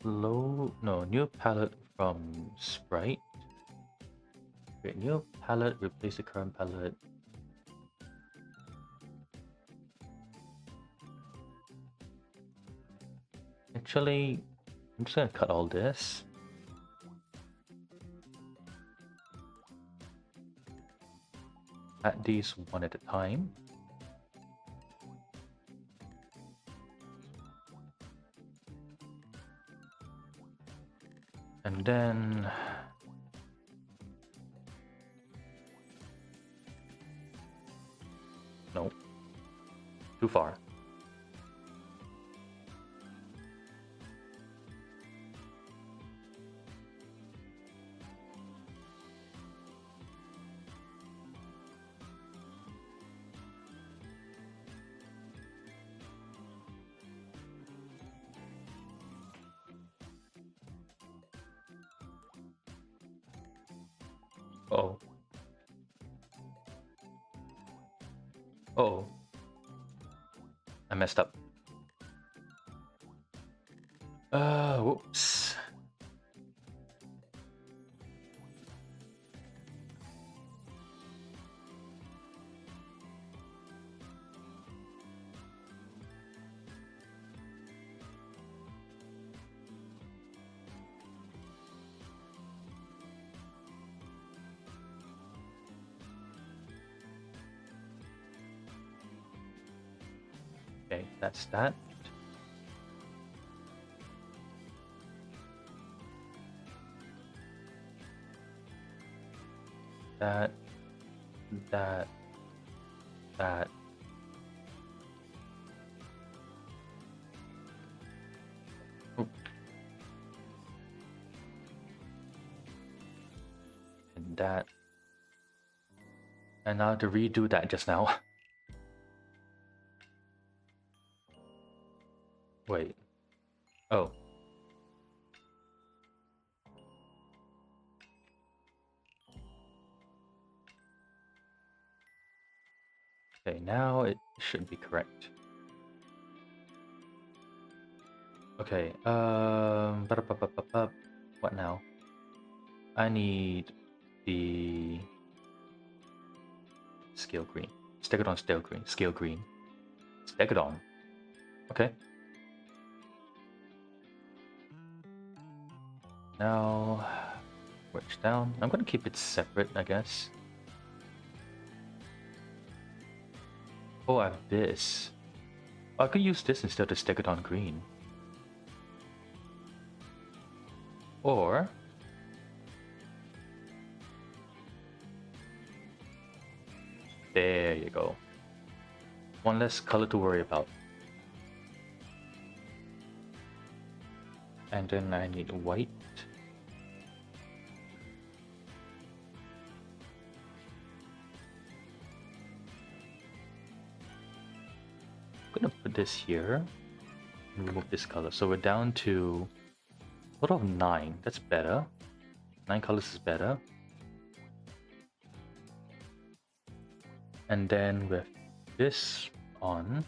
New palette from Sprite. Create new palette, replace the current palette. Actually, I'm just gonna cut all this. Add these one at a time. And then no, too far. Oh. Oh. I messed up. Whoops. Okay, that's that. That. Oop. And that. And now to redo that just now. Wait. Oh. Okay, now it should be correct. Okay, what now? I need the scale green. Stegodon scale green. Scale green. Stegodon. Okay. Now, wedge down. I'm gonna keep it separate, I guess. Oh, I have this. Oh, I could use this instead of Stegodon green. Or there you go. One less color to worry about. And then I need white. I'm gonna put this here and remove this color. So we're down to a total of 9. That's better. 9 colors is better. And then with this on,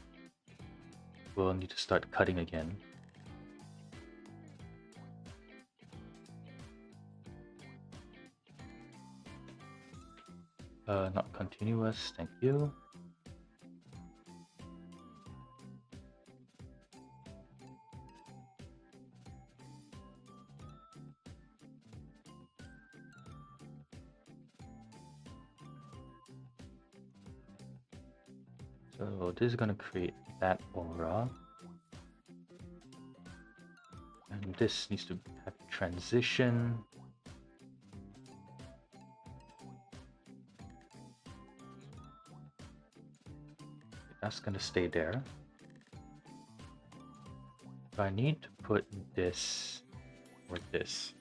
we'll need to start cutting again. Not continuous, thank you. So this is going to create that aura. And this needs to have transition. That's going to stay there. So I need to put this or this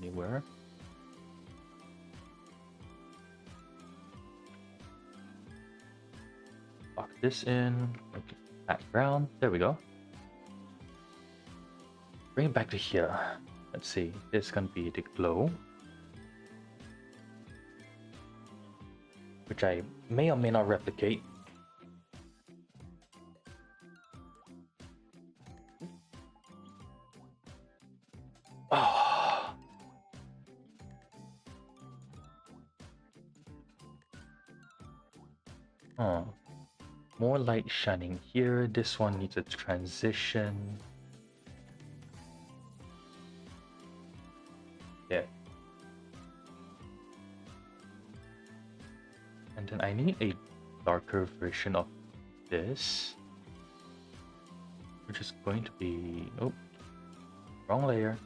anywhere. Lock this in. Okay, background. There we go. Bring it back to here. Let's see. This can be the glow, which I may or may not replicate. Oh. Oh. More light shining here. This one needs a transition. Yeah. And then I need a darker version of this, which is going to be, oh, wrong layer.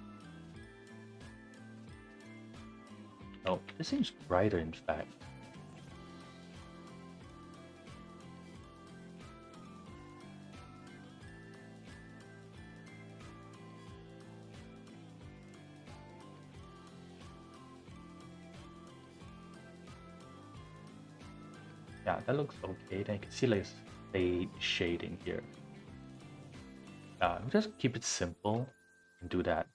Oh, this seems brighter in fact. Yeah, that looks okay. Then you can see like fade shading here. Just keep it simple and do that.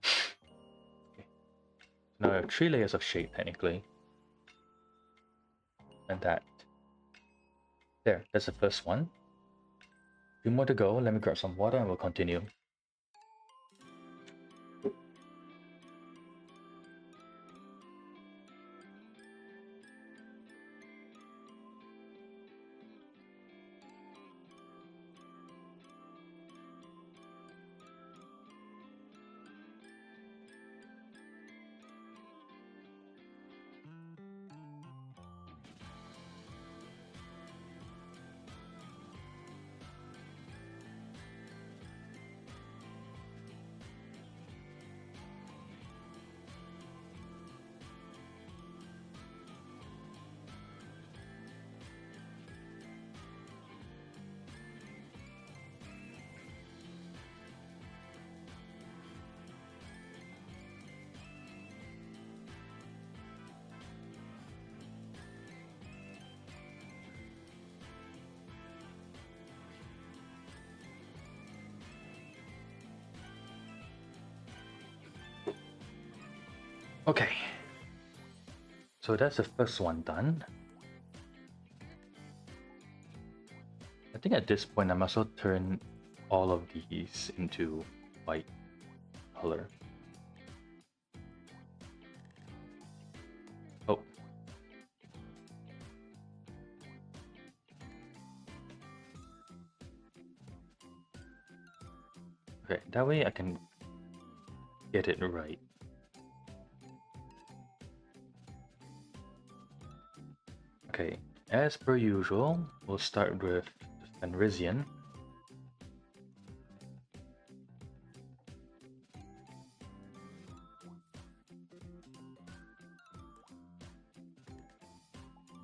Okay. Now I have 3 layers of shade technically. And that. There, that's the first one. 2 more to go. Let me grab some water and we'll continue. Okay, so that's the first one done. I think at this point I must also turn all of these into white color. Oh. Okay, that way I can get it right. Okay, as per usual, we'll start with the Fenrisian.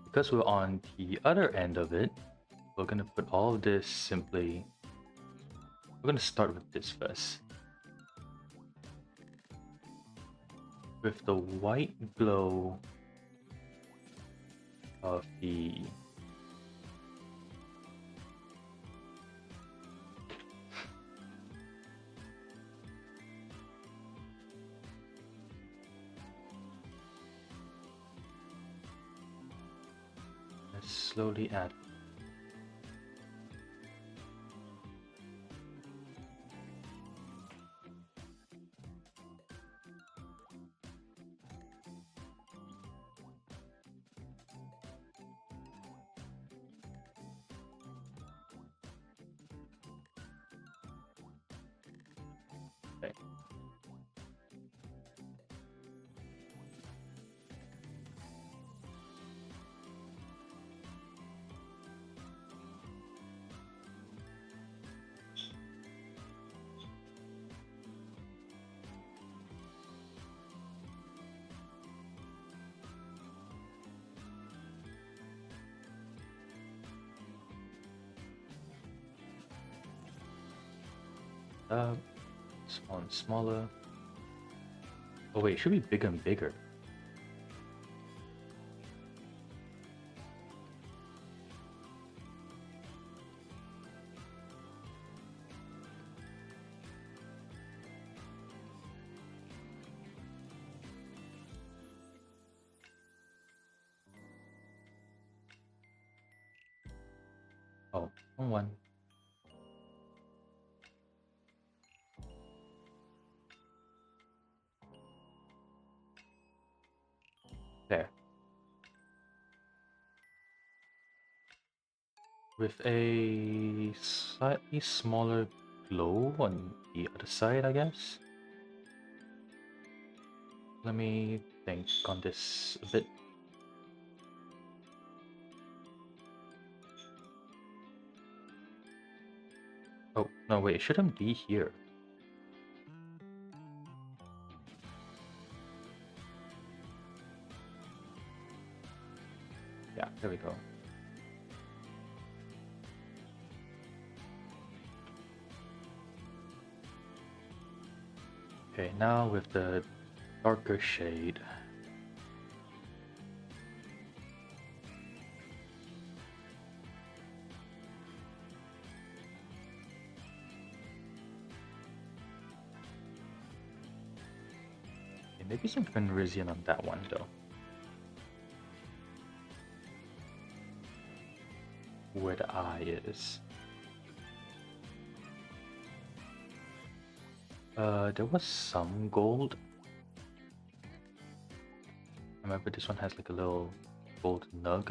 Because we're on the other end of it, we're gonna put all of this simply. We're gonna start with this first. With the white glow of the let's slowly add. Okay. up. Small and smaller. Oh wait, it should be bigger and bigger. Oh, wrong one. There. With a slightly smaller glow on the other side, I guess. Let me think on this a bit. Oh, no, wait, it shouldn't be here. Yeah, there we go. Okay, now with the darker shade. Okay, maybe some Fenrisian on that one though. Where the eye is. There was some gold. I remember this one has like a little gold nug.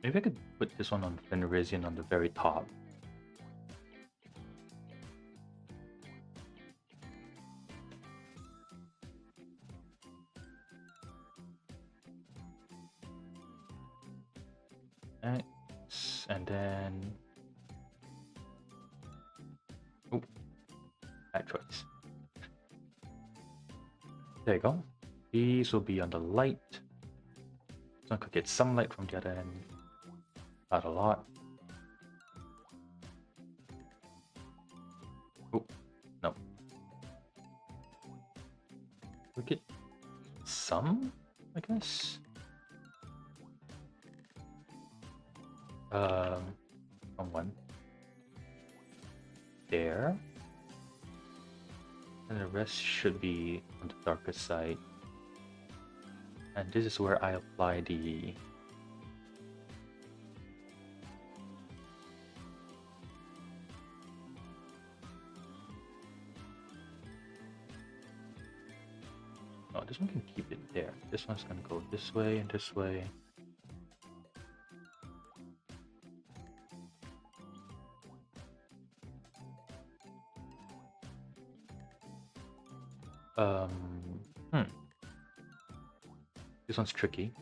Maybe I could put this one on Fenrisian on the very top. Nice. And then... Oh, bad choice. There you go. These will be on the light. So I could get some light from the other end. Not a lot. Oh, no. We get some, I guess. On one. There. And the rest should be on the darker side. And this is where I apply the oh, this one can keep it there. This one's gonna go this way and this way. Hmm. This one's tricky.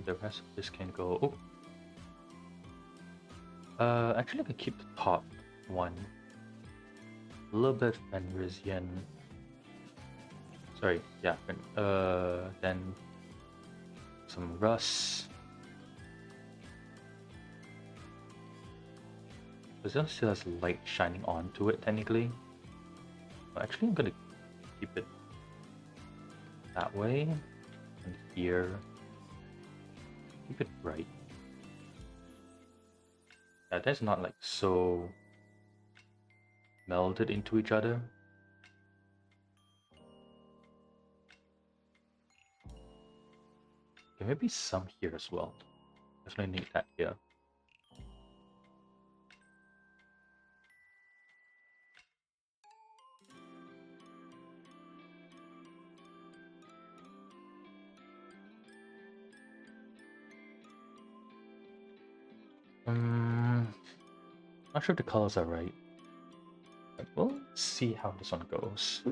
The rest of this can go. Oh. Actually, I could keep the top one. A little bit Fenrisian. Sorry, yeah. Then some rust. But this still has light shining onto it technically. Actually, I'm gonna keep it that way. And here, keep it bright. Yeah, that's not like so melded into each other. Okay, maybe some here as well. Definitely need that here. Not sure if the colors are right. But we'll see how this one goes.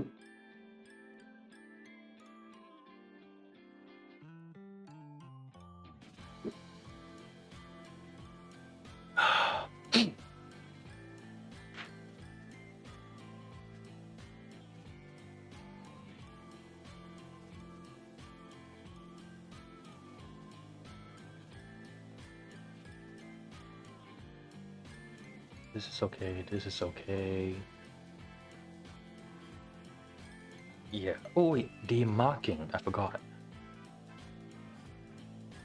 This is okay. This is okay. Yeah. Oh wait, the marking. I forgot.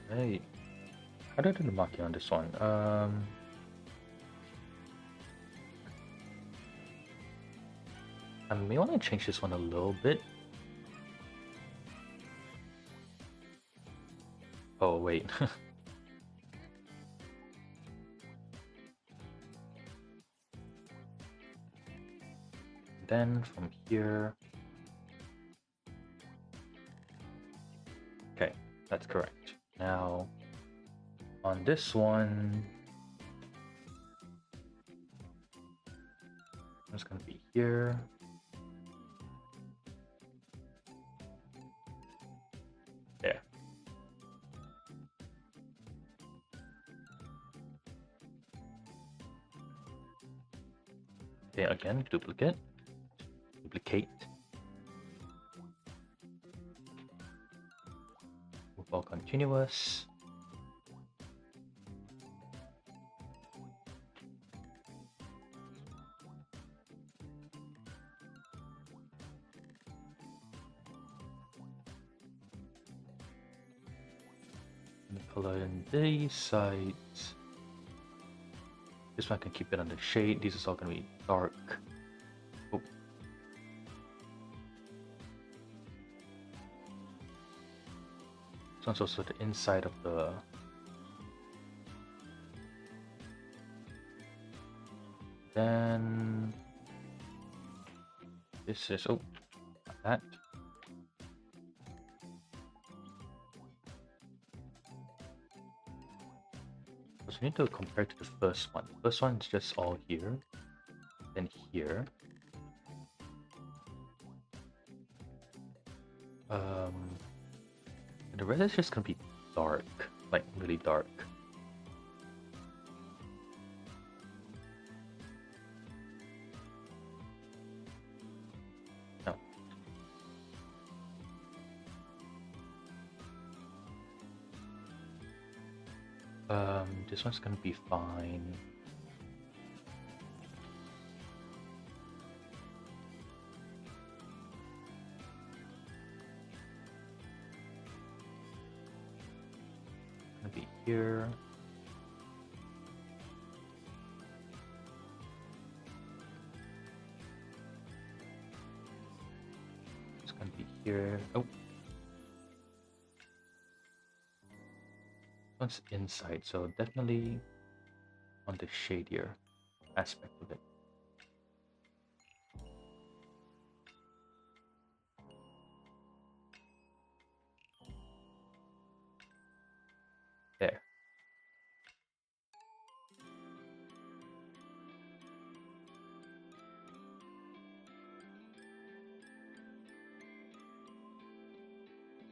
Hey, how do I do the marking on this one? I may want to change this one a little bit. Oh wait. Then from here. Okay, that's correct. Now on this one, it's gonna be here. There. Okay, again, duplicate. Duplicate. Move all continuous. Color in these sides. This one I can keep it under shade. These is all gonna be dark. Oh. This one's also the inside of the. Then this is not that. So we need to compare to the first one. The first one is just all here, then here. And the rest is just gonna be dark, like really dark. No. This one's gonna be fine. Gonna be here. It's gonna be here. Oh. One's inside, so definitely on the shadier aspect of it. There.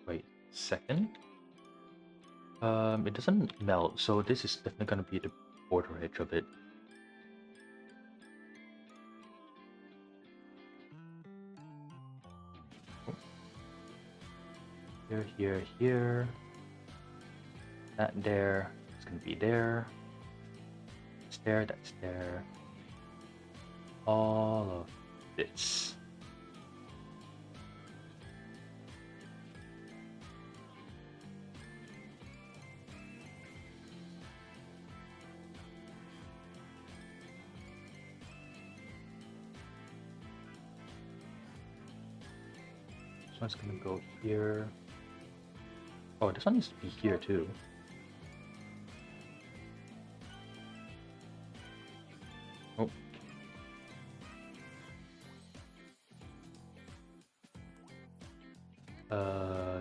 Wait, second. It doesn't melt, so this is definitely gonna be the border edge of it. Here, here, here. That there. It's gonna be there. That's there, that's there. All of this. This one's gonna go here. Oh, this one needs to be here too. Oh.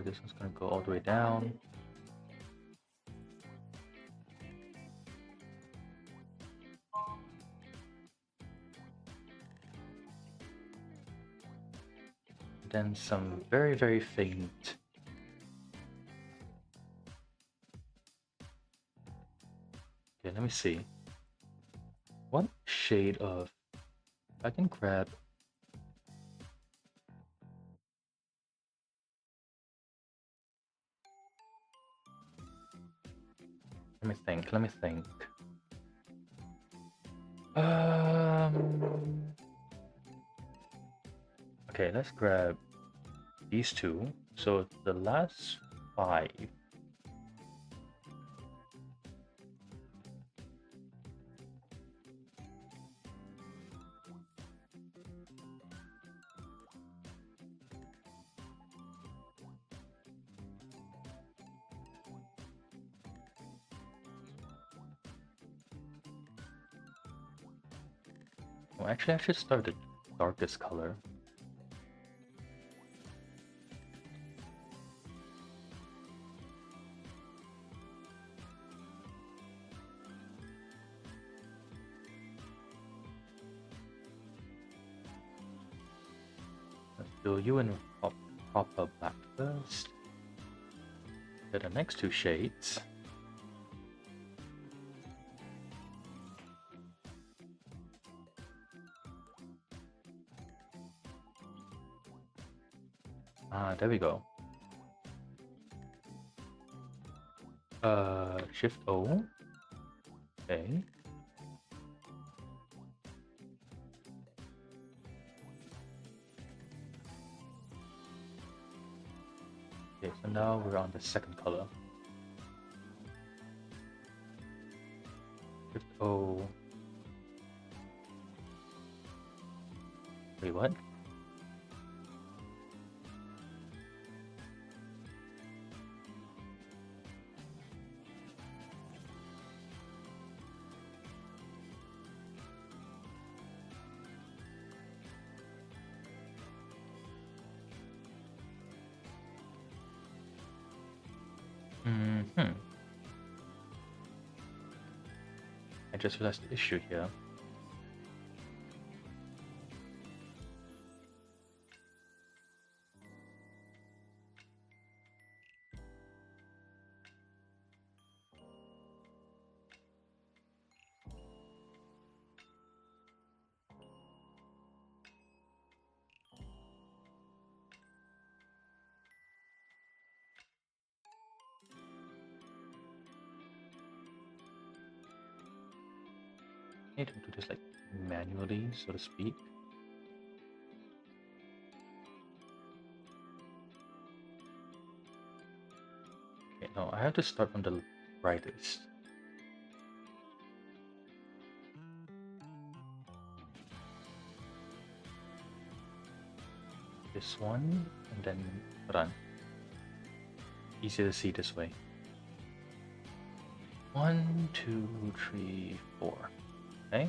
This one's gonna go all the way down. Then some very, very faint. Okay, let me see. What shade of... I can grab... Let me think. Um. Okay, let's grab these two. So the last 5. Well, actually, I should start the darkest color. Let's do you in proper black first. Get the next 2 shades. Ah, there we go. Shift O. Okay. Okay, so now we're on the second color. Shift O. Wait, what? Hmm. I just realized the issue here. I need to do this like manually, so to speak. Okay, no, I have to start from the brightest. This one, and then run. Easier to see this way. 1, 2, 3, 4. Okay.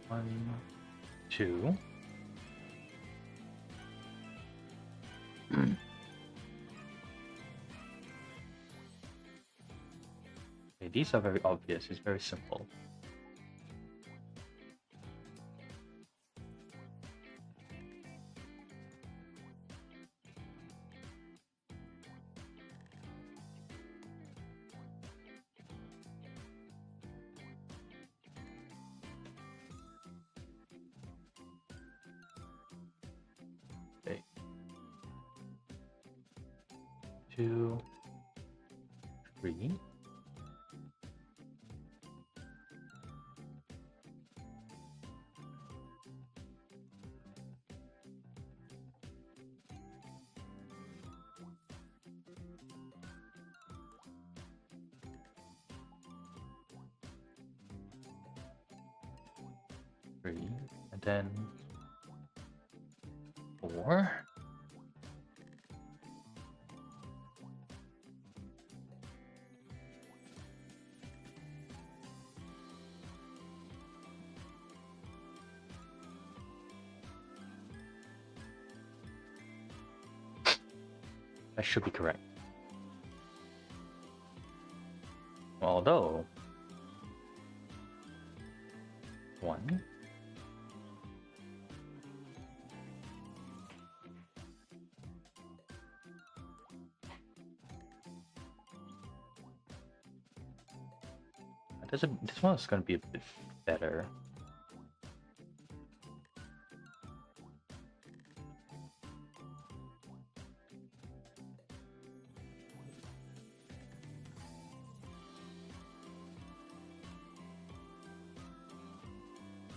One, 2. Okay, these are very obvious. It's very simple. Okay. 2, 3. Three, and then 4. That should be correct. Although 1, This one's gonna be a bit better.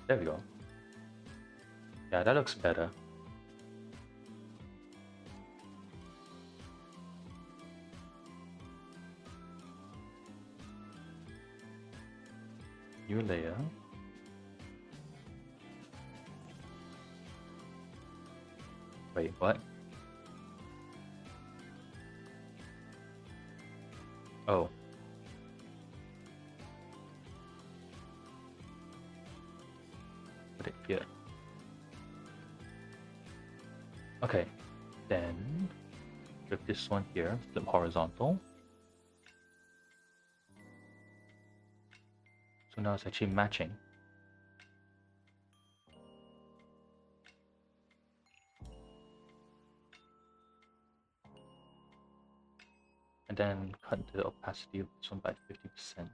There we go. Yeah, that looks better. New layer. Wait, what? Oh. Put it here. Okay, then with this one here, flip horizontal. So now it's actually matching. And then cut the opacity of this one by 50%.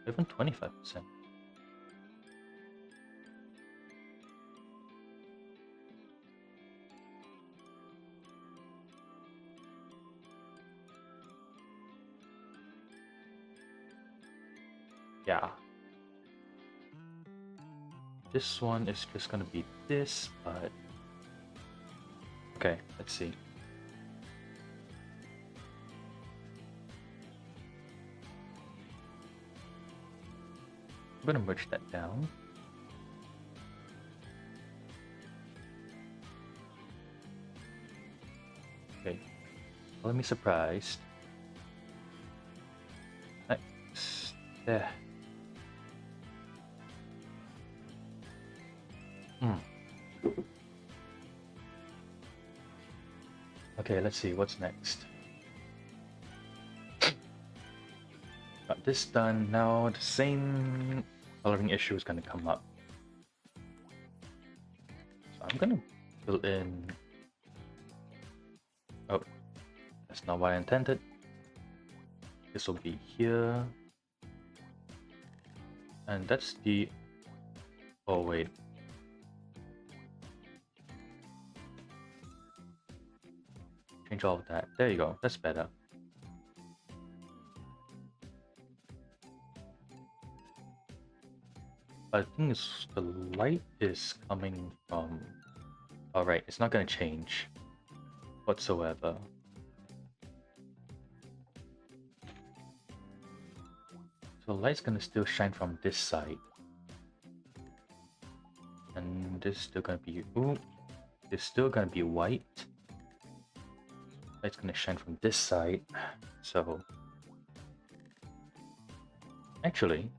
Even 25%. Yeah. This one is just gonna be this, but okay, let's see. I'm gonna merge that down. Okay, let me surprised. Next, there. Okay, let's see what's next. Got this done. Now the same coloring issue is gonna come up. So I'm gonna fill in. Oh, that's not what I intended. This will be here. And that's the. Oh, wait. Change all of that. There you go. That's better. But the thing is, the light is coming from. Alright, it's not gonna change whatsoever. So the light's gonna still shine from this side. And this is still gonna be. Ooh, it's still gonna be white. Light's gonna shine from this side. So. Actually,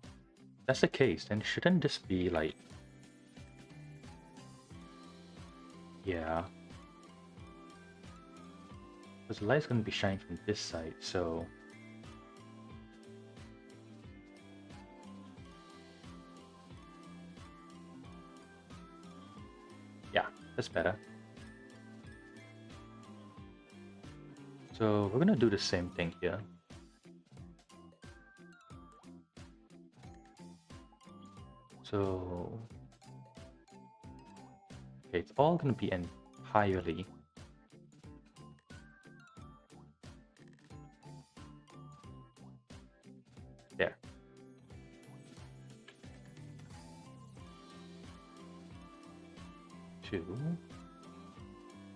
if that's the case, then shouldn't this be like. Yeah. Because the light's gonna be shining from this side, so. Yeah, that's better. So we're gonna do the same thing here. So okay, it's all gonna be entirely there. Two.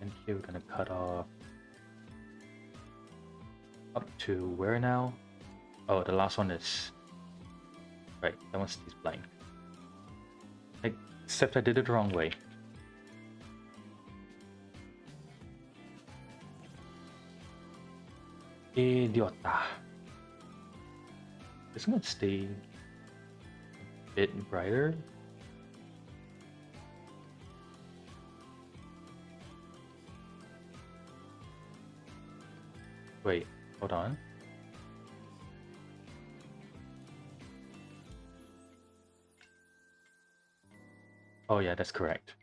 And here we're gonna cut off up to where now? Oh, the last one is right. That one stays blank. Except I did it the wrong way. Idiota. It's gonna stay a bit brighter. Wait, hold on. Oh yeah, that's correct.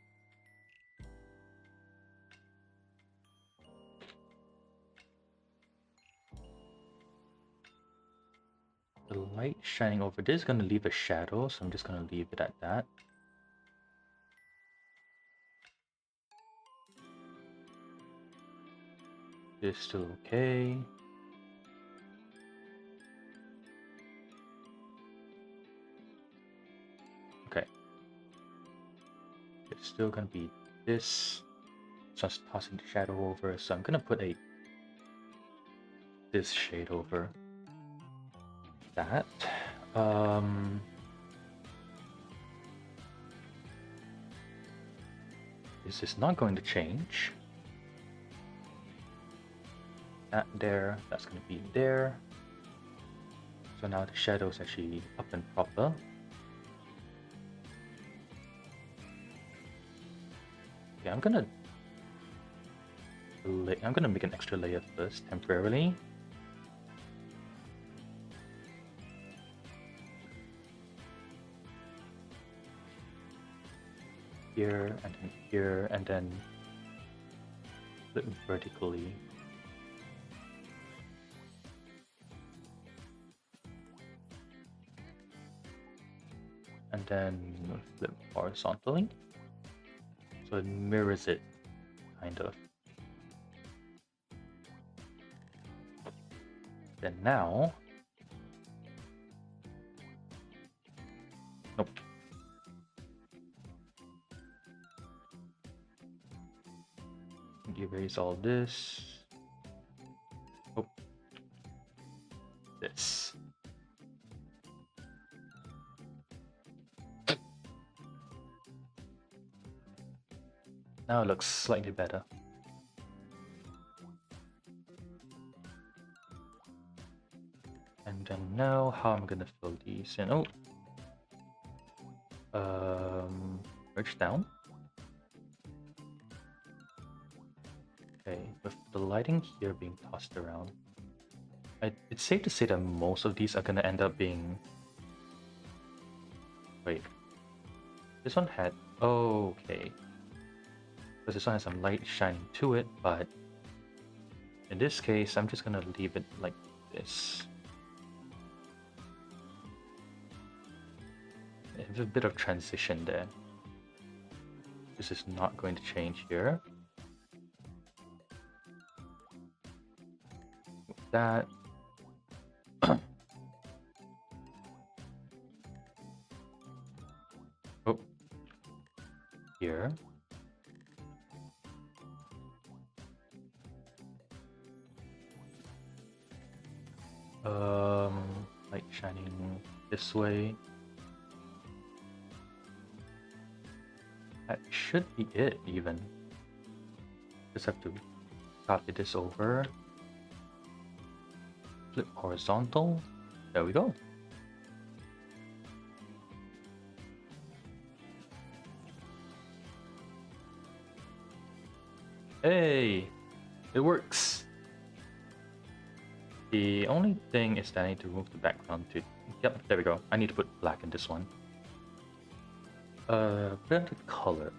light shining over this is going to leave a shadow, so I'm just going to leave it at that. This is still okay. Okay. It's still going to be this. So I'm tossing the shadow over, so I'm going to put this shade over that. This is not going to change. That there, that's going to be there. So now the shadow is actually up and proper. Okay, I'm gonna make an extra layer first temporarily. Here and then here, and then flip vertically. And then flip horizontally. So it mirrors it, kind of. Then now, nope. Erase all this. Oh, this. Now it looks slightly better. And then now, how I'm gonna fill these in? Oh, merge down. Okay, with the lighting here being tossed around, it's safe to say that most of these are gonna end up being. Wait, this one had. Oh, okay. Because this one has some light shining to it, but in this case, I'm just gonna leave it like this. There's a bit of transition there. This is not going to change here. That. Oh. Here. Light shining this way. That should be it, even. Just have to copy this over. Flip horizontal. There we go. Hey! It works! The only thing is that I need to move the background to... Yep, there we go. I need to put black in this one. Put in the color.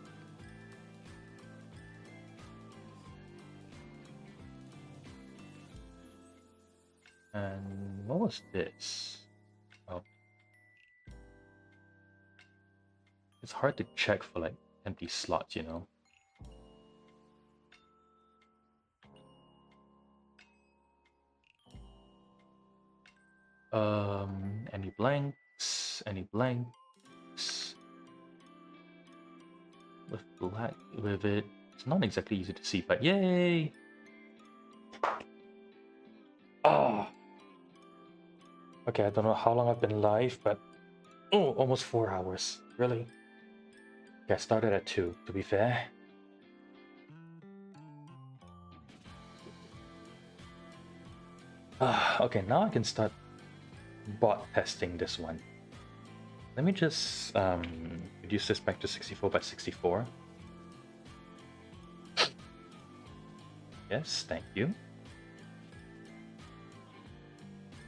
And what was this? Oh. It's hard to check for like empty slots, you know? Any blanks? Any blanks? With black with it, it's not exactly easy to see, but yay! Oh! Okay, I don't know how long I've been live, but oh, almost 4 hours. Really? Okay, I started at 2, to be fair. Okay, now I can start bot testing this one. Let me just reduce this back to 64 by 64. Yes, thank you.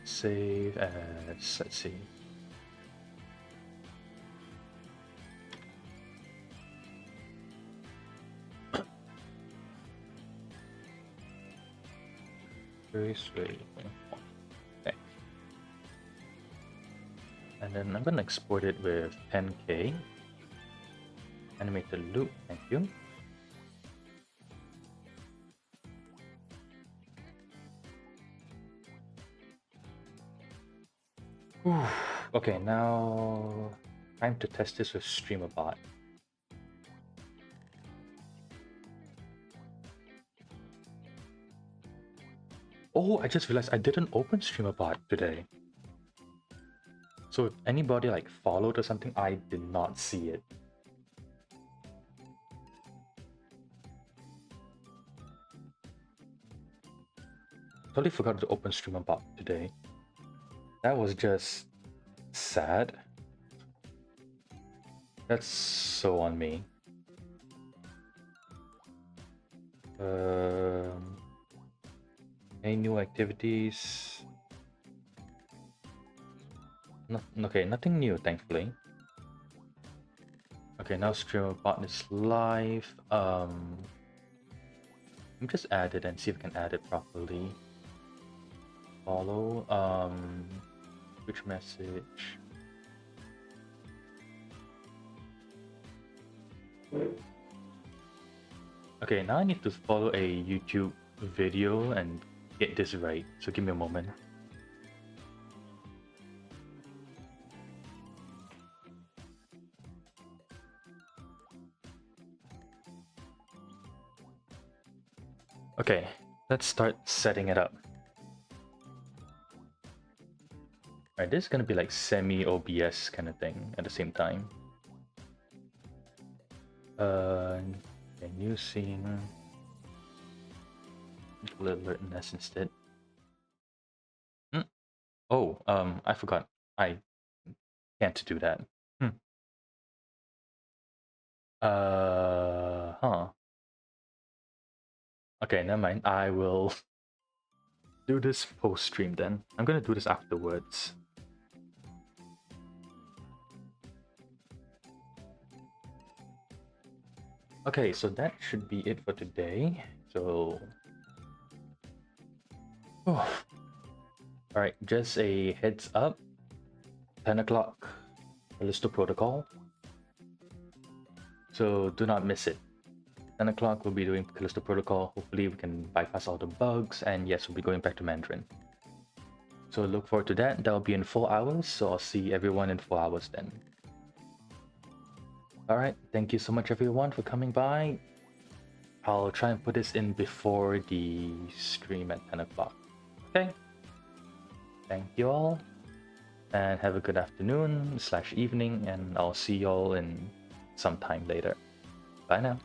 Save as, let's see. Very straight. Okay. And then I'm gonna export it with 10K. Animated loop, thank you. Whew. Okay, now time to test this with StreamerBot. Oh, I just realized I didn't open StreamerBot today. So if anybody like followed or something, I did not see it. Totally forgot to open StreamerBot today. That was just sad. That's so on me. Any new activities? Okay, nothing new, thankfully. Okay, now StreamerBot is live. Let me just add it and see if I can add it properly. Follow. Which message? Okay, now I need to follow a YouTube video and get this right. So give me a moment. Okay, let's start setting it up. Alright, this is gonna be like semi-OBS kind of thing at the same time. New scene. Alertness instead. Oh, I forgot. I can't do that. Huh. Okay, never mind. I will do this post-stream then. I'm gonna do this afterwards. Okay, so that should be it for today. So... Oh. Alright, just a heads up. 10 o'clock, Callisto Protocol. So do not miss it. 10 o'clock we'll be doing Callisto Protocol. Hopefully we can bypass all the bugs, and yes, we'll be going back to Mandarin. So look forward to that. That'll be in 4 hours, so I'll see everyone in 4 hours then. Alright, thank you so much everyone for coming by. I'll try and put this in before the stream at 10 o'clock. Okay? Thank you all, and have a good afternoon / evening, and I'll see you all in some time later. Bye now.